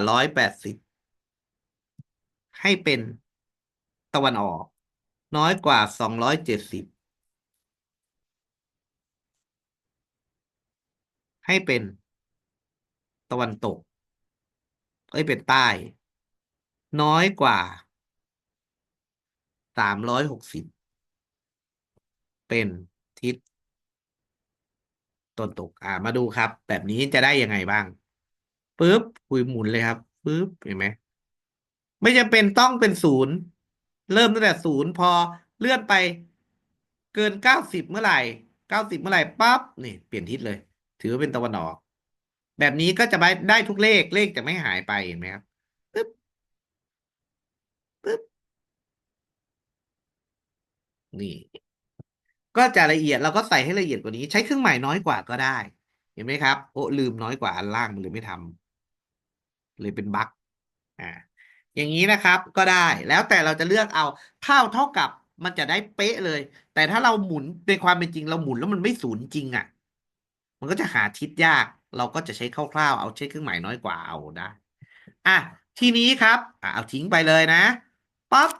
180ให้เป็นตะวันออก น้อยกว่า270ให้เป็นตะวันตกเป็นใต้ น้อยกว่า360เป็นทิศตะวันตกมาดูครับ แบบนี้จะได้ยังไงบ้างปึ๊บคุยหมุนเลยครับปึ๊บเห็นไหมไม่จำเป็นต้องเป็น0เริ่มตั้งแต่0พอเลื่อนไปเกิน90เมื่อไหร่90เมื่อไหร่ปั๊บนี่เปลี่ยนทิศเลย ถือว่าเป็นตะวันออกแบบนี้ก็จะได้ทุกเลขจะไม่หายไปเห็นไหมครับปึ๊บปึ๊บนี่ ก็จะละเอียดเราก็ใส่ให้ละเอียดกว่านี้ใช้เครื่องหมายน้อยกว่าก็ได้ เห็นไหมครับโอ้ลืมน้อยกว่าอันล่างมันเลยไม่ทำเลยเป็นบั๊กอย่างนี้นะครับก็ได้แล้วแต่เราจะเลือกเอาเท่ากับมันจะได้เป๊ะเลย แต่ถ้าเราหมุนในความเป็นจริงเราหมุนแล้วมันไม่ศูนย์จริงมันก็จะหาทิศยากเราก็จะใช้คร่าวๆเอาใช้เครื่องหมายน้อยกว่าเอาได้ทีนี้ครับเอาทิ้งไปเลยนะปั๊บ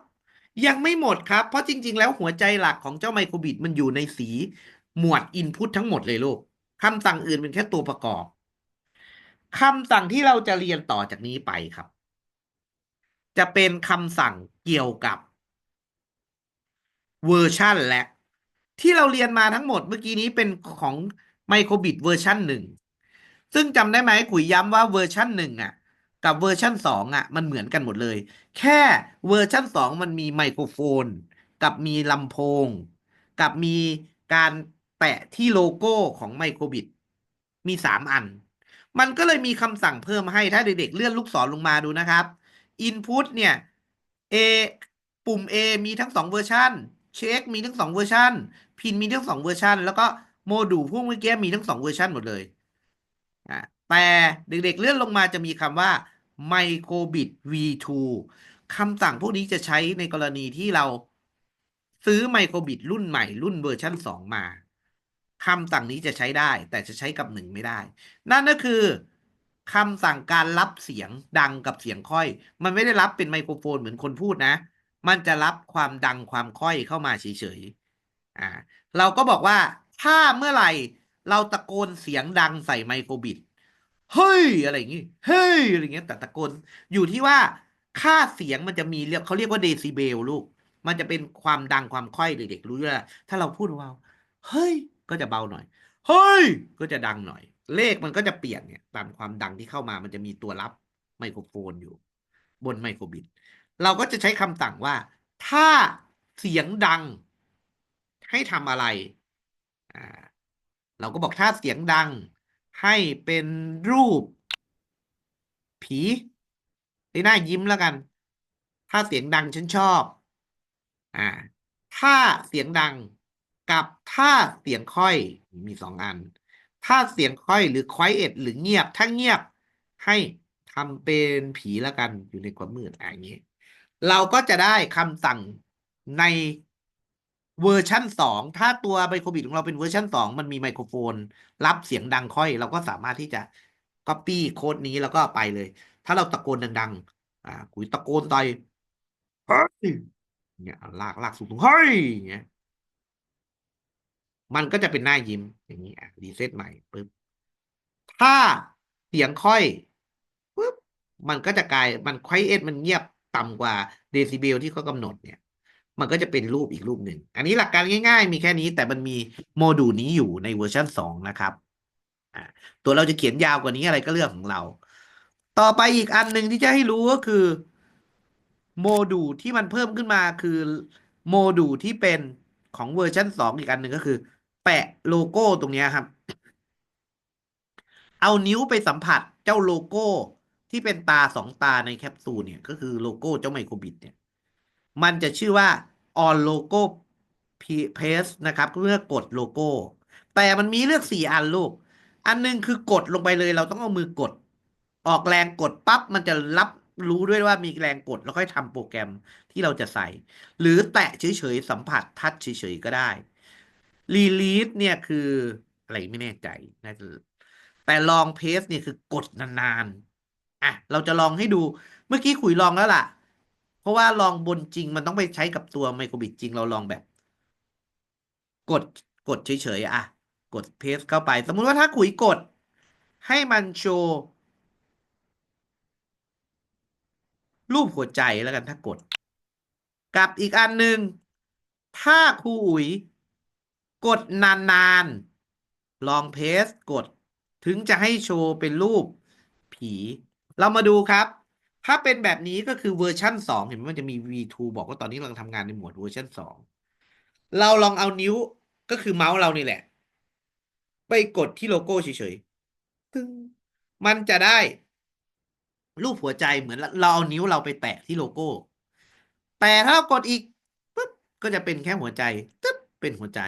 ยังไม่หมดครับเพราะจริงๆแล้วหัวใจหลักของเจ้าไมโครบิตมันอยู่ในสีหมวด Input ทั้งหมดเลยลูกคำสั่งอื่นเป็นแค่ตัวประกอบคำสั่งที่เราจะเรียนต่อจากนี้ไปครับ จะเป็นคำสั่งเกี่ยวกับเวอร์ชันและที่เราเรียนมาทั้งหมดเมื่อกี้นี้เป็นของไมโครบิตเวอร์ชัน1ซึ่งจำได้ไหมคุยย้ำว่าเวอร์ชัน1กับเวอร์ชัน2มันเหมือนกันหมดเลย แค่เวอร์ชัน2มันมีไมโครโฟนกับมีลำโพงกับมีการแปะที่โลโก้ของไมโครบิตมี3 อันมันก็เลยมีคำสั่งเพิ่มให้ถ้าเด็กๆเลื่อนลูกศรลงมาดูนะครับ Input เนี่ย A ปุ่ม A มีทั้ง2เวอร์ชันเช็คมีทั้ง2เวอร์ชันพินมีทั้ง2เวอร์ชันแล้วก็โมดูลพวกเมื่อกี้มีทั้ง2เวอร์ชันหมดเลยแต่เด็กๆเลื่อนลงมาจะมีคำว่า Microbit V2 คำสั่งพวกนี้จะใช้ในกรณีที่เราซื้อไมโครบิตรุ่นใหม่รุ่นเวอร์ชัน2มาคำสั่งนี้จะใช้ได้แต่จะใช้กับ1ไม่ได้ นั่นก็คือคำสั่งการรับเสียงดังกับเสียงค่อย มันไม่ได้รับเป็นไมโครโฟนเหมือนคนพูดนะ มันจะรับความดังความค่อยเข้ามาเฉยๆเราก็บอกว่าถ้าเมื่อไหร่เราตะโกนเสียงดังใส่ไมโครบิตเฮ้ยอะไรอย่างงี้เฮ้ยอะไรเงี้ยแต่ตะโกนอยู่ที่ว่าค่าเสียงมันจะมีเขาเรียกว่าเดซิเบลลูกมันจะเป็นความดังความค่อยเด็กๆรู้ว่าถ้าเราพูดว่าเฮ้ยก็จะเบาหน่อยเฮ้ยก็จะดังหน่อยเลขมันก็จะเปลี่ยนเนี่ยตามความดังที่เข้ามามันจะมีตัวรับไมโครโฟนอยู่บนไมโครบิตเราก็จะใช้คำสั่งว่าถ้าเสียงดังให้ทำอะไรอ่าเราก็บอกถ้าเสียงดังให้เป็นรูปผีไอ้หน้ายิ้มแล้วกัน ถ้าเสียงดังฉันชอบอ่าถ้าเสียงดังกับถ้าเสียงค่อยมี2 อัน ถ้าเสียงค่อยหรือ quiet หรือเงียบ ถ้าเงียบให้ทำเป็นผีแล้วกันอยู่ในความมืดอย่างนี้ เราก็จะได้คำสั่งในเวอร์ชั่น2ถ้าตัวไมโครบิตของเราเป็นเวอร์ชั่น2มันมีไมโครโฟนรับเสียงดังค่อย เราก็สามารถที่จะ copy โค้ดนี้แล้วก็ไปเลย ถ้าเราตะโกนดังๆคุยตะโกนต่อยเฮ้ยเนี่ยลากสูงๆเฮ้ยอย่างเงี้ยมันก็จะเป็นหน้ายิ้มอย่างนี้รีเซ็ตใหม่ปึ๊บถ้าเสียงค่อยปึ๊บมันก็จะกลายมันค่อยมันเงียบต่ำกว่าเดซิเบลที่เขากำหนดเนี่ย มันก็จะเป็นรูปอีกรูปหนึ่ง อันนี้หลักการง่ายๆ มีแค่นี้แต่มันมีโมดูลนี้อยู่ในเวอร์ชัน2นะครับตัวเราจะเขียนยาวกว่านี้อะไรก็เรื่องของเรา ต่อไปอีกอันหนึ่งที่จะให้รู้ก็คือโมดูลที่มันเพิ่มขึ้นมาคือโมดูลที่เป็นของเวอร์ชัน2อีกอันหนึ่งก็คือ แปะโลโก้ตรงนี้ครับ เอานิ้วไปสัมผัสเจ้าโลโก้ที่เป็นตา2 ตาในแคปซูลเนี่ยก็คือโลโก้เจ้าไมโครบิทเนี่ยมันจะชื่อว่า on logo paste นะครับเพื่อกดโลโก้ แต่มันมีเลือก4 อันลูก อันหนึงคือกดลงไปเลยเราต้องเอามือกด ออกแรงกดปั๊บมันจะรับรู้ด้วยว่ามีแรงกดแล้วค่อยทำโปรแกรมที่เราจะใส่ หรือแตะเฉยๆสัมผัสทัชเฉยๆก็ได้ release เนี่ยคืออะไรไม่แน่ใจน่าจะแต่ลองเพสเนี่ยคือกดนานๆเราจะลองให้ดูเมื่อกี้คุยลองแล้วล่ะ เพราะว่าลองบนจริงมันต้องไปใช้กับตัวไมโครบิทจริงเราลองแบบ กดเฉยๆกดเพสเข้าไป สมมุติว่าถ้าคุยกด ให้มันโชว์รูปหัวใจแล้วกันถ้ากด กับอีกอันหนึ่งถ้าครูอุ๋ยกดนานๆ ลองเพสกด ถึงจะให้โชว์เป็นรูปผี เรามาดูครับ ถ้าเป็นแบบนี้ก็คือเวอร์ชั่น2เห็นไหมมันจะมี V2 บอกว่าตอนนี้เราทำงานในหมวดเวอร์ชัน2เราลองเอานิ้วก็คือเมาส์เรานี่แหละ ไปกดที่โลโก้เฉยๆตึ้งมันจะได้รูปหัวใจเหมือนเราเอานิ้วเราไปแตะที่โลโก้ แต่ถ้าเรากดอีกปุ๊บก็จะเป็นแค่หัวใจตึ๊บเป็นหัวใจ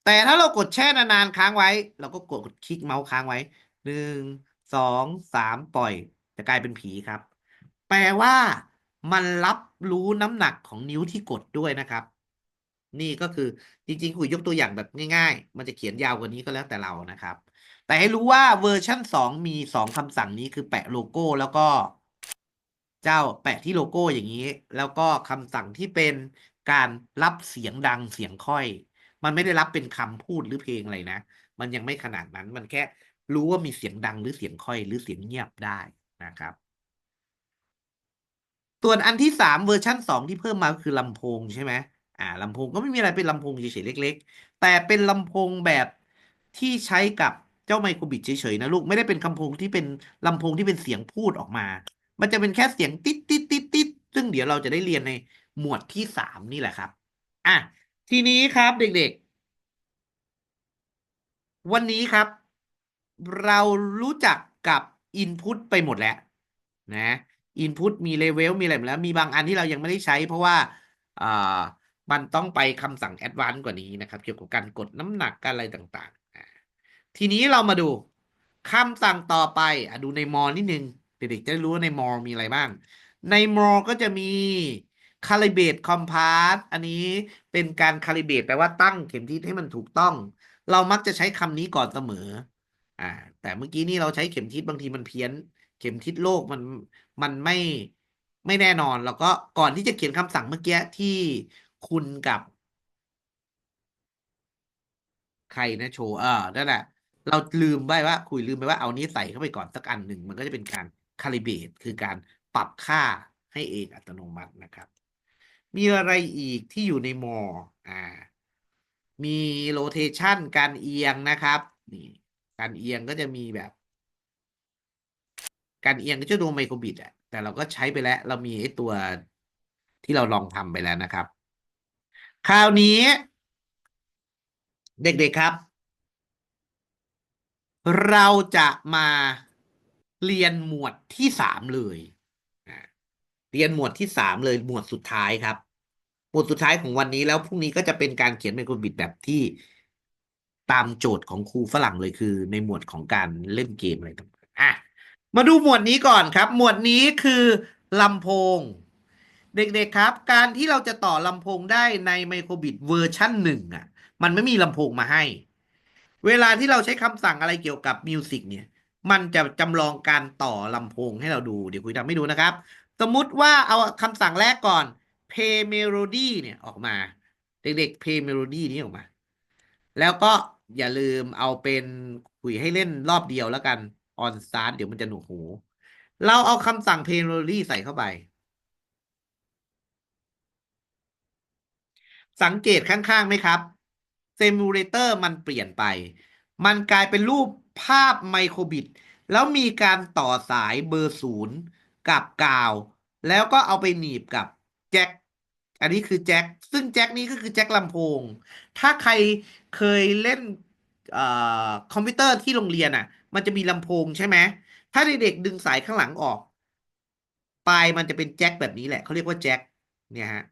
แต่ถ้าเรากดแช่นานๆค้างไว้ เราก็กดคลิกเมาส์ค้างไว้ 1 2 3ปล่อยจะกลายเป็นผีครับ แปลว่ามันรับรู้น้ำหนักของนิ้วที่กดด้วยนะครับ นี่ก็คือจริงๆคุยยกตัวอย่างแบบง่ายๆ มันจะเขียนยาวกว่านี้ก็แล้วแต่เรานะครับ แต่ให้รู้ว่าเวอร์ชั่น2มี2คำสั่งนี้คือแปะโลโก้แล้วก็ เจ้าแปะที่โลโก้อย่างนี้ แล้วก็คำสั่งที่เป็นการรับเสียงดังเสียงค่อย มันไม่ได้รับเป็นคำพูดหรือเพลงอะไรนะ มันยังไม่ขนาดนั้น มันแค่รู้ว่ามีเสียงดังหรือเสียงค่อยหรือเสียงเงียบได้นะครับ ส่วนอันที่3เวอร์ชัน2ที่เพิ่มมาก็คือลำโพงใช่ไหมลำโพงก็ไม่มีอะไรเป็นลำโพงเฉยๆเล็กๆ แต่เป็นลำโพงแบบที่ใช้กับเจ้าไมโครบิทเฉยๆนะลูกไม่ได้เป็นลำโพงที่เป็นลำโพงที่เป็นเสียงพูดออกมา มันจะเป็นแค่เสียงติดติดติดติดซึ่งเดี๋ยวเราจะได้เรียนในหมวดที่3นี่แหละครับทีนี้ครับเด็กๆ วันนี้ครับ เรารู้จักกับ Input ไปหมดแล้วนะ Input มี Level มีอะไรหมดแล้วมีบางอันที่เรายังไม่ได้ใช้ เพราะว่าอ่ามันต้องไปคำสั่ง Advanced กว่านี้นะครับ เกี่ยวกับการกดน้ำหนักการอะไรต่างๆทีนี้เรามาดูคำสั่งต่อไปดูในมอนิดนึงเด็กๆจะได้รู้ว่าในมอมีอะไรบ้าง ในมอก็จะมี calibrate compass อันนี้เป็นการ calibrate แปลว่าตั้งเข็มทิศให้มันถูกต้อง เรามักจะใช้คำนี้ก่อนเสมอแต่เมื่อกี้นี่เราใช้เข็มทิศบางทีมันเพี้ยน เข็มทิศโลกมันไม่แน่นอน แล้วก็ก่อนที่จะเขียนคำสั่งเมื่อกี้ที่คุณกับใครนะโชว์นั่นแหละเราลืมไปว่าคุยลืมไปว่าเอานี้ใส่เข้าไปก่อนสักอันหนึ่งมันก็จะเป็นการคาลิเบรตคือการปรับค่าให้เองอัตโนมัตินะครับ มีอะไรอีกที่อยู่ในมอมีโรเทชันการเอียงนะครับนี่การเอียงก็จะมีแบบ การเอียงก็จะดูไมโครบิดแต่เราก็ใช้ไปแล้ว เรามีไอ้ตัวที่เราลองทำไปแล้วนะครับ คราวนี้เด็กๆครับ เราจะมาเรียนหมวดที่3เลยเรียนหมวดที่3เลยหมวดสุดท้ายครับ หมวดสุดท้ายของวันนี้แล้วพรุ่งนี้ก็จะเป็นการเขียนไมโครบิดแบบที่ตามโจทย์ของครูฝรั่งเลยคือในหมวดของการเล่นเกมอะไรต่างๆมาดูหมวดนี้ก่อนครับ หมวดนี้คือลำโพง เด็กๆครับ การที่เราจะต่อลำโพงได้ในไมโครบิดเวอร์ชั่น1มันไม่มีลำโพงมาให้ เวลาที่เราใช้คำสั่งอะไรเกี่ยวกับมิวสิกเนี่ย มันจะจำลองการต่อลำโพงให้เราดู เดี๋ยวคุยทำให้ดูนะครับ สมมุติว่าเอาคำสั่งแรกก่อน play melody เนี่ยออกมา เด็กๆ play melody นี้ออกมา แล้วก็อย่าลืมเอาเป็นคุยให้เล่นรอบเดียวแล้วกัน on start เดี๋ยวมันจะหนวกหู เราเอาคำสั่ง play melody ใส่เข้าไป สังเกตข้างๆไหมครับเซมูเลเตอร์มันเปลี่ยนไป มันกลายเป็นรูปภาพไมโครบิตแล้วมีการต่อสายเบอร์ศูนย์กับกาว แล้วก็เอาไปหนีบกับแจ็คอันนี้คือแจ็คซึ่งแจ็คนี้ก็คือแจ็คลำโพง ถ้าใครเคยเล่นคอมพิวเตอร์ที่โรงเรียนอ่ะ มันจะมีลำโพงใช่ไหม ถ้าเด็กๆดึงสายข้างหลังออก ปลายมันจะเป็นแจ็คแบบนี้แหละเขาเรียกว่าแจ็คเนี่ยฮะ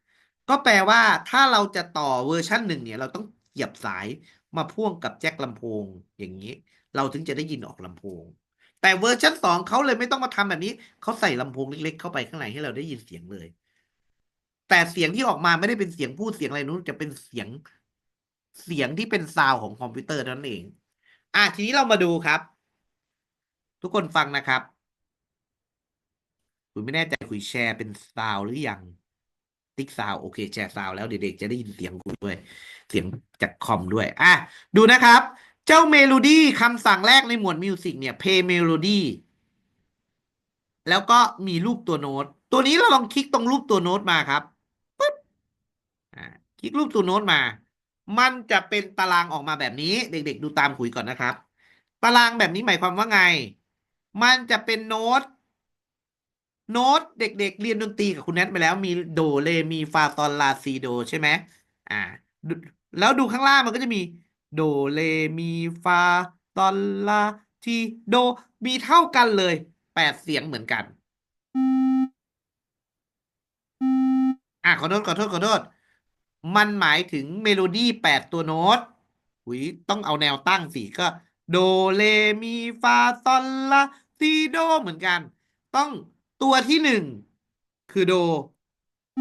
ก็แปลว่าถ้าเราจะต่อเวอร์ชันหนึ่งเนี่ยเราต้องเสียบสายมาพ่วงกับแจ็คลำโพงอย่างนี้ เราถึงจะได้ยินออกลำโพง แต่เวอร์ชัน2เขาเลยไม่ต้องมาทำแบบนี้เขาใส่ลำโพงเล็กๆเข้าไปข้างในให้เราได้ยินเสียงเลย แต่เสียงที่ออกมาไม่ได้เป็นเสียงพูดเสียงอะไรนู้นจะเป็นเสียงที่เป็นซาวด์ของคอมพิวเตอร์นั่นเองทีนี้เรามาดูครับ ทุกคนฟังนะครับคุณไม่แน่ใจคุยแชร์เป็นซาวด์หรือยังติ๊กซาวด์โอเคแชร์ซาวด์แล้วเด็กๆจะได้ยินเสียงคุณด้วย เสียงจากคอมด้วยดูนะครับ เจ้าเมโลดี้คำสั่งแรกในหมวดมิวสิกเนี่ย play melody แล้วก็มีรูปตัวโน้ต ตัวนี้เราลองคลิกตรงรูปตัวโน้ตมาครับปึ๊บคลิกรูปตัวโน้ตมา มันจะเป็นตารางออกมาแบบนี้ เด็กๆดูตามคุยก่อนนะครับ ตารางแบบนี้หมายความว่าไง มันจะเป็นโน้ตเด็กๆเรียนดนตรีกับคุณแนทไปแล้วมีโดเรมีฟาซอลลาซีโดใช่ไหมอ่าดูแล้วดูข้างล่างมันก็จะมีโดเรมีฟาซอลลาทีโดมีเท่ากันเลย8 เสียงเหมือนกันขอโทษมันหมายถึงเมโลดี้8 ตัวโน้ตต้องเอาแนวตั้งสิก็โดเรมีฟาซอลลาซีโดเหมือนกันต้องตัวที่1คือโด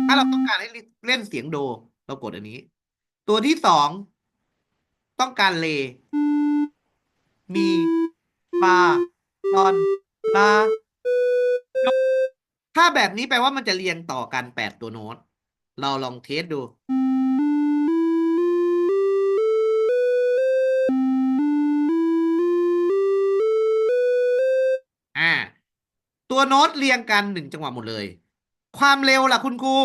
ถ้าเราต้องการให้เล่นเสียงโดเรากดอันนี้ ตัวที่2ต้องการเลมีฟาซอนลาโดถ้าแบบนี้แปลว่ามันจะเรียงต่อกัน8 ตัวโน้ตเราลองเทสดูอ่าตัวโน้ตเรียงกัน1 จังหวะหมดเลย ความเร็วล่ะคุณครู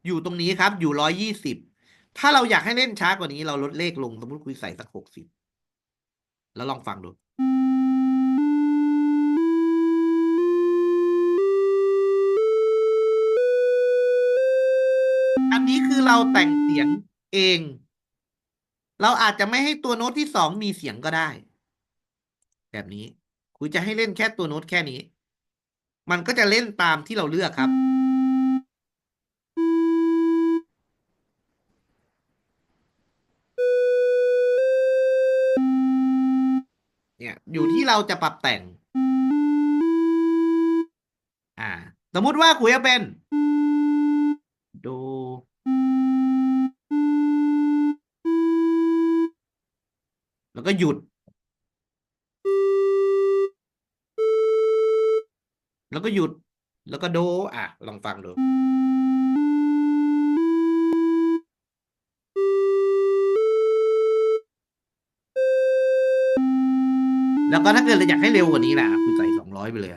อยู่ตรงนี้ครับอยู่120ถ้าเราอยากให้เล่นช้ากว่านี้เราลดเลขลงสมมติคุยใส่สัก60แล้วลองฟังดู อันนี้คือเราแต่งเสียงเอง เราอาจจะไม่ให้ตัวโน้ตที่2มีเสียงก็ได้ แบบนี้คุณจะให้เล่นแค่ตัวโน้ตแค่นี้ มันก็จะเล่นตามที่เราเลือกครับ เนี่ยอยู่ที่เราจะปรับแต่ง อ่า สมมุติว่าคุยจะเป็นโดแล้วก็หยุด แล้วก็หยุด แล้วก็โดลองฟังดู แล้วก็ถ้าเกิดเราอยากให้เร็วกว่านี้นะคุณใส่200ไปเลย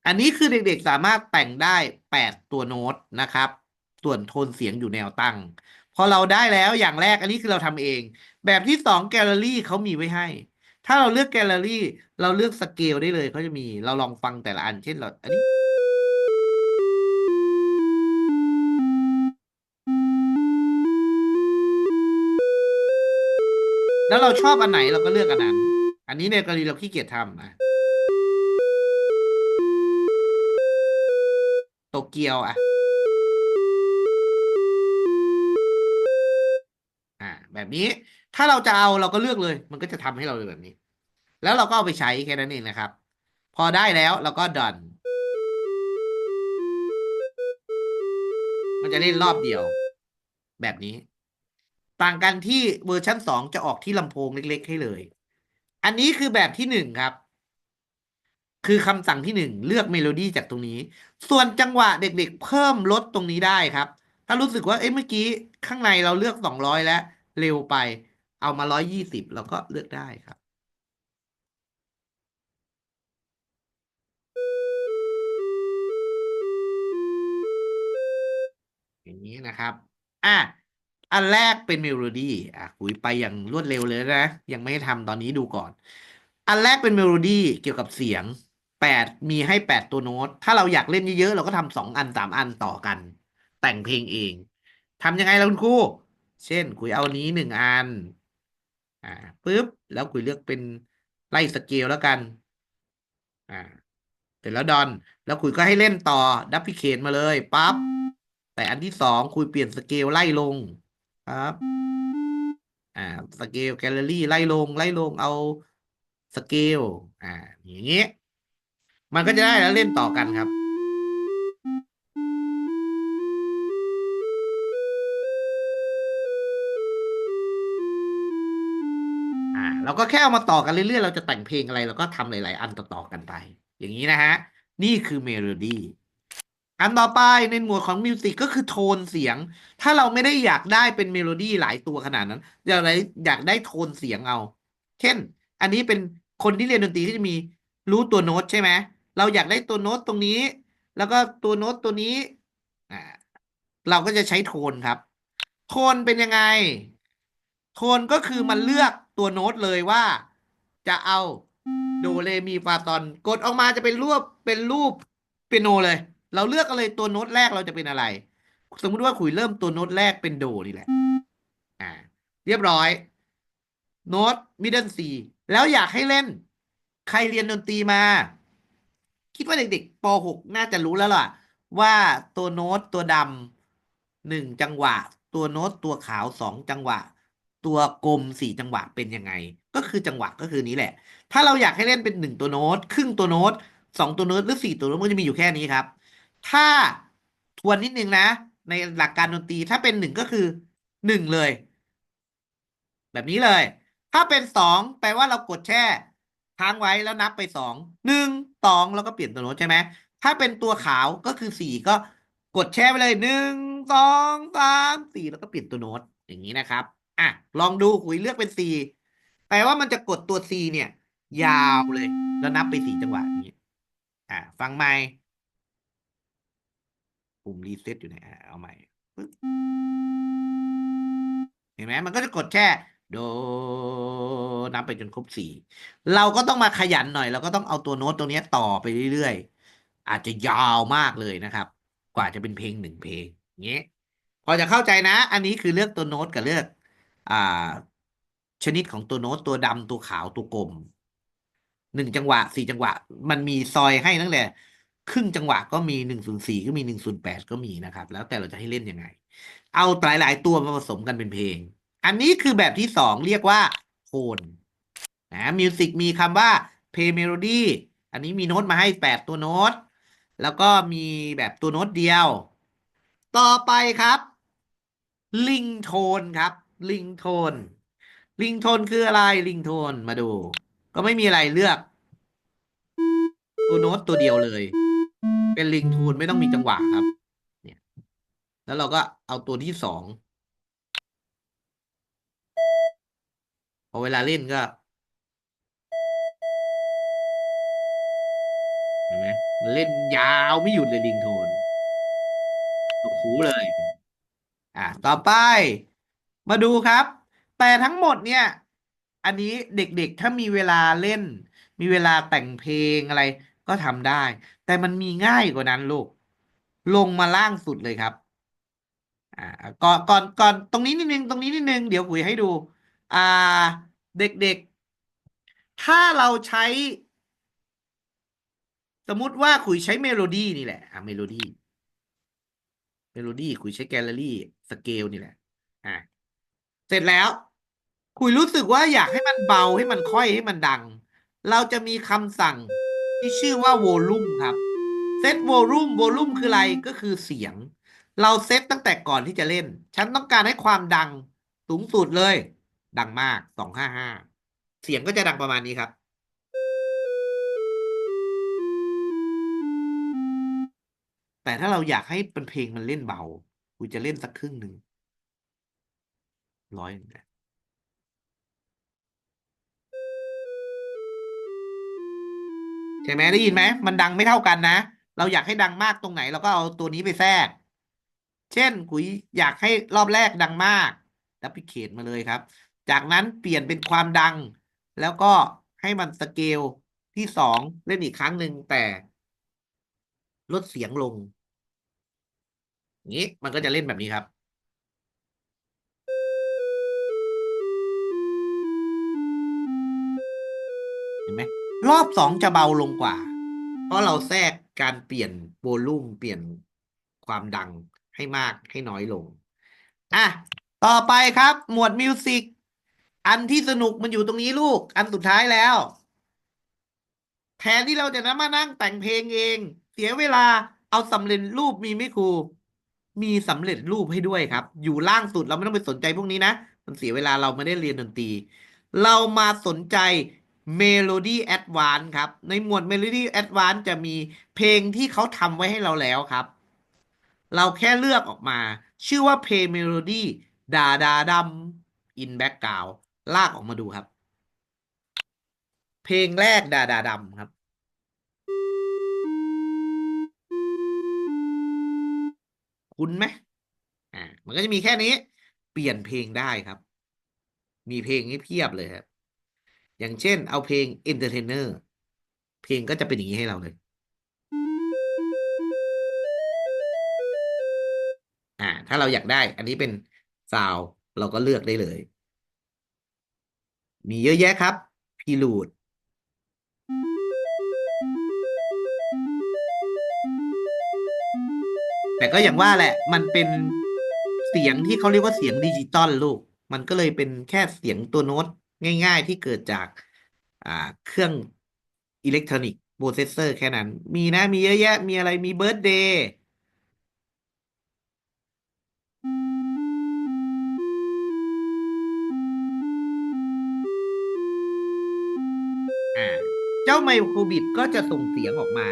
อันนี้คือเด็กๆสามารถแต่งได้8 ตัวโน้ตนะครับ ส่วนโทนเสียงอยู่แนวตั้ง พอเราได้แล้วอย่างแรกอันนี้คือเราทำเอง แบบที่2แกลเลอรี่เขามีไว้ให้ ถ้าเราเลือกแกลเลอรี่เราเลือกสเกลได้เลยเขาจะมี เราลองฟังแต่ละอัน เช่นอันนี้ แล้วเราชอบอันไหนเราก็เลือกอันนั้น อันนี้ในกรณีเราขี้เกียจทำโตเกียวแบบนี้ถ้าเราจะเอาเราก็เลือกเลย มันก็จะทำให้เราเลยแบบนี้ แล้วเราก็เอาไปใช้แค่นั้นเองนะครับ พอได้แล้วเราก็ done มันจะเล่นรอบเดียว แบบนี้ ต่างกันที่เวอร์ชัน2จะออกที่ลำโพงเล็กๆให้เลย อันนี้คือแบบที่1ครับ คือคำสั่งที่1เลือกเมโลดี้จากตรงนี้ ส่วนจังหวะเด็กๆเพิ่มลดตรงนี้ได้ครับ ถ้ารู้สึกว่าเมื่อกี้ข้างในเราเลือก200แล้วเร็วไป เอามา120เราก็เลือกได้ครับ นะครับ อ่ะอันแรกเป็นเมโลดี้คุยไปอย่างรวดเร็วเลยนะยังไม่ได้ทำตอนนี้ดูก่อน อันแรกเป็นเมโลดี้เกี่ยวกับเสียงมีให้8 ตัวโน้ตถ้าเราอยากเล่นเยอะๆเราก็ทำ2 อัน3 อันต่อกัน แต่งเพลงเองทำยังไงล่ะคุณครูเช่นคุยเอานี้1 อันอ่าปุ๊บแล้วคุยเลือกเป็นไล่สเกลแล้วกันอ่าเสร็จแล้วดอนแล้วคุยก็ให้เล่นต่อดับพิเคทมาเลยปั๊บแต่อันที่2คุยเปลี่ยนสเกลไล่ลงครับอ่าสเกลแกลเลอรี่ไล่ลงไล่ลงเอาสเกลอ่าอย่างเงี้ยมันก็จะได้แล้วเล่นต่อกันครับ เราก็แค่เอามาต่อกันเรื่อยๆเราจะแต่งเพลงอะไรเราก็ทำหลายๆอันต่อๆกันไป อย่างนี้นะฮะ นี่คือเมโลดี้อันต่อไปในหมวดของมิวสิกก็คือโทนเสียง ถ้าเราไม่ได้อยากได้เป็นเมโลดี้หลายตัวขนาดนั้นอยากได้โทนเสียงเอา เช่น อันนี้เป็นคนที่เรียนดนตรีที่จะมีรู้ตัวโน้ตใช่ไหม เราอยากได้ตัวโน้ตตรงนี้ แล้วก็ตัวโน้ตตัวนี้อ่าเราก็จะใช้โทนครับ โทนเป็นยังไง โทนก็คือมันเลือกตัวโน้ตเลยว่าจะเอาโดเรมีฟาตอนกดออกมาจะเป็นรูปเปียโนเลย เราเลือกกันเลยตัวโน้ตแรกเราจะเป็นอะไร สมมุติว่าขุยเริ่มตัวโน้ตแรกเป็นโดนี่แหละอ่าเรียบร้อยโน้ตมิดเดิลซีแล้วอยากให้เล่นใครเรียนดนตรีมา คิดว่าเด็กๆป .6 น่าจะรู้แล้วล่ะว่าตัวโน้ตตัวดำ1 จังหวะตัวโน้ตตัวขาว2 จังหวะตัวกลม4 จังหวะเป็นยังไงก็คือจังหวะก็คือนี้แหละถ้าเราอยากให้เล่นเป็น1 ตัวโน้ตครึ่งตัวโน้ต2 ตัวโน้ตหรือ4 ตัวโน้ตมันจะมีอยู่แค่นี้ครับถ้าทวนนิดนึงนะในหลักการดนตรีถ้าเป็น1ก็คือ1เลยแบบนี้เลยถ้าเป็น2แปลว่าเรากดแช่ค้างไว้แล้วนับไป1 2แล้วก็เปลี่ยนตัวโน้ตใช่ไหมถ้าเป็นตัวขาวก็คือ4ก็กดแช่ไปเลย1 2 3 4แล้วก็เปลี่ยนตัวโน้ตอย่างนี้นะครับอ่ะลองดูคุยเลือกเป็น4แปลว่ามันจะกดตัว C เนี่ยยาวเลยแล้วนับไป4 จังหวะอย่างนี้ฟังใหม่ปุ่มรีเซ็ตอยู่ไหนเอาใหม่ปึ๊บเห็นไหมมันก็จะกดแค่โดนับไปจนครบ4เราก็ต้องมาขยันหน่อยเราก็ต้องเอาตัวโน้ตตรงนี้ต่อไปเรื่อยๆอาจจะยาวมากเลยนะครับกว่าจะเป็นเพลง1 เพลงเงี้ยพอจะเข้าใจนะ อันนี้คือเลือกตัวโน้ตกับเลือกอ่าชนิดของตัวโน้ตตัวดำตัวขาวตัวกลม1 จังหวะ4 จังหวะมันมีซอยให้ตั้งแต่ครึ่งจังหวะก็มี1/4ก็มี1/8ก็มีนะครับแล้วแต่เราจะให้เล่นยังไงเอาหลายๆตัวมาผสมกันเป็นเพลงอันนี้คือแบบที่2เรียกว่าโทนมิวสิกมีคำว่าเพลย์เมโลดี้อันนี้มีโน้ตมาให้8 ตัวโน้ตแล้วก็มีแบบตัวโน้ตเดียวต่อไปครับลิงโทนครับลิงโทนลิงโทนคืออะไรลิงโทนมาดูก็ไม่มีอะไรเลือกตัวโน้ตตัวเดียวเลย เป็นลิงโทนไม่ต้องมีจังหวะครับเนี่ยแล้วเราก็เอาตัวที่2พอเวลาเล่นก็เห็นไหมมันเล่นยาวไม่หยุดเลยลิงโทนตกหูเลยต่อไปมาดูครับ แต่ทั้งหมดเนี่ย อันนี้เด็กๆถ้ามีเวลาเล่น มีเวลาแต่งเพลงอะไรก็ทำได้ แต่มันมีง่ายกว่านั้นลูก ลงมาล่างสุดเลยครับอ่าก่อนตรงนี้นิดนึงตรงนี้นิดนึงเดี๋ยวคุยให้ดูอ่าเด็กๆถ้าเราใช้สมมุติว่าคุยใช้เมโลดี้นี่แหละเมโลดี้คุยใช้แกลเลอรี่สเกลนี่แหละอ่าเสร็จแล้วคุยรู้สึกว่าอยากให้มันเบาให้มันค่อยให้มันดังเราจะมีคำสั่งที่ชื่อว่าโวลูมครับเซตโวลูมคืออะไรก็คือเสียงเราเซตตั้งแต่ก่อนที่จะเล่นฉันต้องการให้ความดังสูงสุดเลยดังมาก255เสียงก็จะดังประมาณนี้ครับแต่ถ้าเราอยากให้เป็นเพลงมันเล่นเบาคุยจะเล่นสักครึ่งหนึ่ง100ใช่ไหมได้ยินไหมมันดังไม่เท่ากันนะเราอยากให้ดังมากตรงไหนเราก็เอาตัวนี้ไปแทรก เช่นคุยอยากให้รอบแรกดังมากดับเบิลเคทมาเลยครับ จากนั้นเปลี่ยนเป็นความดัง แล้วก็ให้มันสเกลที่สองเล่นอีกครั้งหนึ่งแต่ลดเสียงลงอย่างนี้มันก็จะเล่นแบบนี้ครับ เห็นไหมรอบสองจะเบาลงกว่า เพราะเราแทรกการเปลี่ยนโวลูมเปลี่ยนความดังให้มากให้น้อยลงอ่ะต่อไปครับ หมวดมิวสิกอันที่สนุกมันอยู่ตรงนี้ลูก อันสุดท้ายแล้ว แทนที่เราจะมานั่งแต่งเพลงเอง เสียเวลาเอาสำเร็จรูปมีไหมครู มีสำเร็จรูปให้ด้วยครับ อยู่ล่างสุดเราไม่ต้องไปสนใจพวกนี้นะ มันเสียเวลาเราไม่ได้เรียนดนตรี เรามาสนใจ Melody Advance ครับ ในหมวด Melody Advance จะมีเพลงที่เขาทำไว้ให้เราแล้วครับ เราแค่เลือกออกมา ชื่อว่า Play Melody ดาดาดำ in background ลากออกมาดูครับ เพลงแรกดาดาดำครับ คุ้นไหมมันก็จะมีแค่นี้ เปลี่ยนเพลงได้ครับ มีเพลงให้เพียบเลยครับ อย่างเช่น เอาเพลง Entertainer เพลงก็จะเป็นอย่างนี้ให้เราเลย ถ้าเราอยากได้ อันนี้เป็นซาวด์เราก็เลือกได้เลย มีเยอะแยะครับพีรูดแต่ก็อย่างว่าแหละ มันเป็นเสียงที่เขาเรียกว่าเสียงดิจิตอลลูก มันก็เลยเป็นแค่เสียงตัวโน้ตง่ายๆที่เกิดจากเครื่องอิเล็กทรอนิกส์โปรเซสเซอร์แค่นั้น มีนะ มีเยอะแยะ มีอะไร มีเบิร์ d เดย์เจ้าไมโครบิทก็จะส่งเสียงออกมา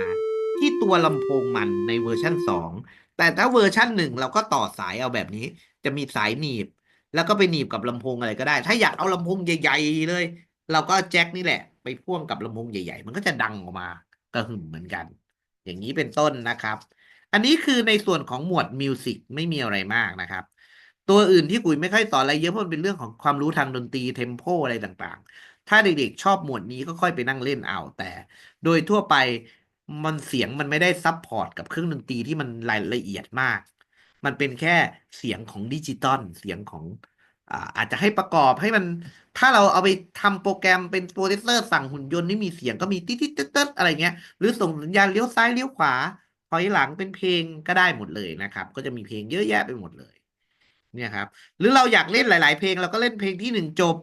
ที่ตัวลำโพงมันในเวอร์ชัน2 แต่ถ้าเวอร์ชัน1เราก็ต่อสายเอาแบบนี้ จะมีสายหนีบ แล้วก็ไปหนีบกับลำโพงอะไรก็ได้ ถ้าอยากเอาลำโพงใหญ่ๆเลย เราก็แจ็คนี่แหละ ไปพ่วงกับลำโพงใหญ่ๆ มันก็จะดังออกมากระหึ่มเหมือนกัน อย่างนี้เป็นต้นนะครับ อันนี้คือในส่วนของหมวดมิวสิกไม่มีอะไรมากนะครับ ตัวอื่นที่กุยไม่ค่อยสอนอะไรเยอะเพราะมันเป็นเรื่องของความรู้ทางดนตรีเทมโปอะไรต่างๆ ถ้าเด็กๆชอบหมวดนี้ก็ค่อยไปนั่งเล่นเอา แต่โดยทั่วไปมันเสียงมันไม่ได้ซับพอร์ตกับเครื่องดนตรีที่มันรายละเอียดมาก มันเป็นแค่เสียงของดิจิตอลเสียงของอาจจะให้ประกอบให้มัน ถ้าเราเอาไปทำโปรแกรมเป็นโปรเซสเซอร์สั่งหุ่นยนต์ที่มีเสียงก็มีติ๊ดติ๊ดตึ๊ดอะไรเงี้ยหรือส่งสัญญาณเลี้ยวซ้ายเลี้ยวขวาถอยหลังเป็นเพลงก็ได้หมดเลยนะครับ ก็จะมีเพลงเยอะแยะไปหมดเลย เนี่ยครับ หรือเราอยากเล่นหลายๆเพลงเราก็เล่นเพลงที่หนึ่งจบ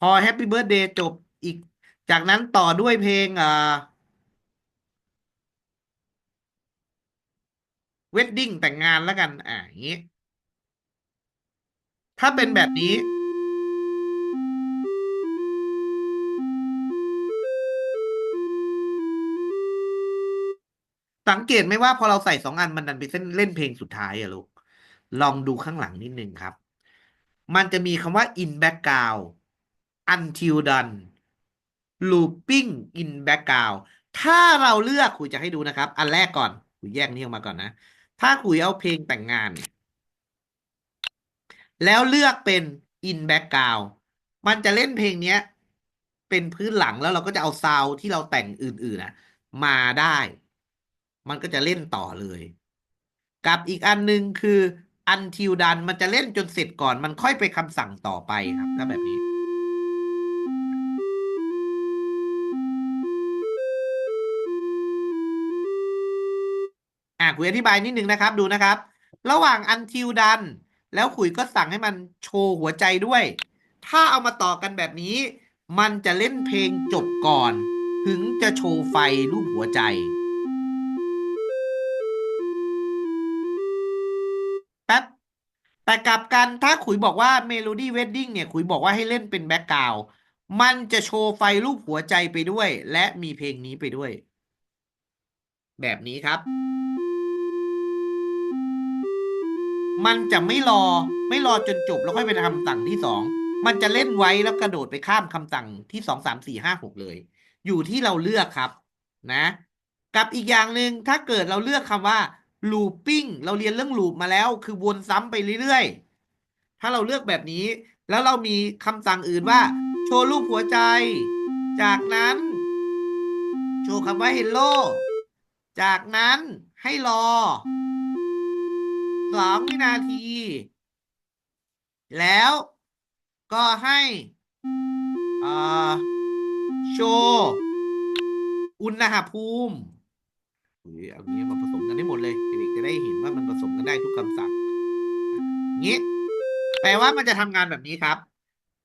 พอ Happy Birthday จบอีก จากนั้นต่อด้วยเพลงWedding แต่งงานแล้วกันอย่างนี้ ถ้าเป็นแบบนี้ สังเกตไหมว่าพอเราใส่2 อันมันดันไปเล่นเพลงสุดท้ายอะลูก ลองดูข้างหลังนิดนึงครับ มันจะมีคำว่า in background until done looping in background ถ้าเราเลือกคุยจะให้ดูนะครับ อันแรกก่อนคุยแยกนี้ออกมาก่อนนะ ถ้าคุยเอาเพลงแต่งงานเนี่ยแล้วเลือกเป็น in background มันจะเล่นเพลงเนี้ย เป็นพื้นหลังแล้วเราก็จะเอาซาวด์ที่เราแต่งอื่นๆมาได้ มันก็จะเล่นต่อเลย กับอีกอันนึงคือ until done มันจะเล่นจนเสร็จก่อน มันค่อยไปคำสั่งต่อไปครับถ้าแบบนี้ คุยอธิบายนิดนึงนะครับ ดูนะครับ ระหว่าง until done แล้วขุยก็สั่งให้มันโชว์หัวใจด้วย ถ้าเอามาต่อกันแบบนี้ มันจะเล่นเพลงจบก่อน ถึงจะโชว์ไฟรูปหัวใจ แป๊บ แต่กลับกันถ้าขุยบอกว่า Melody Wedding เนี่ยขุยบอกว่าให้เล่นเป็นแบ็กกราวด์มันจะโชว์ไฟรูปหัวใจไปด้วย และมีเพลงนี้ไปด้วย แบบนี้ครับ มันจะไม่รอจนจบแล้วค่อยไปทำคำสั่งที่2มันจะเล่นไว้แล้วกระโดดไปข้ามคำสั่งที่2 3 4 5 6เลย อยู่ที่เราเลือกครับนะ กับอีกอย่างหนึ่งถ้าเกิดเราเลือกคำว่า looping เราเรียนเรื่อง loop มาแล้วคือวนซ้ำไปเรื่อยๆถ้าเราเลือกแบบนี้แล้วเรามีคำสั่งอื่นว่า โชว์รูปหัวใจ จากนั้น โชว์คำว่า hello จากนั้นให้รอ2 วินาที แล้วก็ให้โชว์อุณหภูมิเอางี้มาผสมกันได้หมดเลยเด็กๆจะได้เห็นว่ามันผสมกันได้ทุกคำสั่งงี้แปลว่ามันจะทำงานแบบนี้ครับ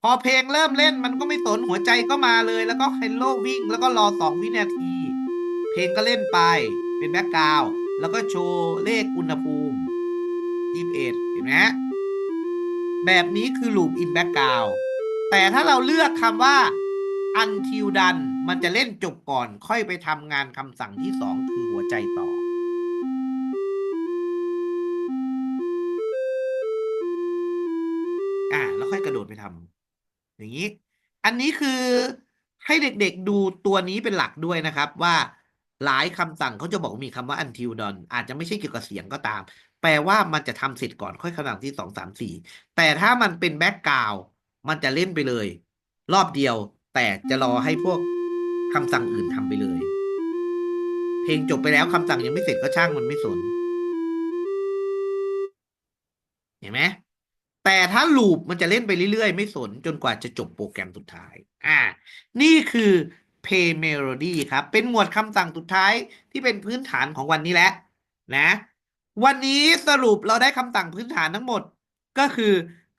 พอเพลงเริ่มเล่นมันก็ไม่สนหัวใจก็มาเลย แล้วก็เฮลโลวิ่งแล้วก็รอ2 วินาที เพลงก็เล่นไปเป็นแบ็กกราวด์แล้วก็โชว์เลขอุณหภูมิ21เห็นไหมฮะแบบนี้คือ loop in background แต่ถ้าเราเลือกคำว่า until done มันจะเล่นจบก่อนค่อยไปทำงานคำสั่งที่ 2 คือหัวใจต่อแล้วค่อยกระโดดไปทำอย่างนี้ อันนี้คือให้เด็กๆดูตัวนี้เป็นหลักด้วยนะครับว่าหลายคำสั่งเขาจะบอกมีคำว่า until done อาจจะไม่ใช่เกี่ยวกับเสียงก็ตาม แปลว่ามันจะทำเสร็จก่อนค่อยคำสั่งที่ 2 3 4 แต่ถ้ามันเป็นแบ็กกราวด์มันจะเล่นไปเลย รอบเดียว แต่จะรอให้พวกคำสั่งอื่นทำไปเลย เพลงจบไปแล้วคำสั่งยังไม่เสร็จก็ช่างมันไม่สน เห็นไหมแต่ถ้าลูปมันจะเล่นไปเรื่อยๆไม่สนจนกว่าจะจบโปรแกรมสุดท้ายนี่คือ Play Melody ครับเป็นหมวดคำสั่งสุดท้ายที่เป็นพื้นฐานของวันนี้แหละนะวันนี้สรุปเราได้คำสั่งพื้นฐานทั้งหมดก็คือ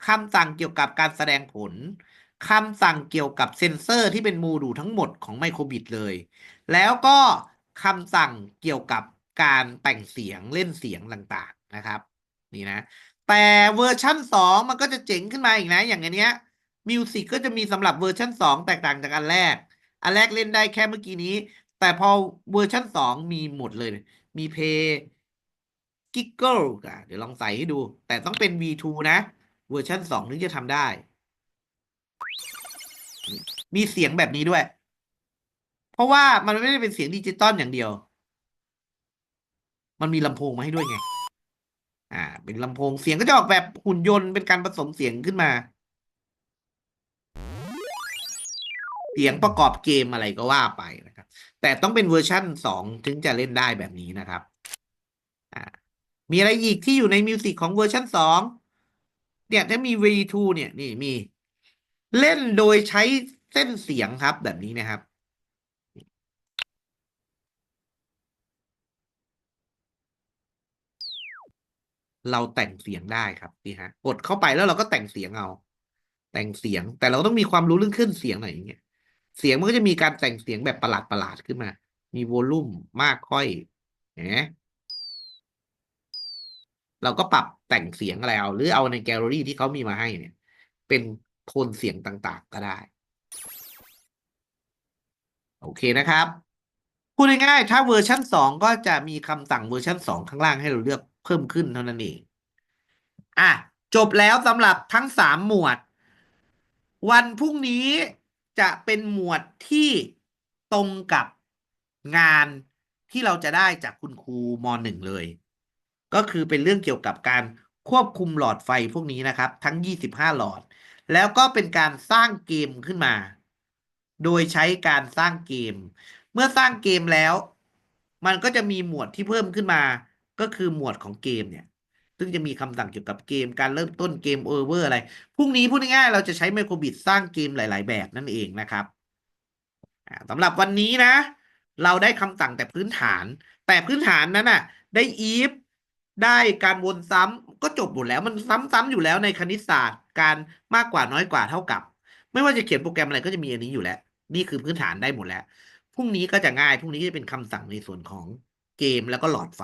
คำสั่งเกี่ยวกับการแสดงผลคำสั่งเกี่ยวกับเซนเซอร์ที่เป็นโมดูลทั้งหมดของไมโครบิตเลยแล้วก็คำสั่งเกี่ยวกับการแต่งเสียงเล่นเสียงต่างๆนะครับนี่นะแต่เวอร์ชั่น 2มันก็จะเจ๋งขึ้นมาอีกนะอย่างอันเนี้ยมิวสิกก็จะมีสำหรับเวอร์ชัน2แตกต่างจากอันแรกเล่นได้แค่เมื่อกี้นี้แต่พอเวอร์ชัน2มีหมดเลยมีเพย์กิกเกิลเดี๋ยวลองใส่ให้ดูแต่ต้องเป็น V2 นะเวอร์ชัน2ถึงจะทำได้มีเสียงแบบนี้ด้วยเพราะว่ามันไม่ได้เป็นเสียงดิจิตอลอย่างเดียวมันมีลำโพงมาให้ด้วยไงเป็นลำโพงเสียงก็จะออกแบบหุ่นยนต์เป็นการผสมเสียงขึ้นมาเสียงประกอบเกมอะไรก็ว่าไปนะครับแต่ต้องเป็นเวอร์ชั่น2ถึงจะเล่นได้แบบนี้นะครับมีอะไรอีกที่อยู่ในมิวสิกของเวอร์ชัน2เนี่ยถ้ามี V2 เนี่ยนี่มีเล่นโดยใช้เส้นเสียงครับแบบนี้นะครับเราแต่งเสียงได้ครับนี่ฮะกดเข้าไปแล้วเราก็แต่งเสียงเอาแต่งเสียงแต่เราต้องมีความรู้เรื่องขึ้นเสียงหน่อยอย่างเงี้ยเสียงมันก็จะมีการแต่งเสียงแบบประหลาดขึ้นมามีวอลลุ่มมากค่อยเห็นไหมเราก็ปรับแต่งเสียงอะไรเอาหรือเอาในแกลเลอรี่ที่เขามีมาให้เนี่ยเป็นโทนเสียงต่างๆก็ได้โอเคนะครับพูดง่ายๆถ้าเวอร์ชัน2ก็จะมีคำสั่งเวอร์ชัน2ข้างล่างให้เราเลือกเพิ่มขึ้นเท่านั้นเองจบแล้วสำหรับทั้ง3หมวดวันพรุ่งนี้จะเป็นหมวดที่ตรงกับงานที่เราจะได้จากคุณครูม.1 เลยก็คือเป็นเรื่องเกี่ยวกับการควบคุมหลอดไฟพวกนี้นะครับทั้ง25หลอดแล้วก็เป็นการสร้างเกมขึ้นมาโดยใช้การสร้างเกมเมื่อสร้างเกมแล้วมันก็จะมีหมวดที่เพิ่มขึ้นมาก็คือหมวดของเกมเนี่ยซึ่งจะมีคำสั่งเกี่ยวกับเกมการเริ่มต้นเกมโอเวอร์อะไรพรุ่งนี้พูดง่ายๆเราจะใช้ไมโครบิตสร้างเกมหลายๆแบบนั่นเองนะครับสำหรับวันนี้นะเราได้คำสั่งแต่พื้นฐานแต่พื้นฐานนั้นน่ะได้ifได้การวนซ้ำก็จบหมดแล้วมันซ้ำๆอยู่แล้วในคณิตศาสตร์การมากกว่าน้อยกว่าเท่ากับ ไม่ว่าจะเขียนโปรแกรมอะไรก็จะมีอันนี้อยู่แล้วนี่คือพื้นฐานได้หมดแล้วพรุ่งนี้ก็จะง่ายพรุ่งนี้จะเป็นคำสั่งในส่วนของเกมแล้วก็หลอดไฟ